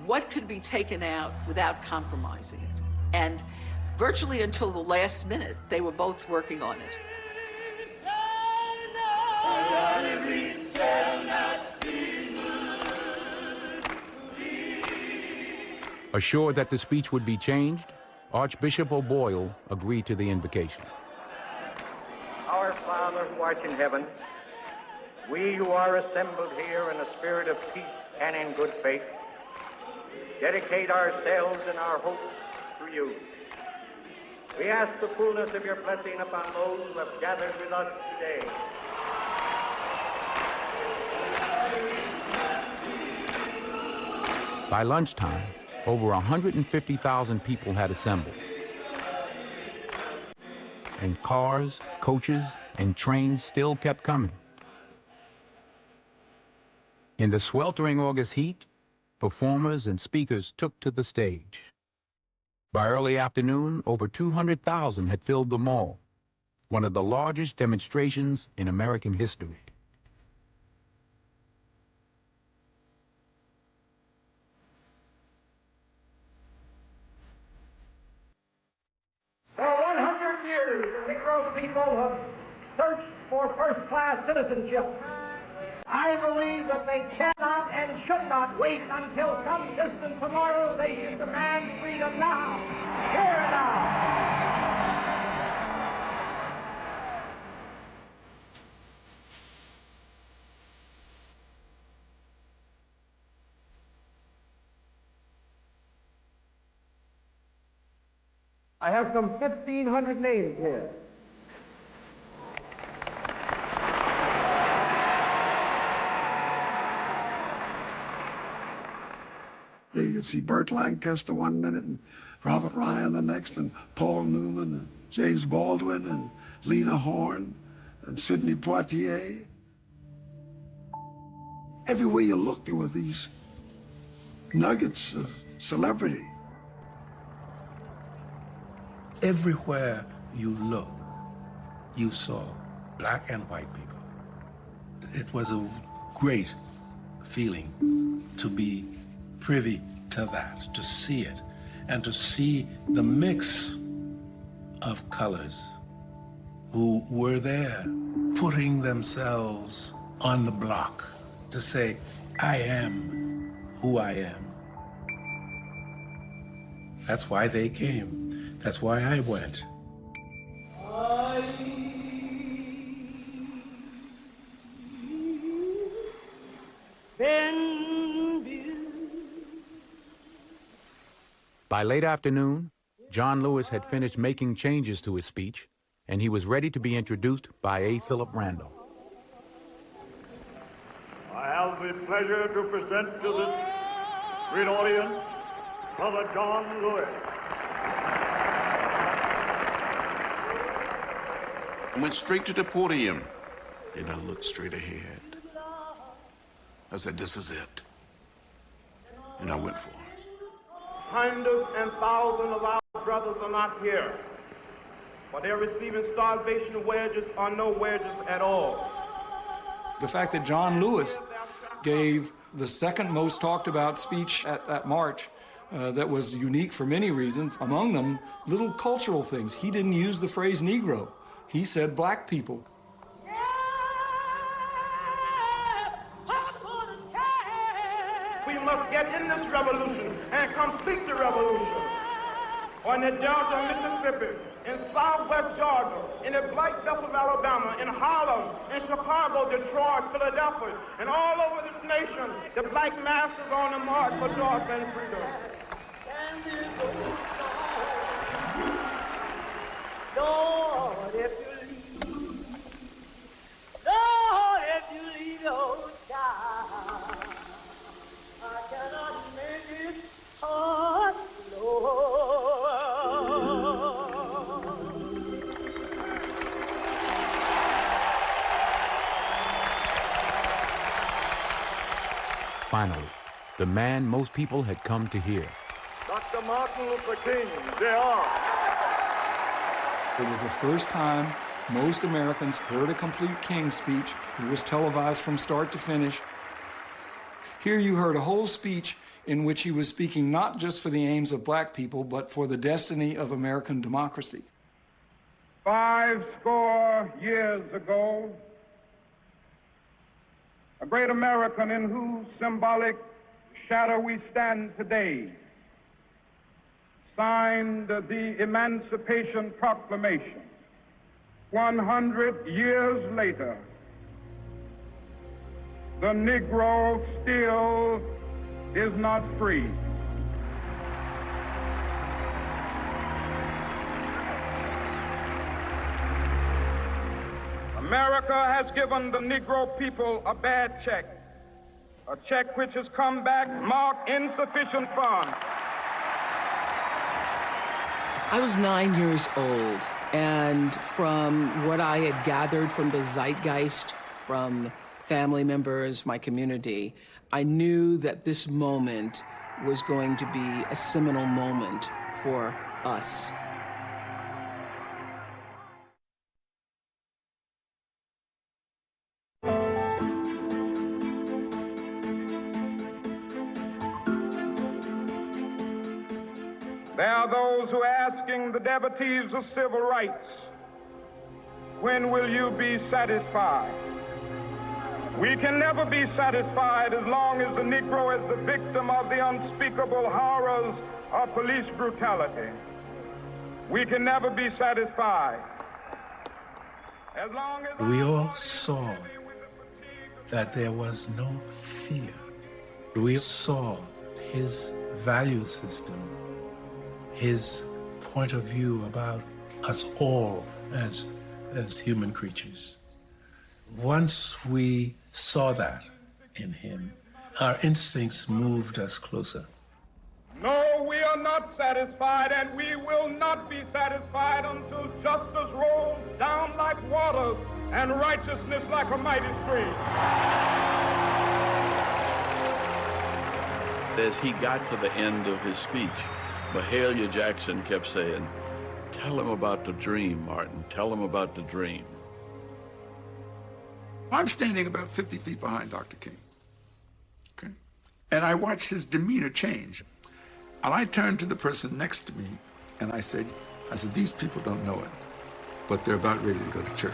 what could be taken out without compromising it. And virtually until the last minute, they were both working on it. Assured that the speech would be changed, Archbishop O'Boyle agreed to the invocation. Our Father who art in heaven, we who are assembled here in a spirit of peace and in good faith, dedicate ourselves and our hopes to you. We ask the fullness of your blessing upon those who have gathered with us today. By lunchtime, over 150,000 people had assembled. And cars, coaches, and trains still kept coming. In the sweltering August heat, performers and speakers took to the stage. By early afternoon, over 200,000 had filled the mall, one of the largest demonstrations in American history. For 100 years, the Negro people have searched for first-class citizenship. I believe that they cannot and should not wait until some distant tomorrow. They should demand freedom now, here and now. I have some 1,500 names here. You could see Burt Lancaster one minute, and Robert Ryan the next, and Paul Newman, and James Baldwin, and Lena Horne, and Sidney Poitier. Everywhere you looked, there were these nuggets of celebrity. Everywhere you look, you saw black and white people. It was a great feeling to be privy to that, to see it, and to see the mix of colors who were there putting themselves on the block to say, I am who I am. That's why they came. That's why I went. By late afternoon, John Lewis had finished making changes to his speech, and he was ready to be introduced by A. Philip Randolph. I have the pleasure to present to this great audience Brother John Lewis. I went straight to the podium, and I looked straight ahead. I said, this is it. And I went for it. Hundreds and thousands of our brothers are not here, but they're receiving starvation wages or no wages at all. The fact that John Lewis gave the second most talked about speech at that march that was unique for many reasons, among them little cultural things. He didn't use the phrase Negro. He said black people. We must get in this revolution and complete the revolution. On the Delta, Mississippi, in Southwest Georgia, in the Black Belt of Alabama, in Harlem, in Chicago, Detroit, Philadelphia, and all over this nation, the black masses on the march for joy and freedom. Lord, if you leave, Lord, if you leave your child, I cannot make it, oh, Lord. Finally, the man most people had come to hear. Dr. Martin Luther King, Jr. It was the first time most Americans heard a complete King speech. It was televised from start to finish. Here you heard a whole speech in which he was speaking not just for the aims of black people, but for the destiny of American democracy. 50 years ago, a great American in whose symbolic shadow we stand today signed the Emancipation Proclamation. 100 years later, the Negro still is not free. America has given the Negro people a bad check, a check which has come back marked insufficient funds. I was 9 years old, and from what I had gathered from the zeitgeist, from family members, my community, I knew that this moment was going to be a seminal moment for us. There are those who are asking the devotees of civil rights, when will you be satisfied? We can never be satisfied as long as the Negro is the victim of the unspeakable horrors of police brutality. We can never be satisfied. As long as We all saw that there was no fear. We saw his value system, his point of view about us all as human creatures. Once we saw that in him, our instincts moved us closer. no, we are not satisfied, and we will not be satisfied until justice rolls down like waters and righteousness like a mighty stream. As he got to the end of his speech, Mahalia Jackson kept saying, "Tell him about the dream, Martin. Tell him about the dream." I'm standing about 50 feet behind Dr. King, okay? And I watched his demeanor change. And I turned to the person next to me and I said, I said, these people don't know it, but they're about ready to go to church.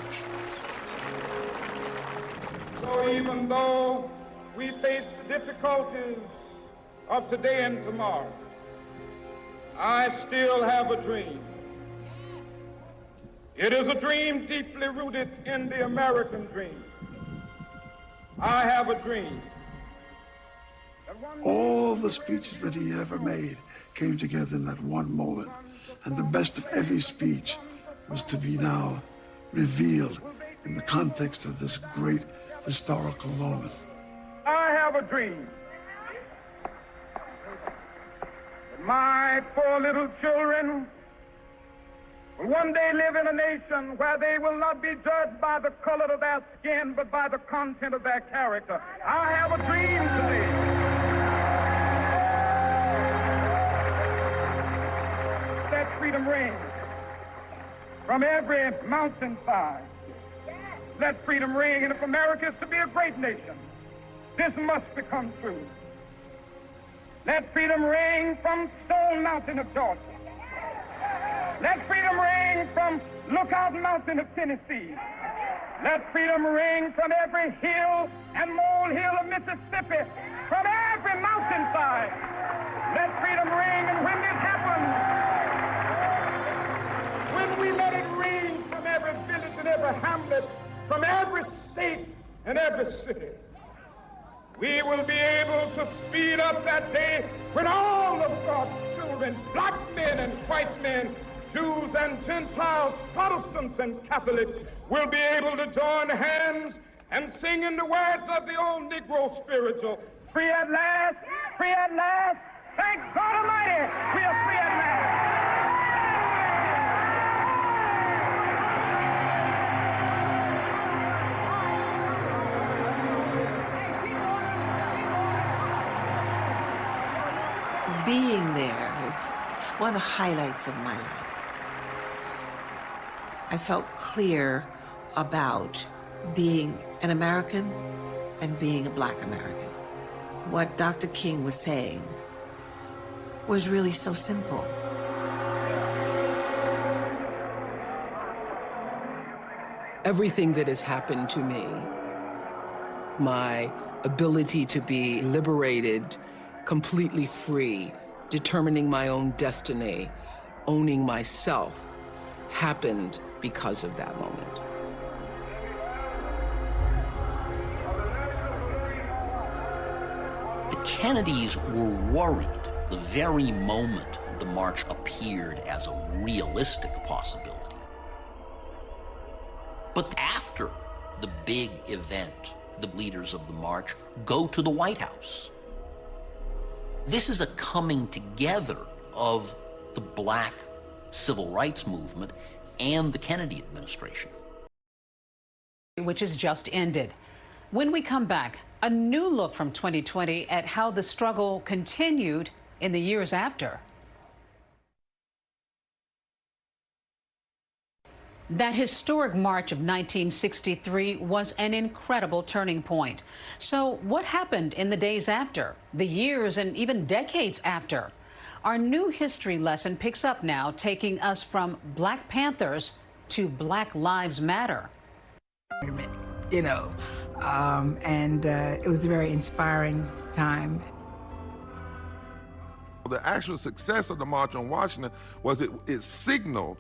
So even though we face the difficulties of today and tomorrow, I still have a dream. It is a dream deeply rooted in the American dream. I have a dream. All the speeches that he ever made came together in that one moment. And the best of every speech was to be now revealed in the context of this great historical moment. I have a dream. My 4 little children will one day live in a nation where they will not be judged by the color of their skin, but by the content of their character. I have a dream today. Let freedom ring from every mountainside. Let freedom ring, and if America is to be a great nation, this must become true. Let freedom ring from Stone Mountain of Georgia. Let freedom ring from Lookout Mountain of Tennessee. Let freedom ring from every hill and molehill of Mississippi, from every mountainside. Let freedom ring, and when this happens, when we let it ring from every village and every hamlet, from every state and every city, we will be able to speed up that day when all of God's children, black men and white men, Jews and Gentiles, Protestants and Catholics, will be able to join hands and sing in the words of the old Negro spiritual, free at last, thank God Almighty, we are free at last. Being there is one of the highlights of my life. I felt clear about being an American and being a Black American. What Dr. King was saying was really so simple. Everything that has happened to me, my ability to be liberated, completely free, determining my own destiny, owning myself, happened because of that moment. The Kennedys were worried the very moment the march appeared as a realistic possibility. But after the big event, the leaders of the march go to the White House. This is a coming together of the Black civil rights movement and the Kennedy administration. Which has just ended. When we come back, a new look from 2020 at how the struggle continued in the years after. That historic March of 1963 was an incredible turning point. So what happened in the days after, the years and even decades after? Our new history lesson picks up now, taking us from Black Panthers to Black Lives Matter. You know, and it was a very inspiring time. The actual success of the March on Washington was it signaled,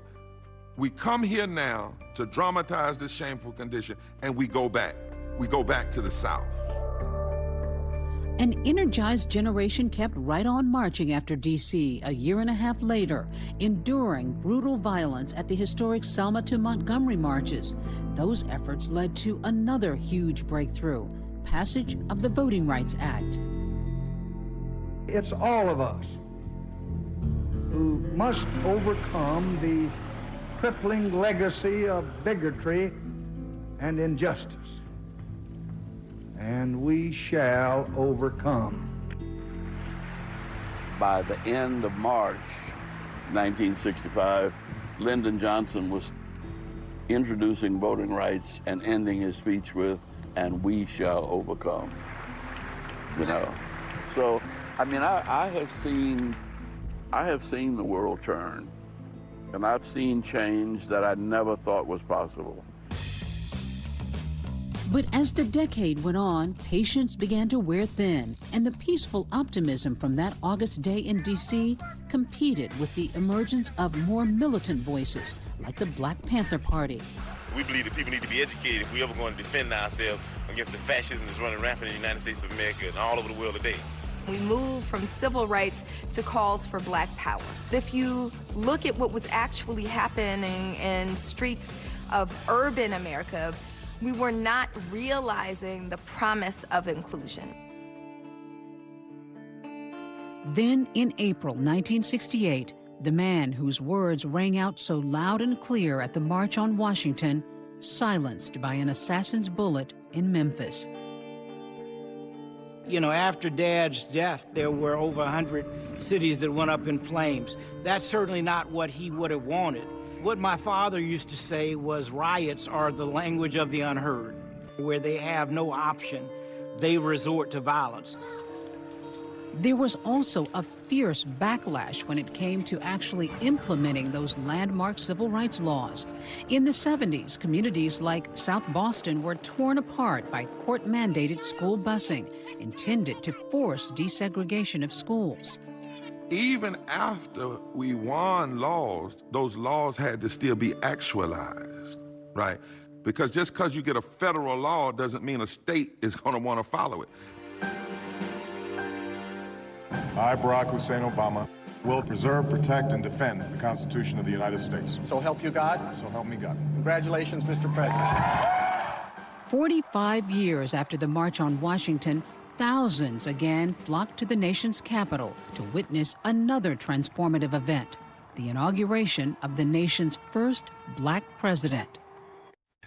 we come here now to dramatize this shameful condition, and we go back. We go back to the South. An energized generation kept right on marching after D.C. a year and a half later, enduring brutal violence at the historic Selma to Montgomery marches. Those efforts led to another huge breakthrough, passage of the Voting Rights Act. It's all of us who must overcome the crippling legacy of bigotry and injustice. And we shall overcome. By the end of March 1965, Lyndon Johnson was introducing voting rights and ending his speech with, "And we shall overcome." You know, so I mean, I have seen the world turn And I've seen change that I never thought was possible. But as the decade went on, patience began to wear thin, and the peaceful optimism from that August day in D.C. competed with the emergence of more militant voices, like the Black Panther Party. We believe that people need to be educated if we ever going to defend ourselves against the fascism that's running rampant in the United States of America and all over the world today. We moved from civil rights to calls for Black power. If you look at what was actually happening in streets of urban America, we were not realizing the promise of inclusion. Then, in April 1968, the man whose words rang out so loud and clear at the March on Washington, silenced by an assassin's bullet in Memphis. You know, after Dad's death, there were over 100 cities that went up in flames. That's certainly not what he would have wanted. What my father used to say was riots are the language of the unheard. Where they have no option, they resort to violence. There was also a fierce backlash when it came to actually implementing those landmark civil rights laws. In the 70s, communities like South Boston were torn apart by court-mandated school busing, intended to force desegregation of schools. Even after we won laws, those laws had to still be actualized, right? Because just because you get a federal law doesn't mean a state is going to want to follow it. I, Barack Hussein Obama, will preserve, protect, and defend the Constitution of the United States. So help you God? So help me God. Congratulations, Mr. President. 45 years after the March on Washington, thousands again flocked to the nation's capital to witness another transformative event, the inauguration of the nation's first Black president.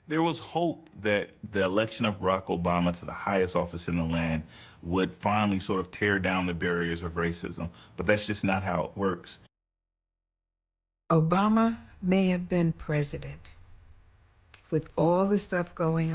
There was hope that the election of Barack Obama to the highest office in the land would finally sort of tear down the barriers of racism, but that's just not how it works. Obama may have been president with all the stuff going on.